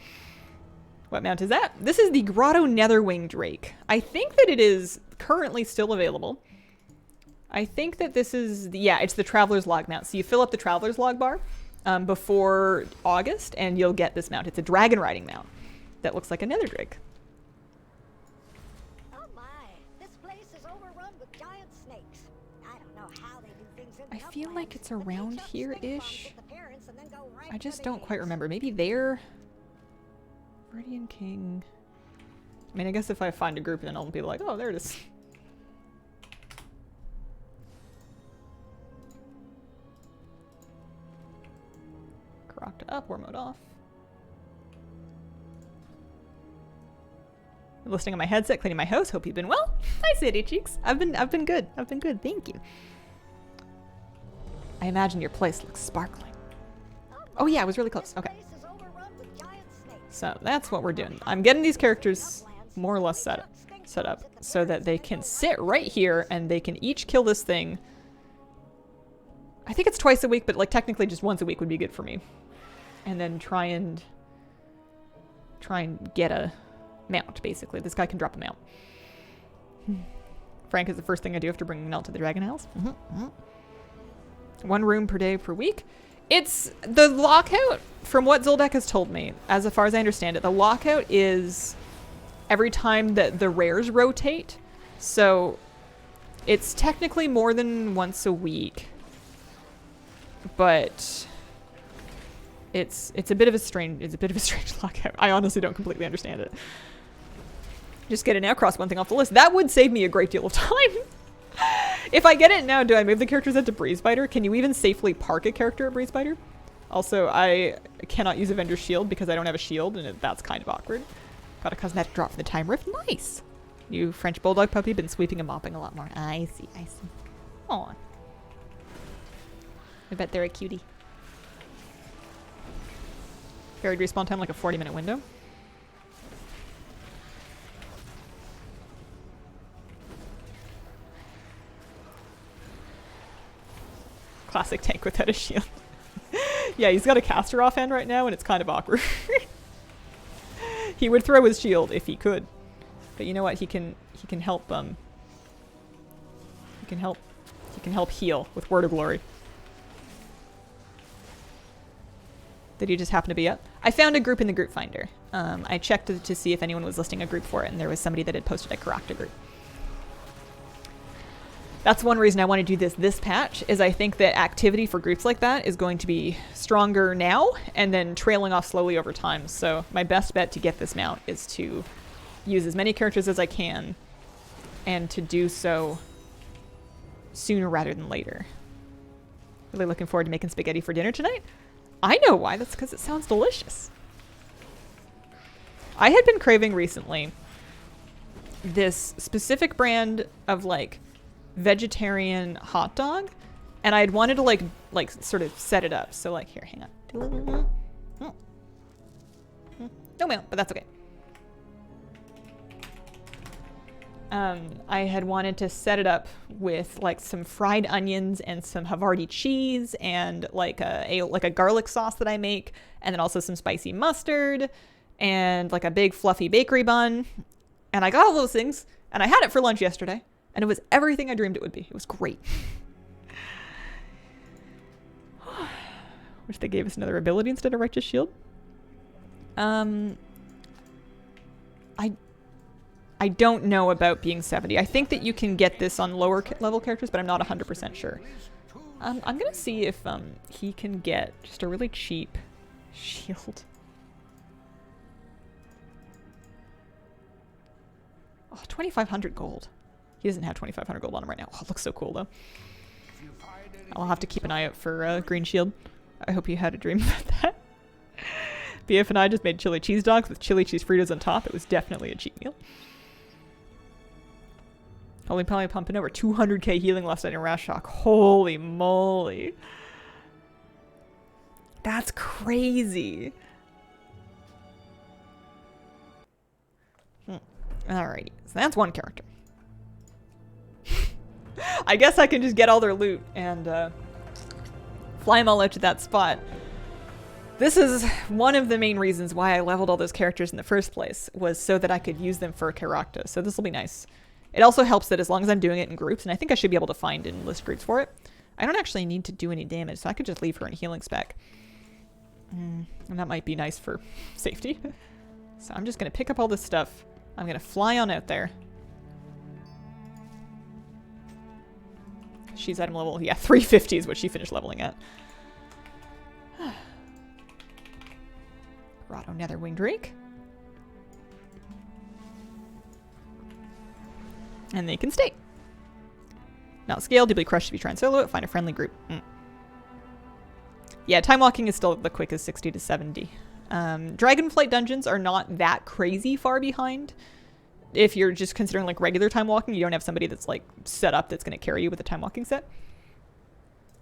Speaker 1: What mount is that? This is the Grotto Netherwing Drake. I think that it is currently still available. I think that this is, it's the Traveler's Log mount. So you fill up the Traveler's Log bar before August and you'll get this mount. It's a dragon riding mount that looks like a Nether Drake.
Speaker 2: Oh my, this place is overrun with giant snakes. I don't know how they do things in
Speaker 1: I feel like it's around here-ish.
Speaker 2: Right,
Speaker 1: I just don't quite remember. Maybe there? Verdian King. I mean, I guess if I find a group then I'll be like, oh, there it is. Karakta up, war mode off. Listening on my headset, cleaning my house. Hope you've been well. Hi, City Cheeks. I've been good. I've been good. Thank you. I imagine your place looks sparkling. Oh yeah, I was really close. Okay. So that's what we're doing. I'm getting these characters more or less set up so that they can sit right here and they can each kill this thing. I think it's twice a week, but like technically just once a week would be good for me. And then try and get a mount, basically. This guy can drop a mount. Frank is the first thing I do after bringing Melt to the Dragon Isles. 1 room per day per week. It's the lockout, from what Zoldak has told me, as far as I understand it, the lockout is every time that the rares rotate. So It's technically more than once a week, but it's a bit of a strange lockout. I honestly don't completely understand it. Just get it now, cross one thing off the list. That would save me a great deal of time. If I get it now, do I move the characters into Breezebiter? Can you even safely park a character at Breezebiter? Also, I cannot use Avenger's Shield because I don't have a shield, and that's kind of awkward. Got a cosmetic drop from the Time Rift. Nice! New French Bulldog puppy, been sweeping and mopping a lot more. I see, I see. Aw. I bet they're a cutie. Varied respawn time, like a 40-minute window. Classic tank without a shield. Yeah, he's got a caster offhand right now, and it's kind of awkward. He would throw his shield if he could, but you know what? He can help. He can help heal with Word of Glory. Did you just happen to be up? I found a group in the group finder. I checked to see if anyone was listing a group for it, and there was somebody that had posted a Karakta group. That's one reason I want to do this patch, is I think that activity for groups like that is going to be stronger now and then trailing off slowly over time. So my best bet to get this mount is to use as many characters as I can and to do so sooner rather than later. Really looking forward to making spaghetti for dinner tonight. I know why. That's because it sounds delicious. I had been craving recently this specific brand of like vegetarian hot dog, and I had wanted to like sort of set it up. So like, here, hang on. No mount, but that's okay. I had wanted to set it up with like some fried onions and some Havarti cheese and like a garlic sauce that I make, and then also some spicy mustard and like a big fluffy bakery bun. And I got all those things, and I had it for lunch yesterday, and it was everything I dreamed it would be. It was great. Wish they gave us another ability instead of Righteous Shield. I don't know about being 70. I think that you can get this on lower level characters, but I'm not 100% sure. I'm going to see if he can get just a really cheap shield. Oh, 2,500 gold. He doesn't have 2,500 gold on him right now. Oh, it looks so cool, though. I'll have to keep an eye out for green shield. I hope you had a dream about that. BF and I just made chili cheese dogs with chili cheese Fritos on top. It was definitely a cheat meal. Only probably pumping over 200k healing last night in Rash Shock. Holy moly. That's crazy. Alrighty, so that's one character. I guess I can just get all their loot and fly them all out to that spot. This is one of the main reasons why I leveled all those characters in the first place, was so that I could use them for Karakta. So this will be nice. It also helps that as long as I'm doing it in groups, and I think I should be able to find and list groups for it, I don't actually need to do any damage, so I could just leave her in healing spec. And that might be nice for safety. So I'm just going to pick up all this stuff. I'm going to fly on out there. She's item level, yeah, 350 is what she finished leveling at. Grotto Netherwing Drake. And they can stay. Not scale, deeply crushed if you try and solo it. Find a friendly group. Yeah, time walking is still the quickest, 60 to 70. Dragonflight dungeons are not that crazy far behind. If you're just considering like regular time walking, you don't have somebody that's like set up that's going to carry you with a time walking set.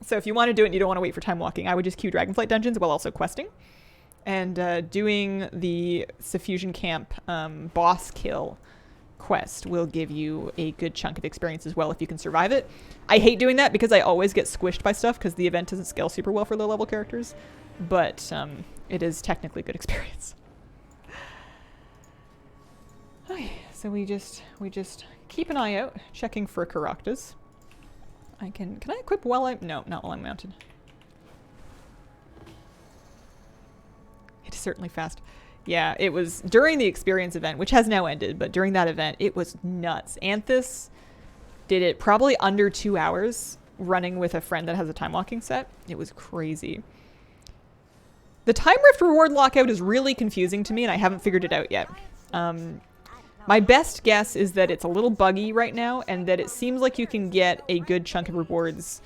Speaker 1: So if you want to do it and you don't want to wait for time walking, I would just queue Dragonflight dungeons while also questing. And doing the Suffusion Camp boss kill quest will give you a good chunk of experience as well if you can survive it. I hate doing that because I always get squished by stuff because the event doesn't scale super well for low level characters, but it is technically good experience. Okay, so we just keep an eye out, checking for Karaktas. Can I equip while I'm, no, not while I'm mounted. It is certainly fast. Yeah, it was during the experience event, which has now ended, but during that event, it was nuts. Anthus Did it probably under 2 hours running with a friend that has a time walking set. It was crazy. The time rift reward lockout is really confusing to me, and I haven't figured it out yet. My best guess is that it's a little buggy right now, and that it seems like you can get a good chunk of rewards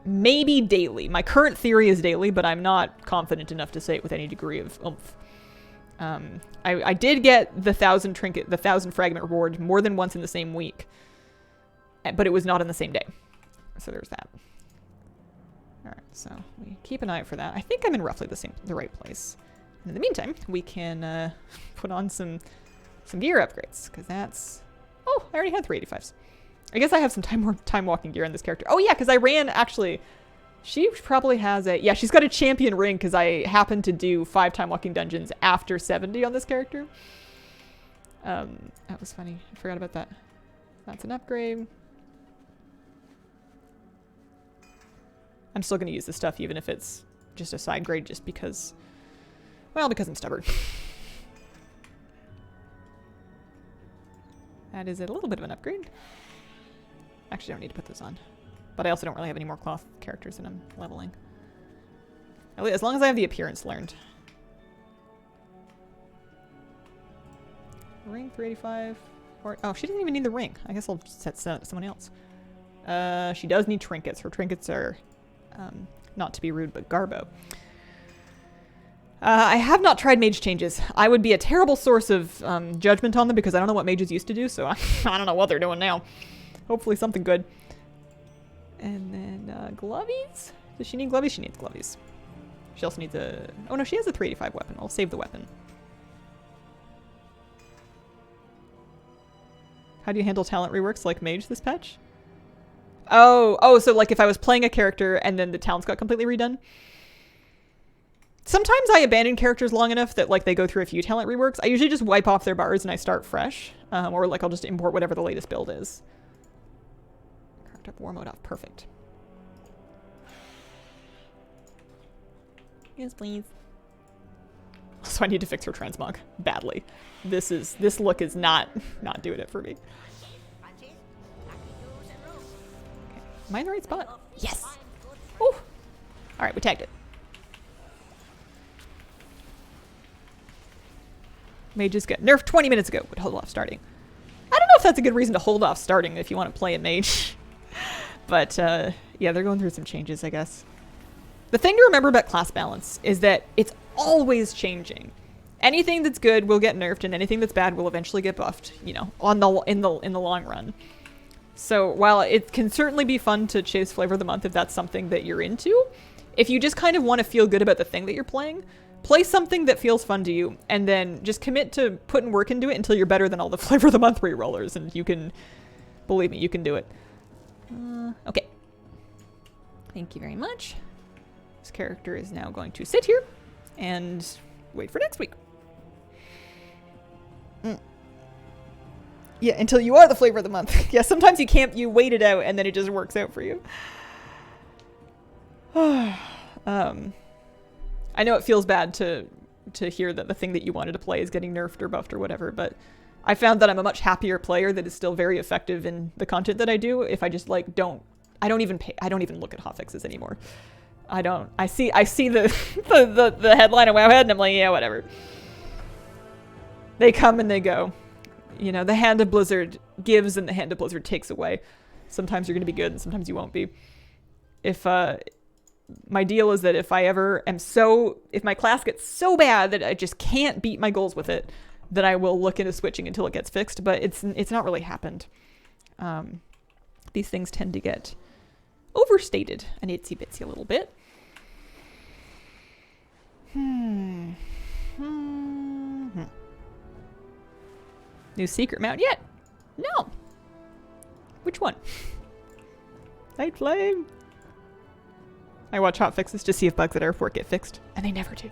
Speaker 1: maybe daily. My current theory is daily, but I'm not confident enough to say it with any degree of oomph. I did get the 1,000 fragment reward more than once in the same week, but it was not on the same day. So there's that. All right, so we keep an eye out for that. I think I'm in roughly the right place. And in the meantime, we can put on some gear upgrades, because that's... Oh, I already had 385s. I guess I have some time walking gear on this character. Oh yeah, because I ran, actually, she probably has a... Yeah, she's got a champion ring, because I happened to do 5 time walking dungeons after 70 on this character. That was funny. I forgot about that. That's an upgrade. I'm still going to use this stuff even if it's just a side grade, just because... Well, because I'm stubborn. That is a little bit of an upgrade. Actually, I don't need to put those on. But I also don't really have any more cloth characters that I'm leveling. As long as I have the appearance learned. Ring 385. Oh, she doesn't even need the ring. I guess I'll set someone else. She does need trinkets. Her trinkets are, not to be rude, but garbo. I have not tried mage changes. I would be a terrible source of judgment on them because I don't know what mages used to do, so I don't know what they're doing now. Hopefully something good. And then glovies? Does she need glovies? She needs glovies. She also needs a... Oh no, she has a 385 weapon. I'll save the weapon. How do you handle talent reworks like mage this patch? Oh, so like if I was playing a character and then the talents got completely redone? Sometimes I abandon characters long enough that like they go through a few talent reworks. I usually just wipe off their bars and I start fresh. Or like I'll just import whatever the latest build is. Cracked up war mode off. Perfect. Yes, please. So I need to fix her transmog badly. This look is not doing it for me. Okay. Am I in the right spot? Yes. Ooh. All right, we tagged it. Mages get nerfed 20 minutes ago. Would hold off starting. I don't know if that's a good reason to hold off starting if you want to play a mage. But yeah, they're going through some changes, I guess. The thing to remember about class balance is that it's always changing. Anything that's good will get nerfed, and anything that's bad will eventually get buffed. You know, in the long run. So while it can certainly be fun to chase flavor of the month if that's something that you're into, if you just kind of want to feel good about the thing that you're playing, play something that feels fun to you, and then just commit to putting work into it until you're better than all the flavor of the month rerollers, and you can, believe me, you can do it. Okay. Thank you very much. This character is now going to sit here and wait for next week. Yeah, until you are the flavor of the month. Yeah, sometimes you wait it out and then it just works out for you. I know it feels bad to hear that the thing that you wanted to play is getting nerfed or buffed or whatever, but I found that I'm a much happier player that is still very effective in the content that I do if I just like I don't even look at hotfixes anymore. I see the headline of Wowhead and I'm like, yeah, whatever. They come and they go. You know, the hand of Blizzard gives and the hand of Blizzard takes away. Sometimes you're going to be good and sometimes you won't be. If my deal is that if my class gets so bad that I just can't beat my goals with it, then I will look into switching until it gets fixed, but it's not really happened. These things tend to get overstated an itsy bitsy a little bit. New secret mount yet? No. Which one? Night Flame. I watch hotfixes to see if bugs at Airport get fixed, and they never do.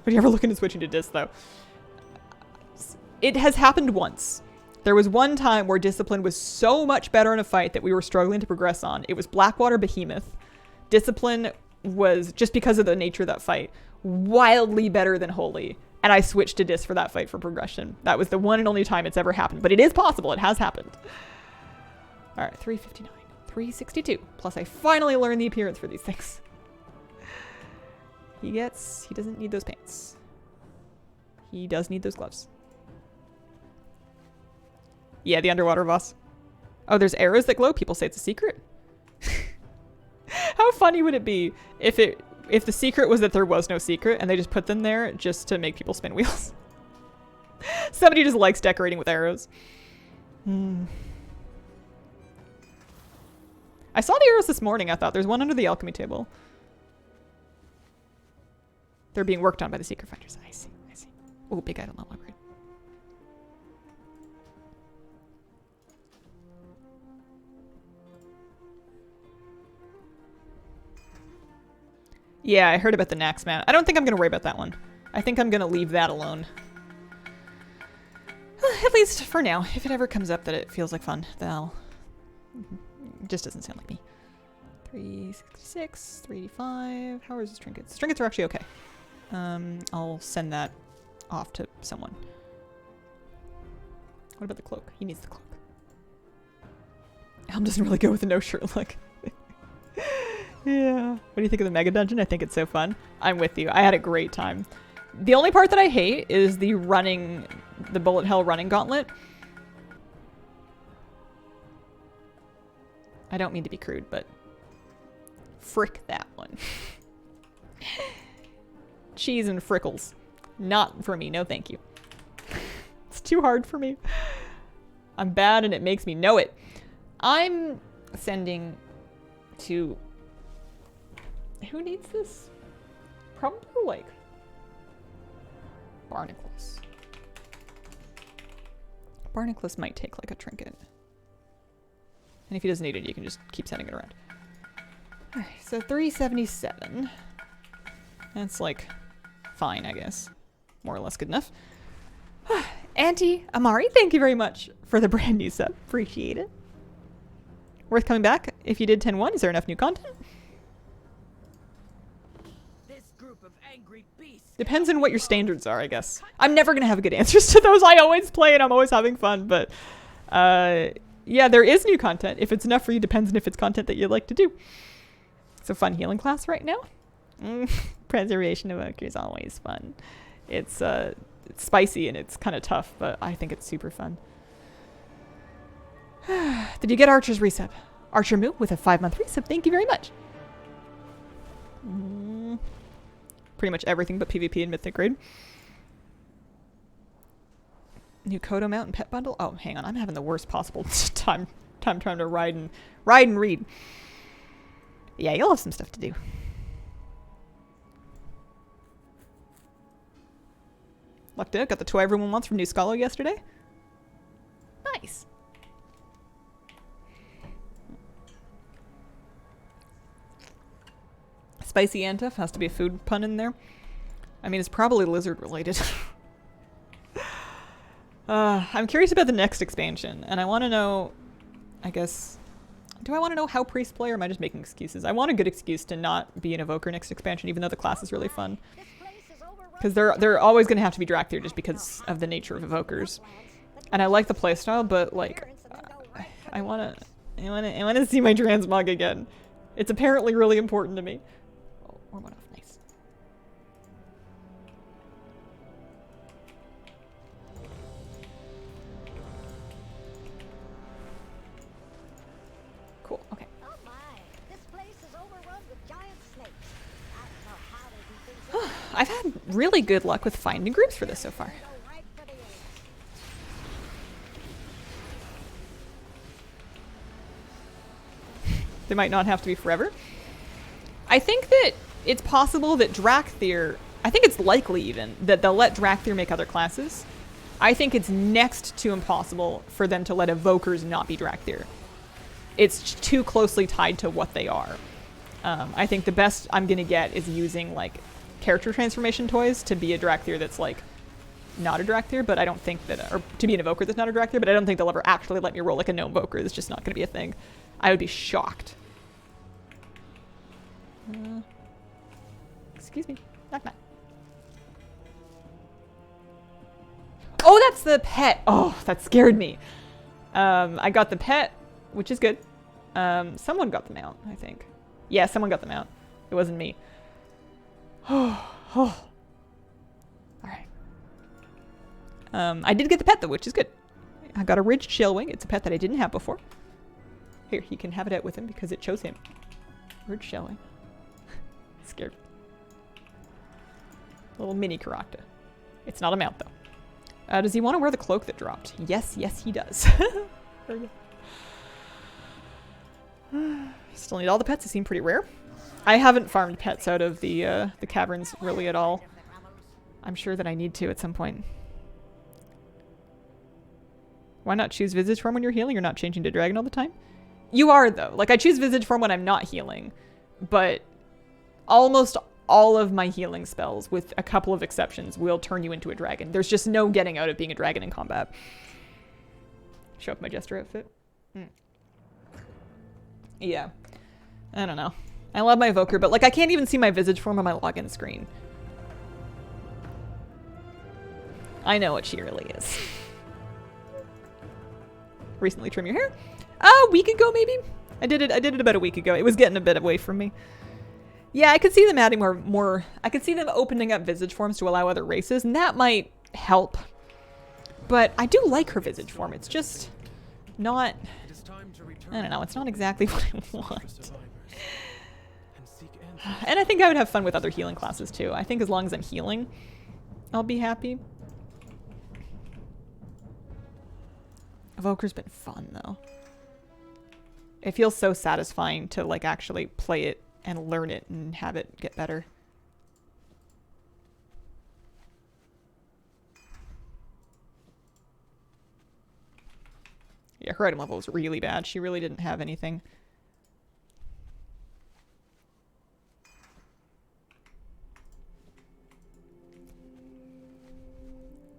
Speaker 1: Would you ever look into switching to Dis, though? It has happened once. There was one time where Discipline was so much better in a fight that we were struggling to progress on. It was Blackwater Behemoth. Discipline was, just because of the nature of that fight, wildly better than Holy. and I switched to Dis for that fight for progression. That was the one and only time it's ever happened, but it is possible. It has happened. All right, 359, 362. Plus I finally learned the appearance for these things. He doesn't need those pants. He does need those gloves. Yeah, the underwater boss. Oh, there's arrows that glow. People say it's a secret. How funny would it be if the secret was that there was no secret and they just put them there just to make people spin wheels? Somebody just likes decorating with arrows. I saw the arrows this morning, I thought. There's one under the alchemy table. They're being worked on by the secret finders. I see. Oh, big item level upgrade. Yeah, I heard about the Nax man. I don't think I'm going to worry about that one. I think I'm going to leave that alone. At least for now. If it ever comes up that it feels like fun, then I'll... It just doesn't sound like me. 366, 385. How is this trinkets? Trinkets are actually okay. I'll send that off to someone. What about the cloak? He needs the cloak. Elm doesn't really go with the no shirt look. Yeah. What do you think of the mega dungeon? I think it's so fun. I'm with you. I had a great time. The only part that I hate is the bullet hell running gauntlet. I don't mean to be crude, but frick that one. Cheese and frickles. Not for me. No, thank you. It's too hard for me. I'm bad and it makes me know it. I'm sending to... Who needs this? Probably like Barnacles. Barnacles might take like a trinket. And if he doesn't need it, you can just keep sending it around. Alright, so 377. That's like fine, I guess. More or less good enough. Auntie Amari, thank you very much for the brand new sub. Appreciate it. Worth coming back if you did 10-1. Is there enough new content? Depends on what your standards are, I guess. I'm never going to have good answers to those. I always play and I'm always having fun, but yeah, there is new content. If it's enough for you, depends on if it's content that you like to do. It's a fun healing class right now. Preservation Evoker is always fun. It's spicy and it's kind of tough, but I think it's super fun. Did you get Archer's resub? Archer Moo with a 5-month resub. Thank you very much. Pretty much everything but PvP in Mythic Grade. New Kodo Mountain Pet Bundle. Oh, hang on. I'm having the worst possible time trying to ride and read. Yeah, you'll have some stuff to do. Lucked out. Got the toy everyone wants from New Scalo yesterday. Nice. Spicy Antef has to be a food pun in there. I mean, it's probably lizard related. I'm curious about the next expansion, and I want to know, I guess, do I want to know how priests play, or am I just making excuses? I want a good excuse to not be an evoker next expansion, even though the class is really fun. Because they're always going to have to be Drakthir just because of the nature of evokers. And I like the playstyle, but like, I want to see my transmog again. It's apparently really important to me. Oh, warm one off, nice. Cool, okay.
Speaker 2: Oh my, this place is overrun with giant snakes. I don't know how they do things.
Speaker 1: I've had really good luck with finding groups for this so far. They might not have to be forever. I think that it's possible that Drakthir, I think it's likely even, that they'll let Drakthir make other classes. I think it's next to impossible for them to let evokers not be Drakthir. It's too closely tied to what they are. I think the best I'm going to get is using like character transformation toys to be a Drakthir that's like not a Drakthir, but I don't think that, or to be an evoker that's not a Drakthir, but I don't think they'll ever actually let me roll like a gnome evoker. It's just not going to be a thing. I would be shocked. Excuse me. Knock knock. that's the pet. Oh, that scared me. I got the pet, which is good. Someone got the mount, I think. Yeah, someone got the mount. It wasn't me. Oh. Alright. I did get the pet though, which is good. I got a ridged shell wing. It's a pet that I didn't have before. Here, he can have it out with him because it chose him. Ridged shell wing. Scared. Little mini Caracta. It's not a mount though. Does he want to wear the cloak that dropped? Yes, yes he does. Still need all the pets. They seem pretty rare. I haven't farmed pets out of the caverns really at all. I'm sure that I need to at some point. Why not choose visage form when you're healing? You're not changing to dragon all the time? You are though. Like I choose visage form when I'm not healing, but almost all of my healing spells, with a couple of exceptions, will turn you into a dragon. There's just no getting out of being a dragon in combat. Show off my jester outfit. Yeah. I don't know. I love my evoker, but like I can't even see my visage form on my login screen. I know what she really is. Recently trim your hair? A week ago maybe? I did it about a week ago. It was getting a bit away from me. Yeah, I could see them adding more I could see them opening up visage forms to allow other races, and that might help. But I do like her visage form. It's just not, I don't know, it's not exactly what I want. And I think I would have fun with other healing classes too. I think as long as I'm healing, I'll be happy. Evoker's been fun though. It feels so satisfying to like actually play it and learn it and have it get better. Yeah, her item level was really bad. She really didn't have anything.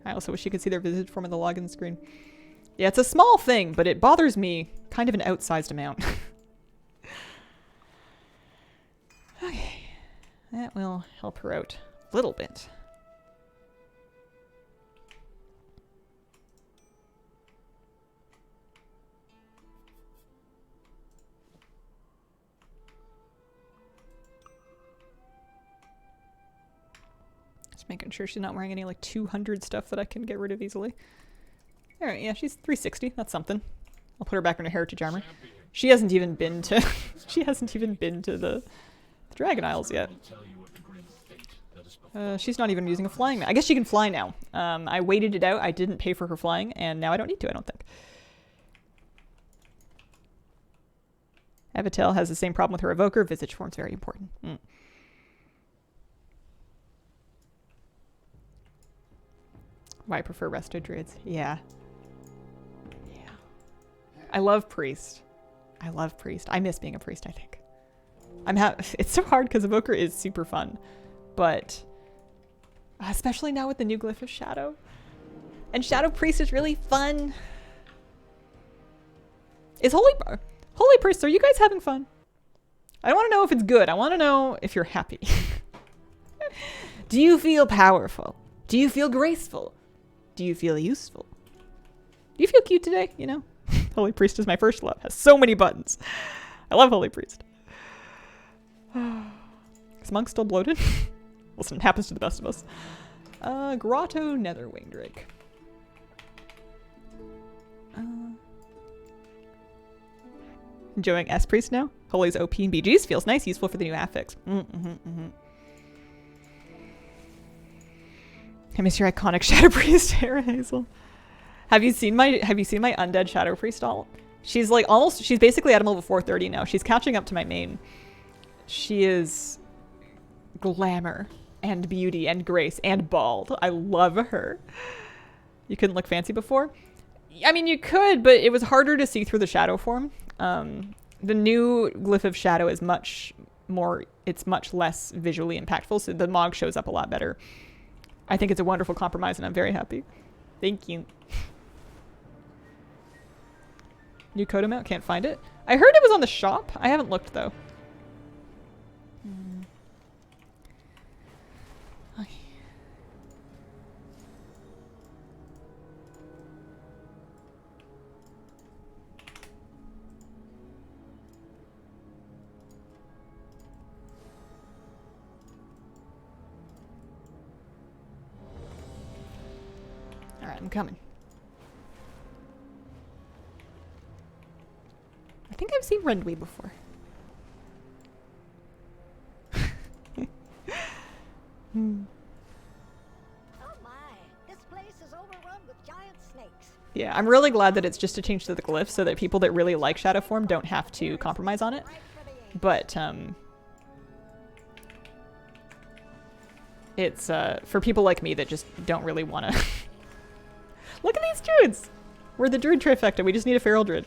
Speaker 1: I also wish you could see their visage form in the login screen. Yeah, it's a small thing, but it bothers me kind of an outsized amount. Okay. That will help her out a little bit. Just making sure she's not wearing any like 200 stuff that I can get rid of easily. Alright, yeah, she's 360. That's something. I'll put her back in her heritage armor. She hasn't even been to the Dragon Isles yet. She's not even using a flying mount. I guess she can fly now. I waited it out. I didn't pay for her flying, and now I don't need to, I don't think. Avatel has the same problem with her evoker. Visage form's very important. Why I prefer resto druids. Yeah. Yeah. I love priest. I love priest. I miss being a priest, I think. It's so hard because evoker is super fun, but especially now with the new glyph of shadow. And shadow priest is really fun. Is holy priest, are you guys having fun? I don't want to know if it's good. I want to know if you're happy. Do you feel powerful? Do you feel graceful? Do you feel useful? Do you feel cute today? You know, Holy Priest is my first love. Has so many buttons. I love Holy Priest. Is Monk still bloated? Listen, it happens to the best of us. Grotto Netherwing Drake. Enjoying S-Priest now? Holy's OP and BGs feels nice, useful for the new affix. I miss your iconic Shadow Priest hair, Hazel. Have you seen my undead Shadow Priest alt? She's like she's basically at level 430 now. She's catching up to my main. She is glamour and beauty and grace and bald. I love her. You couldn't look fancy before? I mean, you could, but it was harder to see through the shadow form. The new Glyph of Shadow is much less visually impactful, so the Mog shows up a lot better. I think it's a wonderful compromise, and I'm very happy. Thank you. New code amount? Can't find it. I heard it was on the shop. I haven't looked, though. Okay. I'm coming. I think I've seen Rendwy before.
Speaker 2: Oh my, this place is overrun with giant snakes.
Speaker 1: Yeah, I'm really glad that it's just a change to the glyph so that people that really like shadow form don't have to compromise on it. But it's for people like me that just don't really want to. Look at these druids! We're the druid trifecta. We just need a feral druid.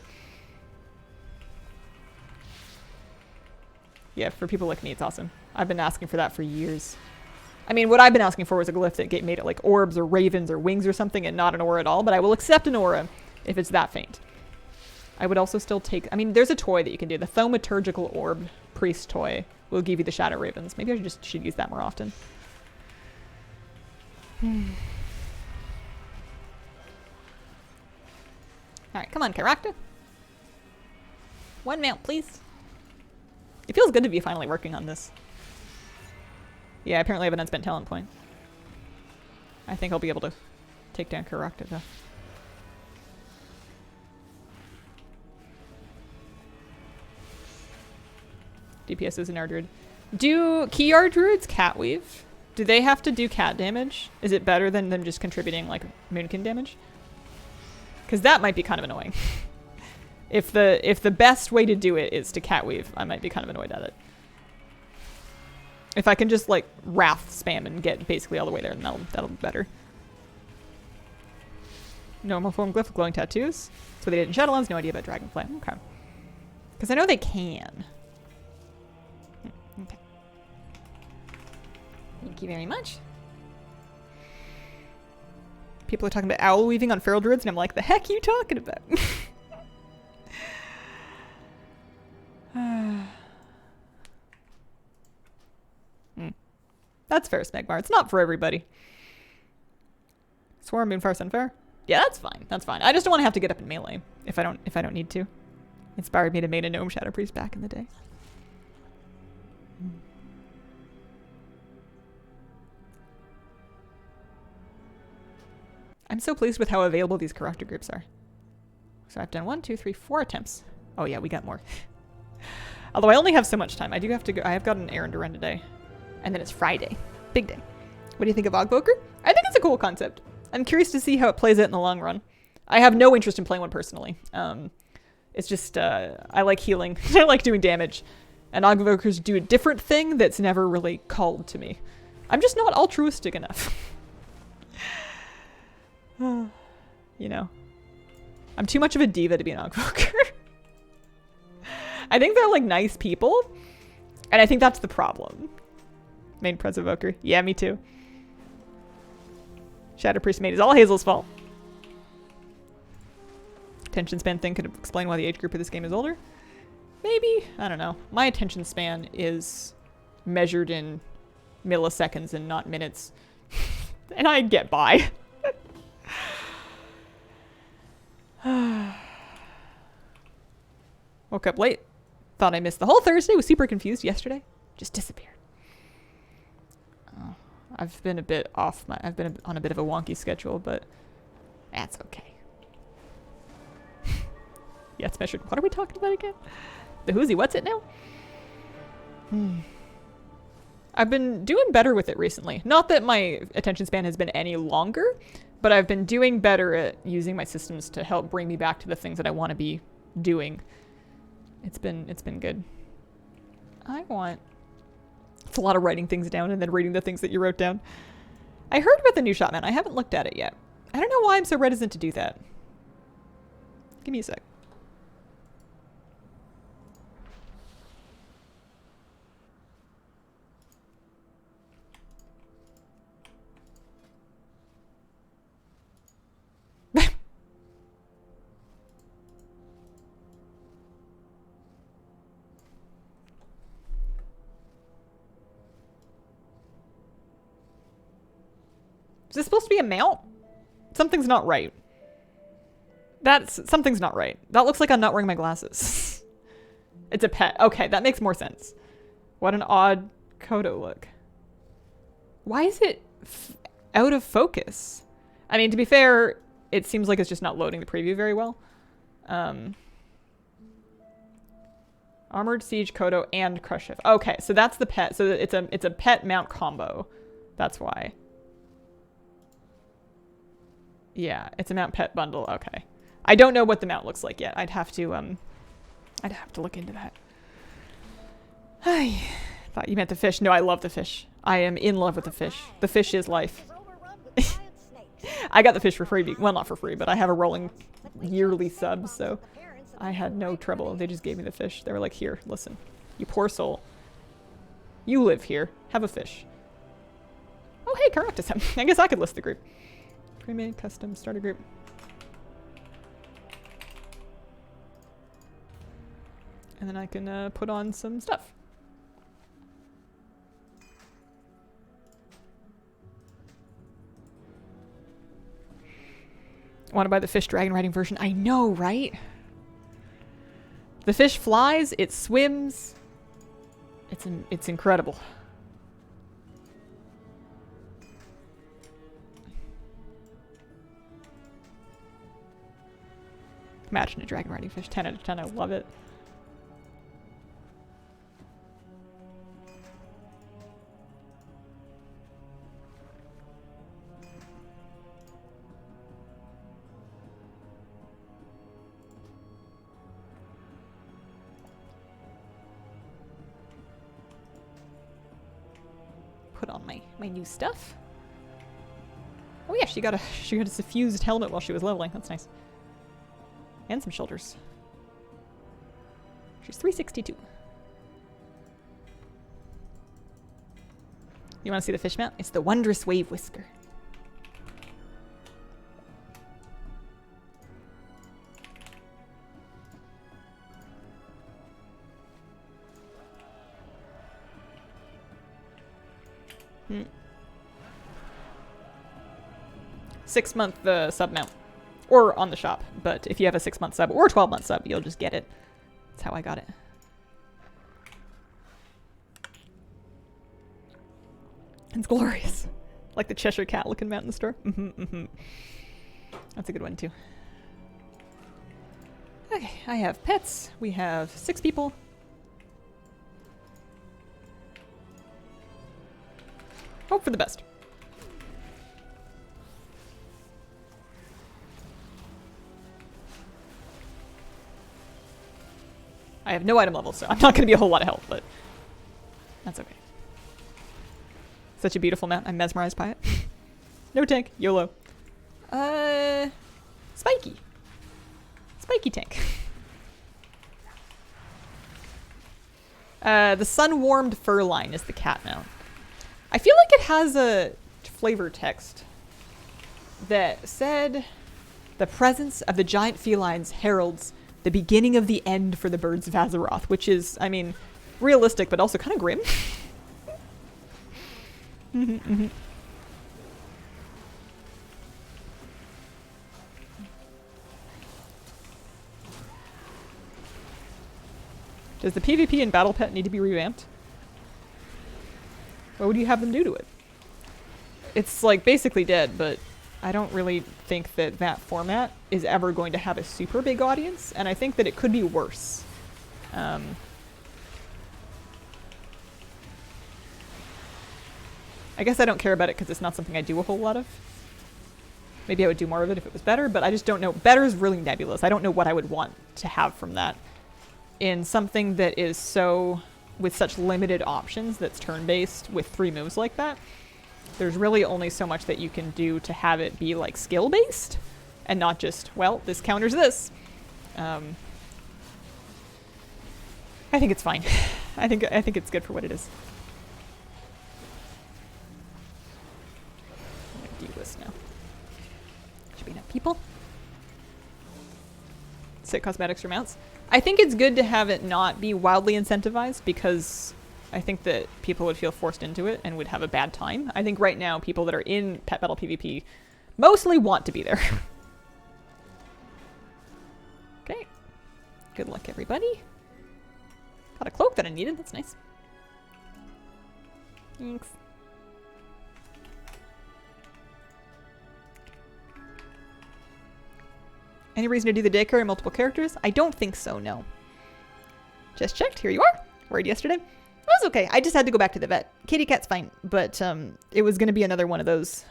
Speaker 1: Yeah, for people like me, it's awesome. I've been asking for that for years. I mean, what I've been asking for was a glyph that made it like orbs or ravens or wings or something and not an aura at all, but I will accept an aura if it's that faint. I would also still take... I mean, there's a toy that you can do. The Thaumaturgical Orb Priest toy will give you the Shadow Ravens. Maybe I just should use that more often. Alright, come on, Character. One mount, please. It feels good to be finally working on this. Yeah, apparently I have an unspent talent point. I think I'll be able to take down Character, though. DPS is an Ardruid. Do key Ardruids cat weave? Do they have to do cat damage? Is it better than them just contributing like Moonkin damage? Because that might be kind of annoying. If the best way to do it is to cat weave, I might be kind of annoyed at it. If I can just like Wrath spam and get basically all the way there, then that'll be better. Normal form glyph with glowing tattoos. That's what they did in Shadowlands. No idea about Dragonfly. Okay. Because I know they can. Okay. Thank you very much. People are talking about owl weaving on feral druids, and I'm like, the heck are you talking about? That's fair, Smegmar. It's not for everybody. Swarm, Moonfire, Sunfire? Yeah, that's fine. That's fine. I just don't want to have to get up in melee if I don't need to. Inspired me to main a Gnome Shadow Priest back in the day. I'm so pleased with how available these character groups are. So I've done 1, 2, 3, 4 attempts. Oh yeah, we got more. Although I only have so much time. I do have to go. I have got an errand to run today. And then it's Friday. Big day. What do you think of Ogvoker? I think it's a cool concept. I'm curious to see how it plays out in the long run. I have no interest in playing one personally. It's just, I like healing. I like doing damage. And Ogvokers do a different thing that's never really called to me. I'm just not altruistic enough. You know. I'm too much of a diva to be an Ogvoker. I think they're like nice people. And I think that's the problem. Main Pres Evoker. Yeah, me too. Shadow Priest main is all Hazel's fault. Attention span thing could explain why the age group of this game is older. Maybe. I don't know. My attention span is measured in milliseconds and not minutes. And I get by. Woke up late. Thought I missed the whole Thursday. Was super confused yesterday. Just disappeared. Oh, I've been a bit off. I've been on a bit of a wonky schedule, but that's okay. Yeah, it's measured. What are we talking about again? The Whoozy, what's it now? I've been doing better with it recently. Not that my attention span has been any longer, but I've been doing better at using my systems to help bring me back to the things that I want to be doing. It's been good. It's a lot of writing things down and then reading the things that you wrote down. I heard about the new Shotman. I haven't looked at it yet. I don't know why I'm so reticent to do that. Give me a sec. Is this supposed to be a mount? Something's not right. Something's not right. That looks like I'm not wearing my glasses. It's a pet. Okay, that makes more sense. What an odd Kodo look. Why is it out of focus? I mean, to be fair, it seems like it's just not loading the preview very well. Armored Siege, Kodo, and Crush Shift. Okay, so that's the pet. So it's a pet mount combo. That's why. Yeah, it's a mount pet bundle. Okay. I don't know what the mount looks like yet. I'd have to look into that. I thought you meant the fish. No, I love the fish. I am in love with the fish. The fish is life. I got the fish for free. Well, not for free, but I have a rolling yearly sub, so I had no trouble. They just gave me the fish. They were like, here, listen, you poor soul. You live here. Have a fish. Oh, hey, Caractus. I guess I could list the group. Pre-made, custom, starter group. And then I can put on some stuff. I want to buy the fish dragon riding version. I know, right? The fish flies, it swims. It's incredible. Imagine a dragon riding fish. 10 out of 10. I love it. Put on my new stuff. Oh yeah, she got a suffused helmet while she was leveling. That's nice. And some shoulders. She's 362. You want to see the fish mount? It's the Wondrous Wave Whisker. Hmm. 6-month sub mount. Or on the shop, but if you have a 6-month sub or a 12-month sub, you'll just get it. That's how I got it. It's glorious. Like the Cheshire Cat looking mount in the store. That's a good one too. Okay, I have pets. We have 6 people. Hope for the best. I have no item level, so I'm not going to be a whole lot of help, but that's okay. Such a beautiful mount. I'm mesmerized by it. No tank. YOLO. Spiky. Spiky tank. The sun-warmed fur line is the cat mount. I feel like it has a flavor text that said, the presence of the giant felines heralds the beginning of the end for the birds of Azeroth, which is, I mean, realistic, but also kind of grim. Does the PvP and Battle Pet need to be revamped? What would you have them do to it? It's like basically dead, but I don't really think that that format is ever going to have a super big audience, and I think that it could be worse. I guess I don't care about it because it's not something I do a whole lot of. Maybe I would do more of it if it was better, but I just don't know. Better is really nebulous. I don't know what I would want to have from that in something that is so, with such limited options, that's turn-based with 3 moves like that. There's really only so much that you can do to have it be like skill-based and not just, well, this counters this. I think it's fine. I think it's good for what it is. I'm gonna do this now. Should be enough people. Sit cosmetics or mounts. I think it's good to have it not be wildly incentivized because I think that people would feel forced into it and would have a bad time. I think right now people that are in Pet Battle PvP mostly want to be there. Okay. Good luck, everybody. Got a cloak that I needed. That's nice. Thanks. Any reason to do the daycare and multiple characters? I don't think so, no. Just checked. Here you are. Worried yesterday. It was okay. I just had to go back to the vet. Kitty cat's fine, but it was going to be another one of those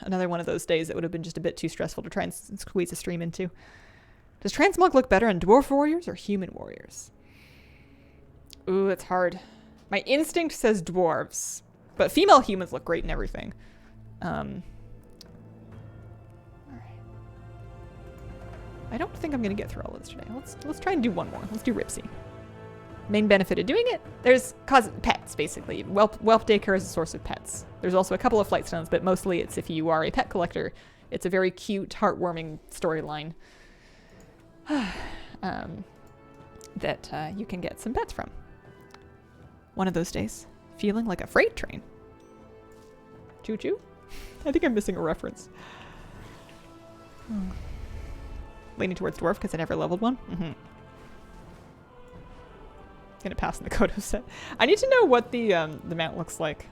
Speaker 1: days that would have been just a bit too stressful to try and squeeze a stream into. Does transmog look better on dwarf warriors or human warriors? Ooh, it's hard. My instinct says dwarves, but female humans look great and everything. Alright. I don't think I'm gonna get through all of this today. Let's try and do one more. Let's do Ripsy. Main benefit of doing it? There's pets, basically. Whelp daycare is a source of pets. There's also a couple of flight stones, but mostly it's if you are a pet collector. It's a very cute, heartwarming storyline that you can get some pets from. One of those days, feeling like a freight train. Choo-choo? I think I'm missing a reference. Leaning towards dwarf because I never leveled one. Gonna pass in the Kodo set. I need to know what the mount looks like.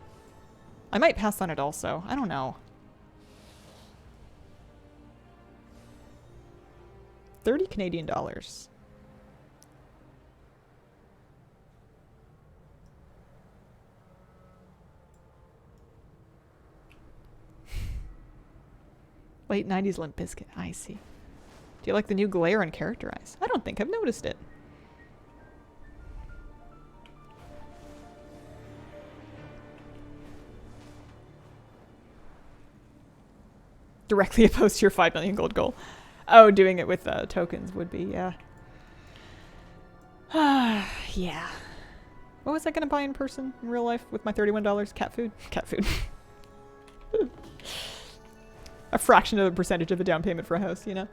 Speaker 1: I might pass on it also. I don't know. 30 Canadian dollars. Late 90s Limp Bizkit. I see. Do you like the new glare on character eyes? I don't think I've noticed it. Directly opposed to your 5 million gold goal. Oh, doing it with tokens would be, yeah. Yeah. What was I going to buy in person, in real life, with my $31? Cat food? Cat food. A fraction of a percentage of the down payment for a house, you know?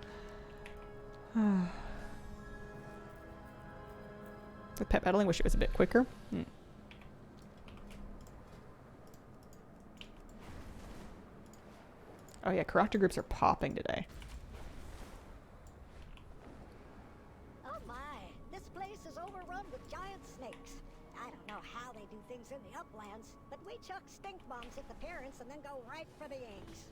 Speaker 1: With pet battling, wish it was a bit quicker. Oh yeah, character groups are popping today.
Speaker 2: Oh my, this place is overrun with giant snakes. I don't know how they do things in the uplands, but we chuck stink bombs at the parents and then go right for the eggs.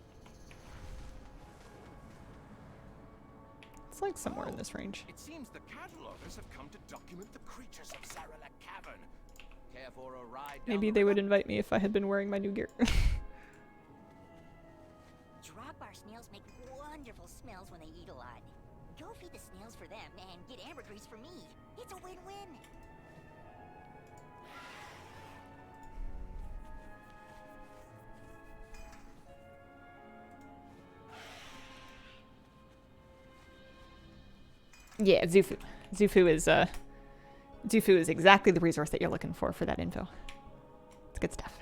Speaker 1: It's like somewhere in this range.
Speaker 3: It seems the catalogers have come to document the creatures of Saralak Cavern. Care for a ride down
Speaker 1: Maybe
Speaker 3: the
Speaker 1: they would
Speaker 3: river?
Speaker 1: invite me if I had been wearing my new gear.
Speaker 4: Drogbar snails make wonderful smells when they eat a lot. Go feed the snails for them and get ambergris for me. It's a win-win.
Speaker 1: Yeah, Zufu. Zufu is exactly the resource that you're looking for that info. It's good stuff.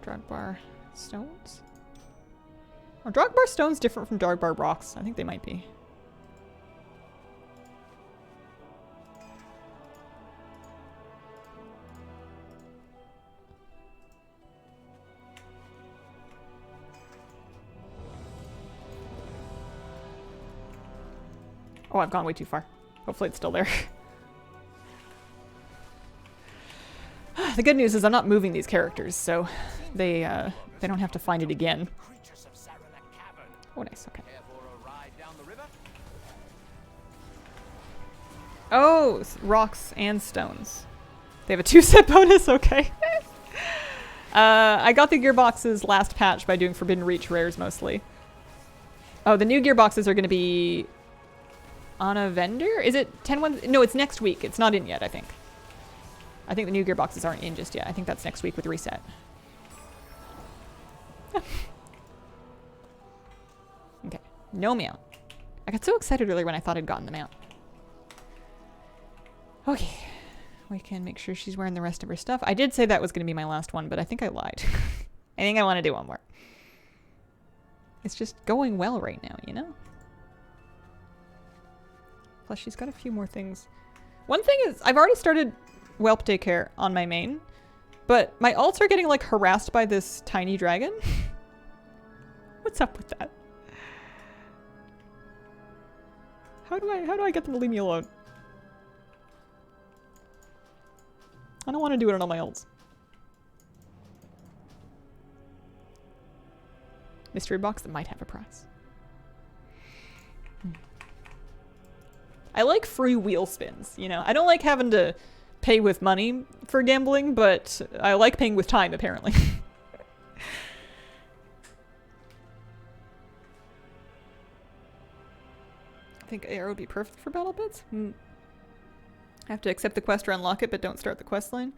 Speaker 1: Drogbar stones? Are Drogbar stones different from Drogbar rocks? I think they might be. Oh, I've gone way too far. Hopefully it's still there. The good news is I'm not moving these characters, so they don't have to find it again.
Speaker 3: Creatures of Saralak Cavern.
Speaker 1: Oh, nice. Okay.
Speaker 3: Care for a ride down the river?
Speaker 1: Oh, rocks and stones. They have a 2-set bonus? Okay. I got the gearboxes last patch by doing Forbidden Reach rares mostly. Oh, the new gearboxes are going to be on a vendor? Is it 10-1? No, it's next week. It's not in yet, I think. I think the new gearboxes aren't in just yet. I think that's next week with reset. Okay. No mount. I got so excited earlier when I thought I'd gotten the mount. Okay. We can make sure she's wearing the rest of her stuff. I did say that was going to be my last one, but I think I lied. I think I want to do one more. It's just going well right now, you know? Plus, she's got a few more things. One thing is, I've already started Whelp daycare on my main, but my alts are getting, like, harassed by this tiny dragon. What's up with that? How do I get them to leave me alone? I don't want to do it on all my alts. Mystery box that might have a prize. I like free wheel spins, you know? I don't like having to pay with money for gambling, but I like paying with time, apparently. I think AR would be perfect for battle bits. I have to accept the quest or unlock it, but don't start the quest line.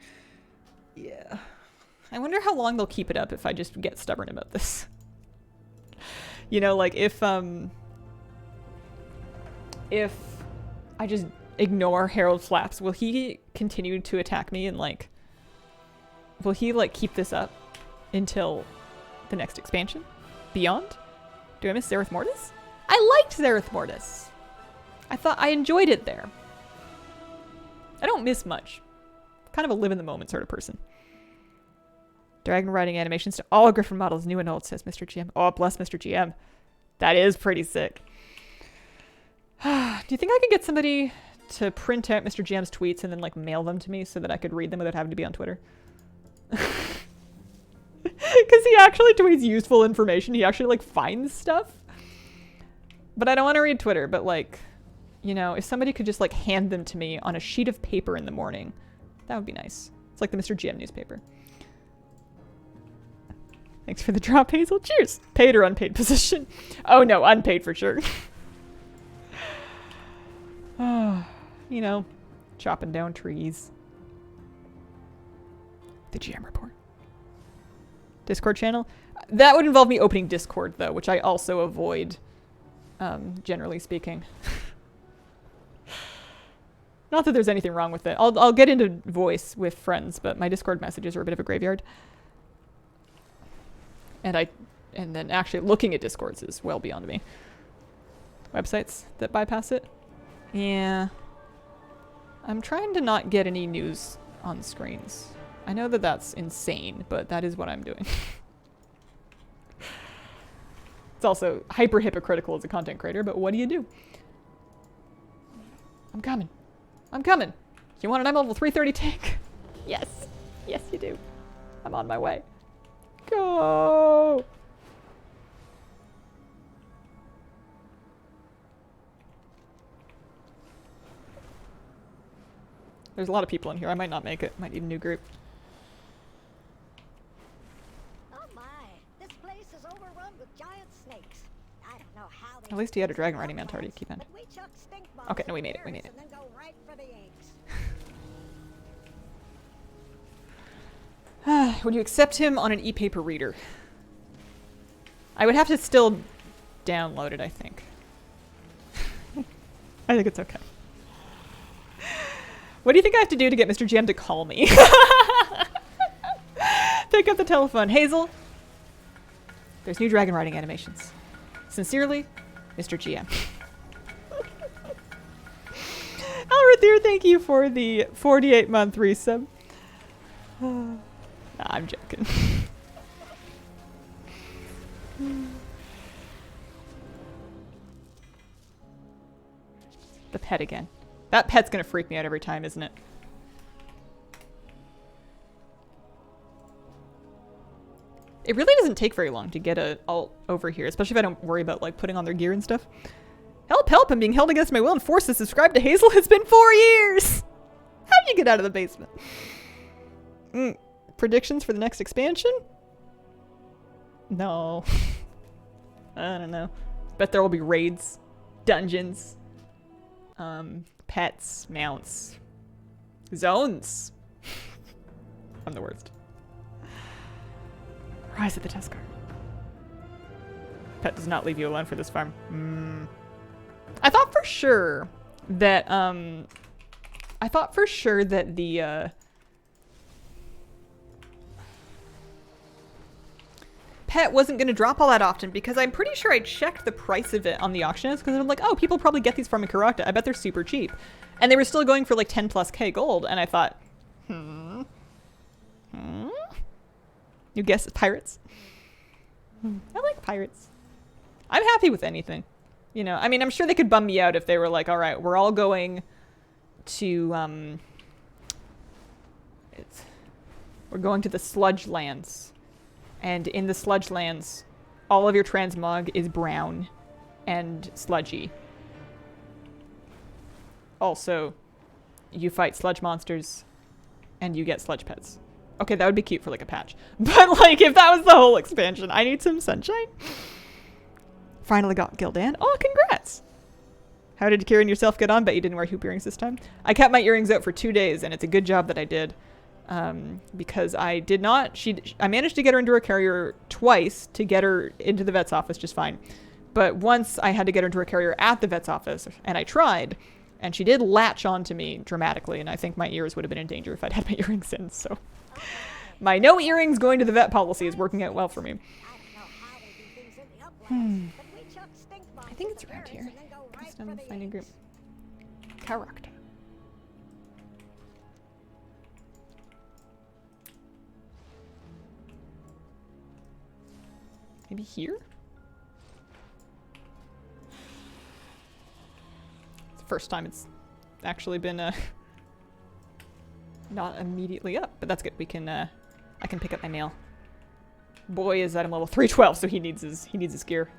Speaker 1: Yeah. I wonder how long they'll keep it up if I just get stubborn about this. You know, like if I just ignore Harold Flaps, will he continue to attack me and like, will he like keep this up until the next expansion? Beyond? Do I miss Zereth Mortis? I liked Zereth Mortis. I thought I enjoyed it there. I don't miss much. Kind of a live in the moment sort of person. Dragon riding animations to all Griffin models, new and old, says Mr. GM. Oh, bless Mr. GM. That is pretty sick. Do you think I could get somebody to print out Mr. GM's tweets and then like mail them to me so that I could read them without having to be on Twitter? Because he actually tweets useful information. He actually like finds stuff. But I don't want to read Twitter, but like, you know, if somebody could just like hand them to me on a sheet of paper in the morning, that would be nice. It's like the Mr. GM newspaper. Thanks for the drop, Hazel. Cheers. Paid or unpaid position? Oh no, unpaid for sure. You know, chopping down trees. The GM report. Discord channel? That would involve me opening Discord though, which I also avoid, generally speaking. Not that there's anything wrong with it. I'll get into voice with friends, but my Discord messages are a bit of a graveyard. And then actually looking at Discords is well beyond me. Websites that bypass it? Yeah. I'm trying to not get any news on screens. I know that that's insane, but that is what I'm doing. It's also hyper hypocritical as a content creator, but what do you do? I'm coming. I'm coming. You want an M level 330 tank? Yes. Yes, you do. I'm on my way. Go! There's a lot of people in here. I might not make it. Might need a new group.
Speaker 2: Oh my, this place is overrun with giant snakes. I don't know how they
Speaker 1: At least he had a dragon riding mount already to keep in.
Speaker 2: but we chuck stink bombs
Speaker 1: Okay, no, we
Speaker 2: at
Speaker 1: made it. We
Speaker 2: parents
Speaker 1: made it.
Speaker 2: and then go right for the eggs.
Speaker 1: Would you accept him on an e-paper reader? I would have to still download it, I think. I think it's okay. What do you think I have to do to get Mr. GM to call me? Pick up the telephone. Hazel, there's new dragon riding animations. Sincerely, Mr. GM. Alrathir, thank you for the 48-month resub. Nah, I'm joking. The pet again. That pet's gonna freak me out every time, isn't it? It really doesn't take very long to get a alt over here, especially if I don't worry about like putting on their gear and stuff. Help, help, I'm being held against my will and forced to subscribe to Hazel. It's been 4 years! How'd you get out of the basement? Predictions for the next expansion? No. I don't know. Bet there will be raids, dungeons, pets, mounts, zones. I'm the worst. Rise of the Tuskar. Pet does not leave you alone for this farm. I thought for sure that the pet wasn't going to drop all that often, because I'm pretty sure I checked the price of it on the auction house, because I'm like, oh, people probably get these from Karokta. I bet they're super cheap. And they were still going for like 10+K gold, and I thought, You guess pirates? I like pirates. I'm happy with anything. You know, I mean, I'm sure they could bum me out if they were like, all right, we're all going to, we're going to the sludge lands. And in the sludge lands, all of your transmog is brown and sludgy. also you fight sludge monsters and you get sludge pets. Okay, that would be cute for like a patch. But like if that was the whole expansion, I need some sunshine. Finally got Gildan. Oh, congrats. How did Kira and yourself get on? Bet you didn't wear hoop earrings this time. I kept my earrings out for 2 days, and it's a good job that I did. Because I did not, I managed to get her into her carrier twice to get her into the vet's office just fine. But once I had to get her into her carrier at the vet's office, and I tried, and she did latch onto me dramatically, and I think my ears would have been in danger if I'd had my earrings in, so. My no earrings going to the vet policy is working out well for me. I think it's around here. Custom finding group. Character. Maybe here? It's the first time it's actually been not immediately up, but that's good. We can I can pick up my mail. Boy is at level 312, so he needs his gear.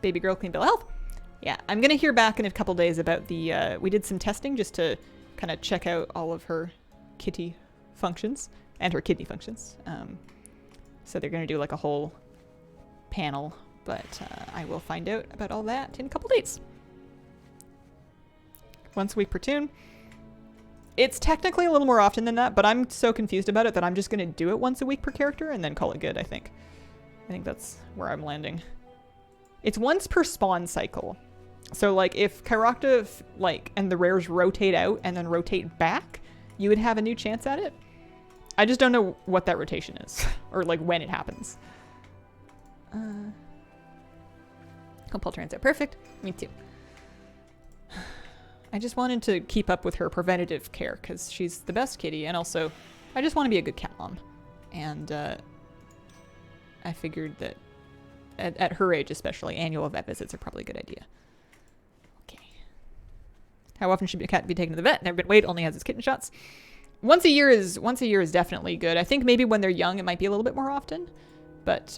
Speaker 1: Baby girl clean bill of health. Yeah, I'm gonna hear back in a couple days about the we did some testing just to kind of check out all of her kitty functions and her kidney functions. So they're gonna do like a whole panel, but I will find out about all that in a couple days. Once a week per tune. It's technically a little more often than that, but I'm so confused about it that I'm just gonna do it once a week per character and then call it good, I think. I think that's where I'm landing. It's once per spawn cycle. So like if Kairakta and the rares rotate out and then rotate back, you would have a new chance at it. I just don't know what that rotation is or like when it happens. Compel transit. Perfect. Me too. I just wanted to keep up with her preventative care because she's the best kitty, and also I just want to be a good cat mom. And I figured that at her age especially, annual vet visits are probably a good idea. Okay. How often should a cat be taken to the vet? Never been weighed, only has its kitten shots. Once a year is definitely good. I think maybe when they're young it might be a little bit more often, but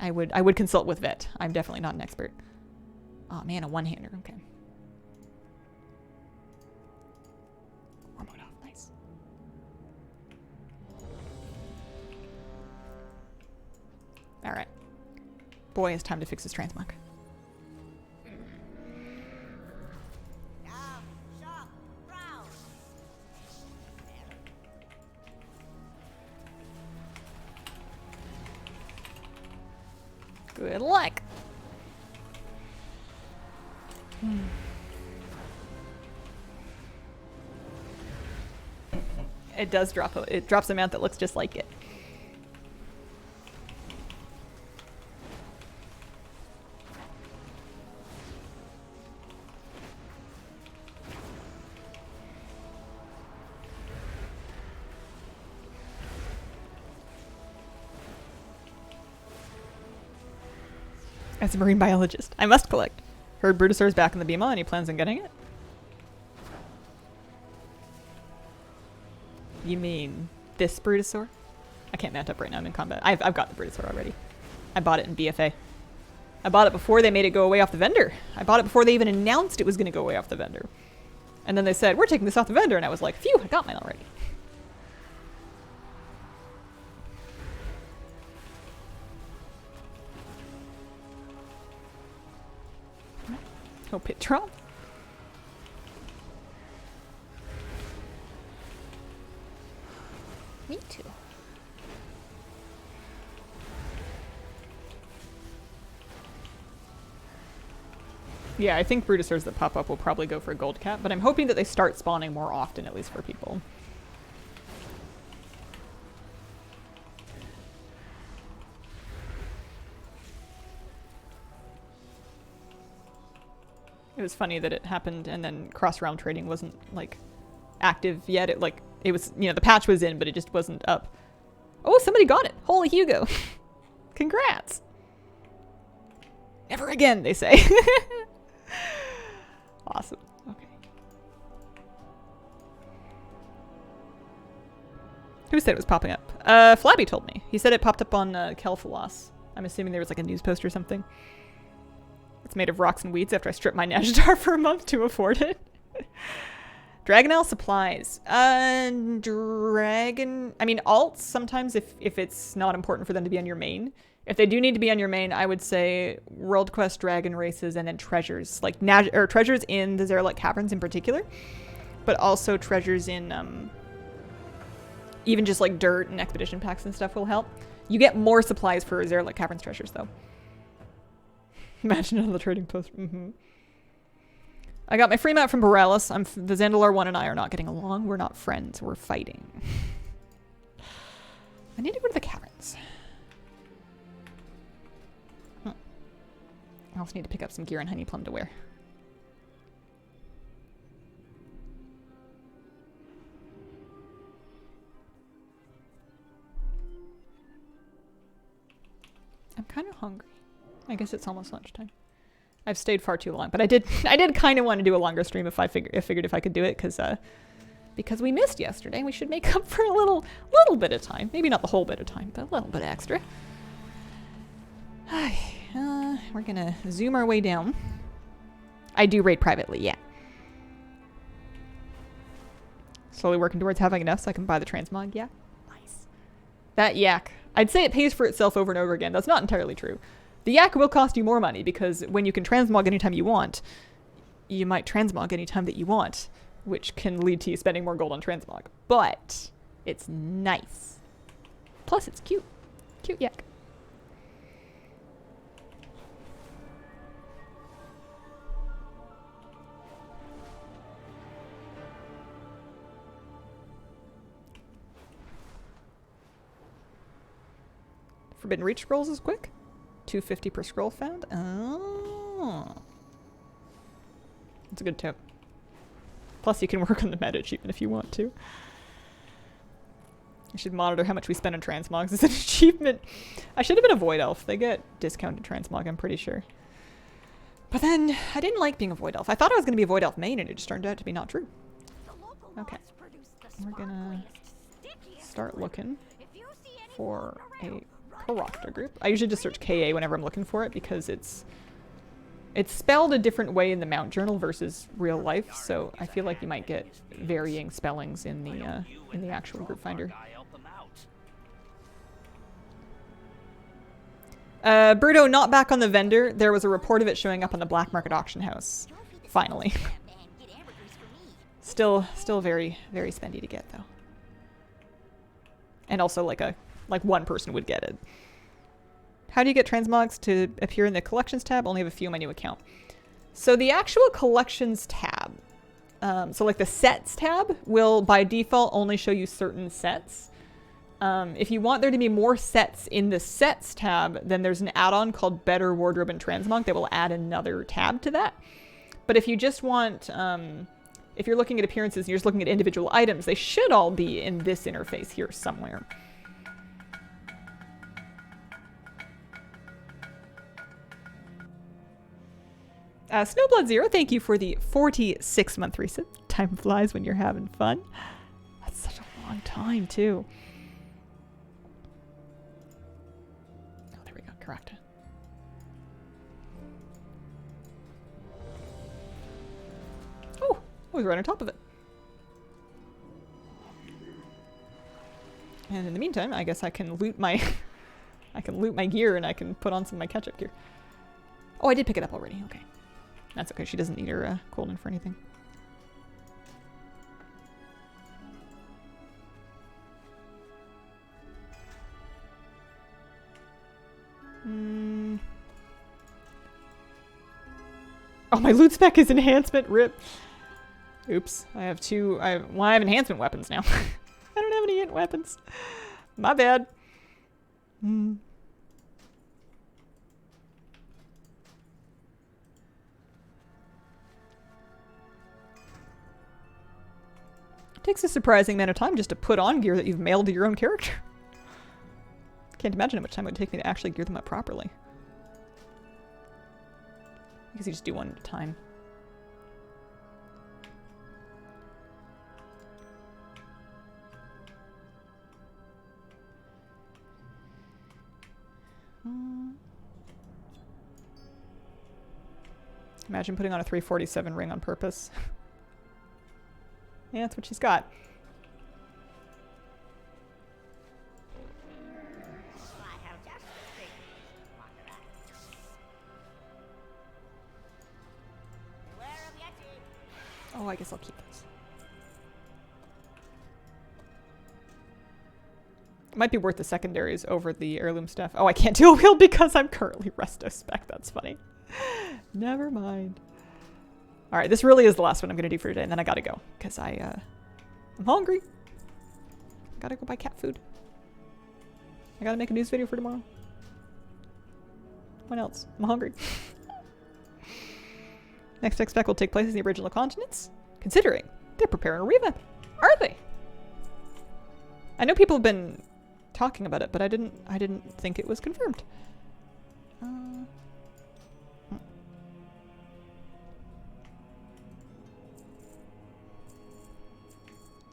Speaker 1: I would consult with vet. I'm definitely not an expert. Oh man, a one-hander. Okay. Hormone off. Nice. All right. Boy, it's time to fix his transmog. Good luck. It does drop. It drops a mount that looks just like it. As a marine biologist, I must collect. Heard Brutosaur's back in the Bema and he plans on getting it? You mean this Brutosaur? I can't mount up right now, I'm in combat. I've got the Brutosaur already. I bought it in BFA. I bought it before they made it go away off the vendor. I bought it before they even announced it was going to go away off the vendor. And then they said, we're taking this off the vendor, and I was like, phew, I got mine already. Hope it dropped. Me too. Yeah, I think Brutosaurs that pop up will probably go for a gold cat, but I'm hoping that they start spawning more often, at least for people. It was funny that it happened and then cross-realm trading wasn't, like, active yet. It was, you know, the patch was in, but it just wasn't up. Oh, somebody got it! Holy Hugo! Congrats! Never again, they say. Awesome. Okay. Who said it was popping up? Flabby told me. He said it popped up on Kelphalos. I'm assuming there was, like, a news post or something. It's made of rocks and weeds after I stripped my Najjar for a month to afford it. Dragonelle supplies. I mean, alts sometimes if it's not important for them to be on your main. If they do need to be on your main, I would say World Quest, Dragon Races, and then treasures. Like, treasures in the Zarelek Caverns in particular. But also treasures in, even just like dirt and expedition packs and stuff will help. You get more supplies for Zarelek Caverns treasures, though. Imagine on the trading post. I got my free map from Borealis. The Zandalar 1 and I are not getting along. We're not friends. We're fighting. I need to go to the caverns. I also need to pick up some gear and honey plum to wear. I'm kind of hungry. I guess it's almost lunchtime. I've stayed far too long, but I did kind of want to do a longer stream if I figured if I could do it, because we missed yesterday. We should make up for a little bit of time. Maybe not the whole bit of time, but a little bit extra. We're gonna zoom our way down. I do raid privately, yeah. Slowly working towards having enough so I can buy the transmog, yeah. Nice. That yak. I'd say it pays for itself over and over again. That's not entirely true. The yak will cost you more money because when you can transmog anytime you want, you might transmog anytime that you want, which can lead to you spending more gold on transmog. But it's nice. Plus it's cute. Cute yak. Forbidden Reach scrolls is quick. 250 per scroll found. Oh. That's a good tip. Plus you can work on the meta achievement if you want to. I should monitor how much we spend on transmogs as an achievement. I should have been a Void Elf. They get discounted transmog, I'm pretty sure. But then, I didn't like being a Void Elf. I thought I was going to be a Void Elf main and it just turned out to be not true. Okay. We're gonna start looking for a Karokta group. I usually just search KA whenever I'm looking for it because it's spelled a different way in the Mount Journal versus real life, so I feel like you might get varying spellings in the actual group finder. Bruto, not back on the vendor. There was a report of it showing up on the black market auction house. Finally. Still very, very spendy to get though. And also like one person would get it. How do you get transmogs to appear in the collections tab? Only have a few on my new account. So the actual collections tab, so like the sets tab will by default only show you certain sets. If you want there to be more sets in the sets tab, then there's an add-on called Better Wardrobe and Transmog that will add another tab to that. But if you just want, if you're looking at appearances and you're just looking at individual items, they should all be in this interface here somewhere. Snowblood Zero, thank you for the 46-month reset. Time flies when you're having fun. That's such a long time, too. Oh, there we go. Correct. Oh, I was right on top of it. And in the meantime, I guess I can loot my I can loot my gear and I can put on some of my catch-up gear. Oh, I did pick it up already. Okay. That's okay. She doesn't need her Colden for anything. Oh, my loot spec is enhancement. Rip. Oops. I have I have enhancement weapons now. I don't have any hint weapons. My bad. It takes a surprising amount of time just to put on gear that you've mailed to your own character. Can't imagine how much time it would take me to actually gear them up properly. I guess you just do one at a time. Imagine putting on a 347 ring on purpose. Yeah, that's what she's got. Oh, I guess I'll keep this. It might be worth the secondaries over the heirloom stuff. Oh, I can't do a wheel because I'm currently resto spec. That's funny. Never mind. All right, this really is the last one I'm going to do for today, and then I got to go because I'm hungry. Got to go buy cat food. I got to make a news video for tomorrow. What else? I'm hungry. Next spec will take place in the original continents, considering they're preparing a revamp. Are they? I know people have been talking about it, but I didn't think it was confirmed.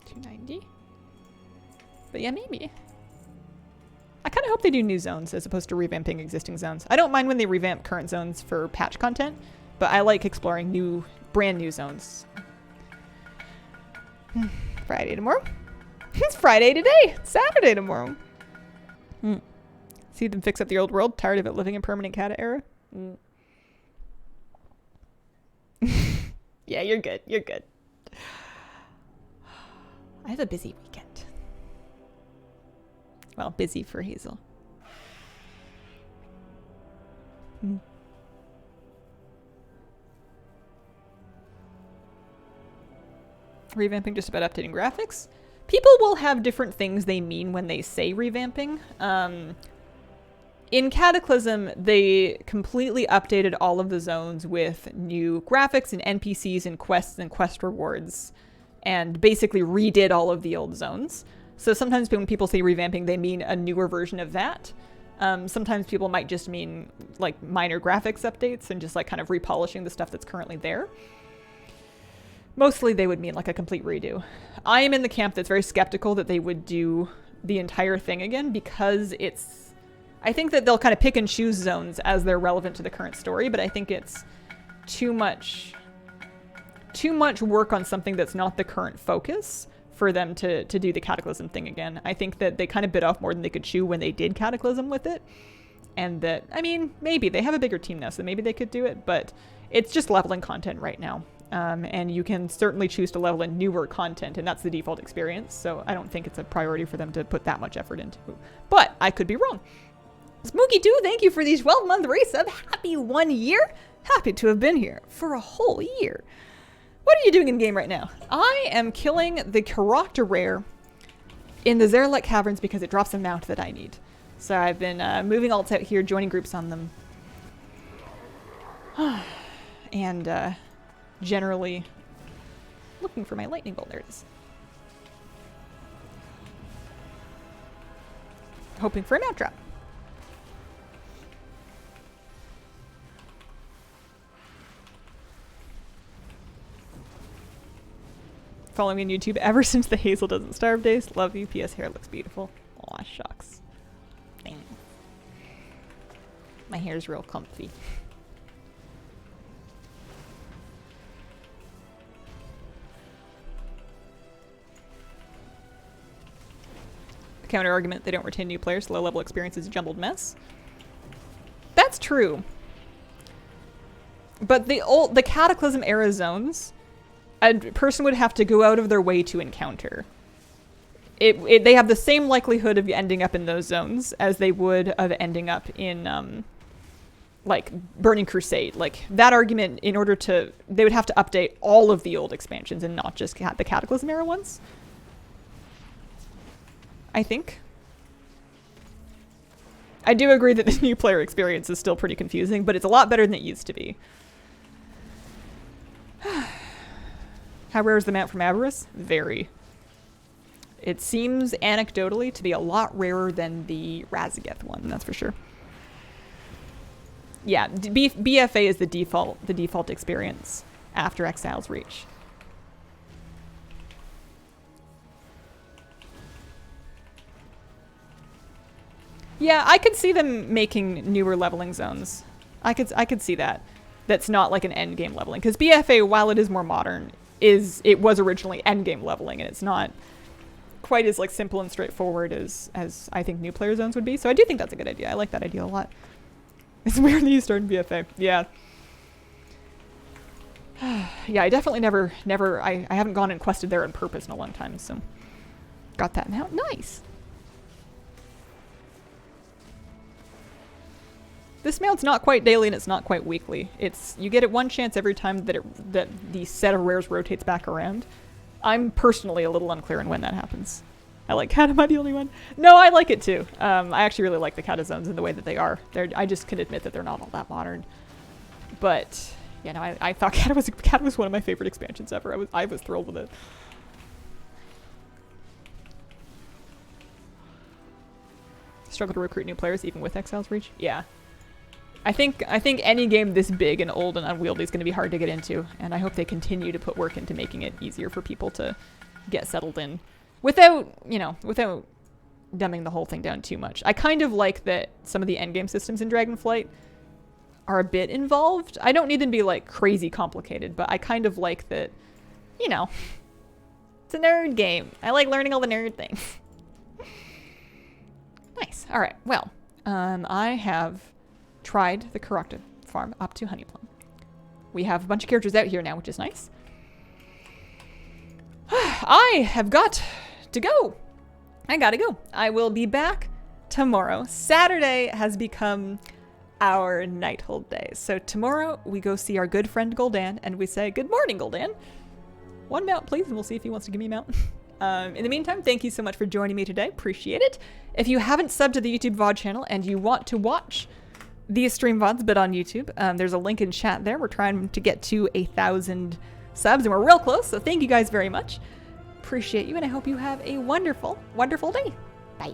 Speaker 1: 290. But yeah, maybe. I kind of hope they do new zones as opposed to revamping existing zones. I don't mind when they revamp current zones for patch content, but I like exploring brand new zones. Friday tomorrow? It's Friday today! It's Saturday tomorrow! See them fix up the old world? Tired of it living in permanent cata era? Yeah, you're good. You're good. I have a busy weekend. Well, busy for Hazel. Revamping just about updating graphics? People will have different things they mean when they say revamping. In Cataclysm, they completely updated all of the zones with new graphics and NPCs and quests and quest rewards, and basically redid all of the old zones. So sometimes when people say revamping, they mean a newer version of that. Sometimes people might just mean like minor graphics updates and just like kind of repolishing the stuff that's currently there. Mostly they would mean like a complete redo. I am in the camp that's very skeptical that they would do the entire thing again because I think that they'll kind of pick and choose zones as they're relevant to the current story, but I think it's too much work on something that's not the current focus for them to do the Cataclysm thing again. I think that they kind of bit off more than they could chew when they did Cataclysm with it. And that, I mean, maybe they have a bigger team now, so maybe they could do it, but it's just leveling content right now. And you can certainly choose to level in newer content, and that's the default experience, so I don't think it's a priority for them to put that much effort into. But I could be wrong. Smokey2, thank you for the 12-month resub. Happy 1 year. Happy to have been here for a whole year. What are you doing in game right now? I am killing the character rare in the Zarelek Caverns because it drops a mount that I need. So I've been moving alts out here, joining groups on them. And generally looking for my lightning bolt. There it is. Hoping for a mount drop. Following me on YouTube ever since the Hazel Doesn't Starve days. Love you. P.S. Hair looks beautiful. Aw, shucks. Dang. My hair's real comfy. Counter argument, they don't retain new players. Low level experience is a jumbled mess. That's true. But the Cataclysm era zones, a person would have to go out of their way to encounter. They have the same likelihood of ending up in those zones as they would of ending up in like Burning Crusade. Like that argument, they would have to update all of the old expansions and not just the Cataclysm era ones. I think. I do agree that the new player experience is still pretty confusing, but it's a lot better than it used to be. How rare is the mount from Avarice? Very. It seems anecdotally to be a lot rarer than the Razageth one, that's for sure. Yeah, BFA is the default experience after Exile's Reach. Yeah, I could see them making newer leveling zones. I could see that. that's not like an end game leveling. Because BFA, while it is more modern, it was originally end game leveling, and it's not quite as like simple and straightforward as I think new player zones would be. So I do think that's a good idea. I like that idea a lot. It's weird that you start in BFA. Yeah. Yeah, I definitely never, I haven't gone and quested there on purpose in a long time, so got that now. Nice. This mount's not quite daily and it's not quite weekly. You get it one chance every time that the set of rares rotates back around. I'm personally a little unclear on when that happens. I like Cat. Am I the only one? No, I like it too. I actually really like the Kata zones in the way that they are. I just can admit that they're not all that modern. But yeah, no, I thought Cat was one of my favorite expansions ever. I was thrilled with it. Struggle to recruit new players even with Exile's Reach. Yeah. I think any game this big and old and unwieldy is going to be hard to get into, and I hope they continue to put work into making it easier for people to get settled in without dumbing the whole thing down too much. I kind of like that some of the endgame systems in Dragonflight are a bit involved. I don't need them to be like crazy complicated, but I kind of like that, it's a nerd game. I like learning all the nerd things. Nice. All right. Well, I have tried the Corruptive farm up to Honeyplum. We have a bunch of characters out here now, which is nice. I have got to go. I gotta go. I will be back tomorrow. Saturday has become our Nighthold day. So tomorrow we go see our good friend Gul'dan and we say, good morning, Gul'dan. One mount, please, and we'll see if he wants to give me a mount. In the meantime, thank you so much for joining me today. Appreciate it. If you haven't subbed to the YouTube VOD channel and you want to watch these stream VODs, but on YouTube, there's a link in chat there. We're trying to get to 1,000 subs, and we're real close, so thank you guys very much. Appreciate you, and I hope you have a wonderful, wonderful day. Bye.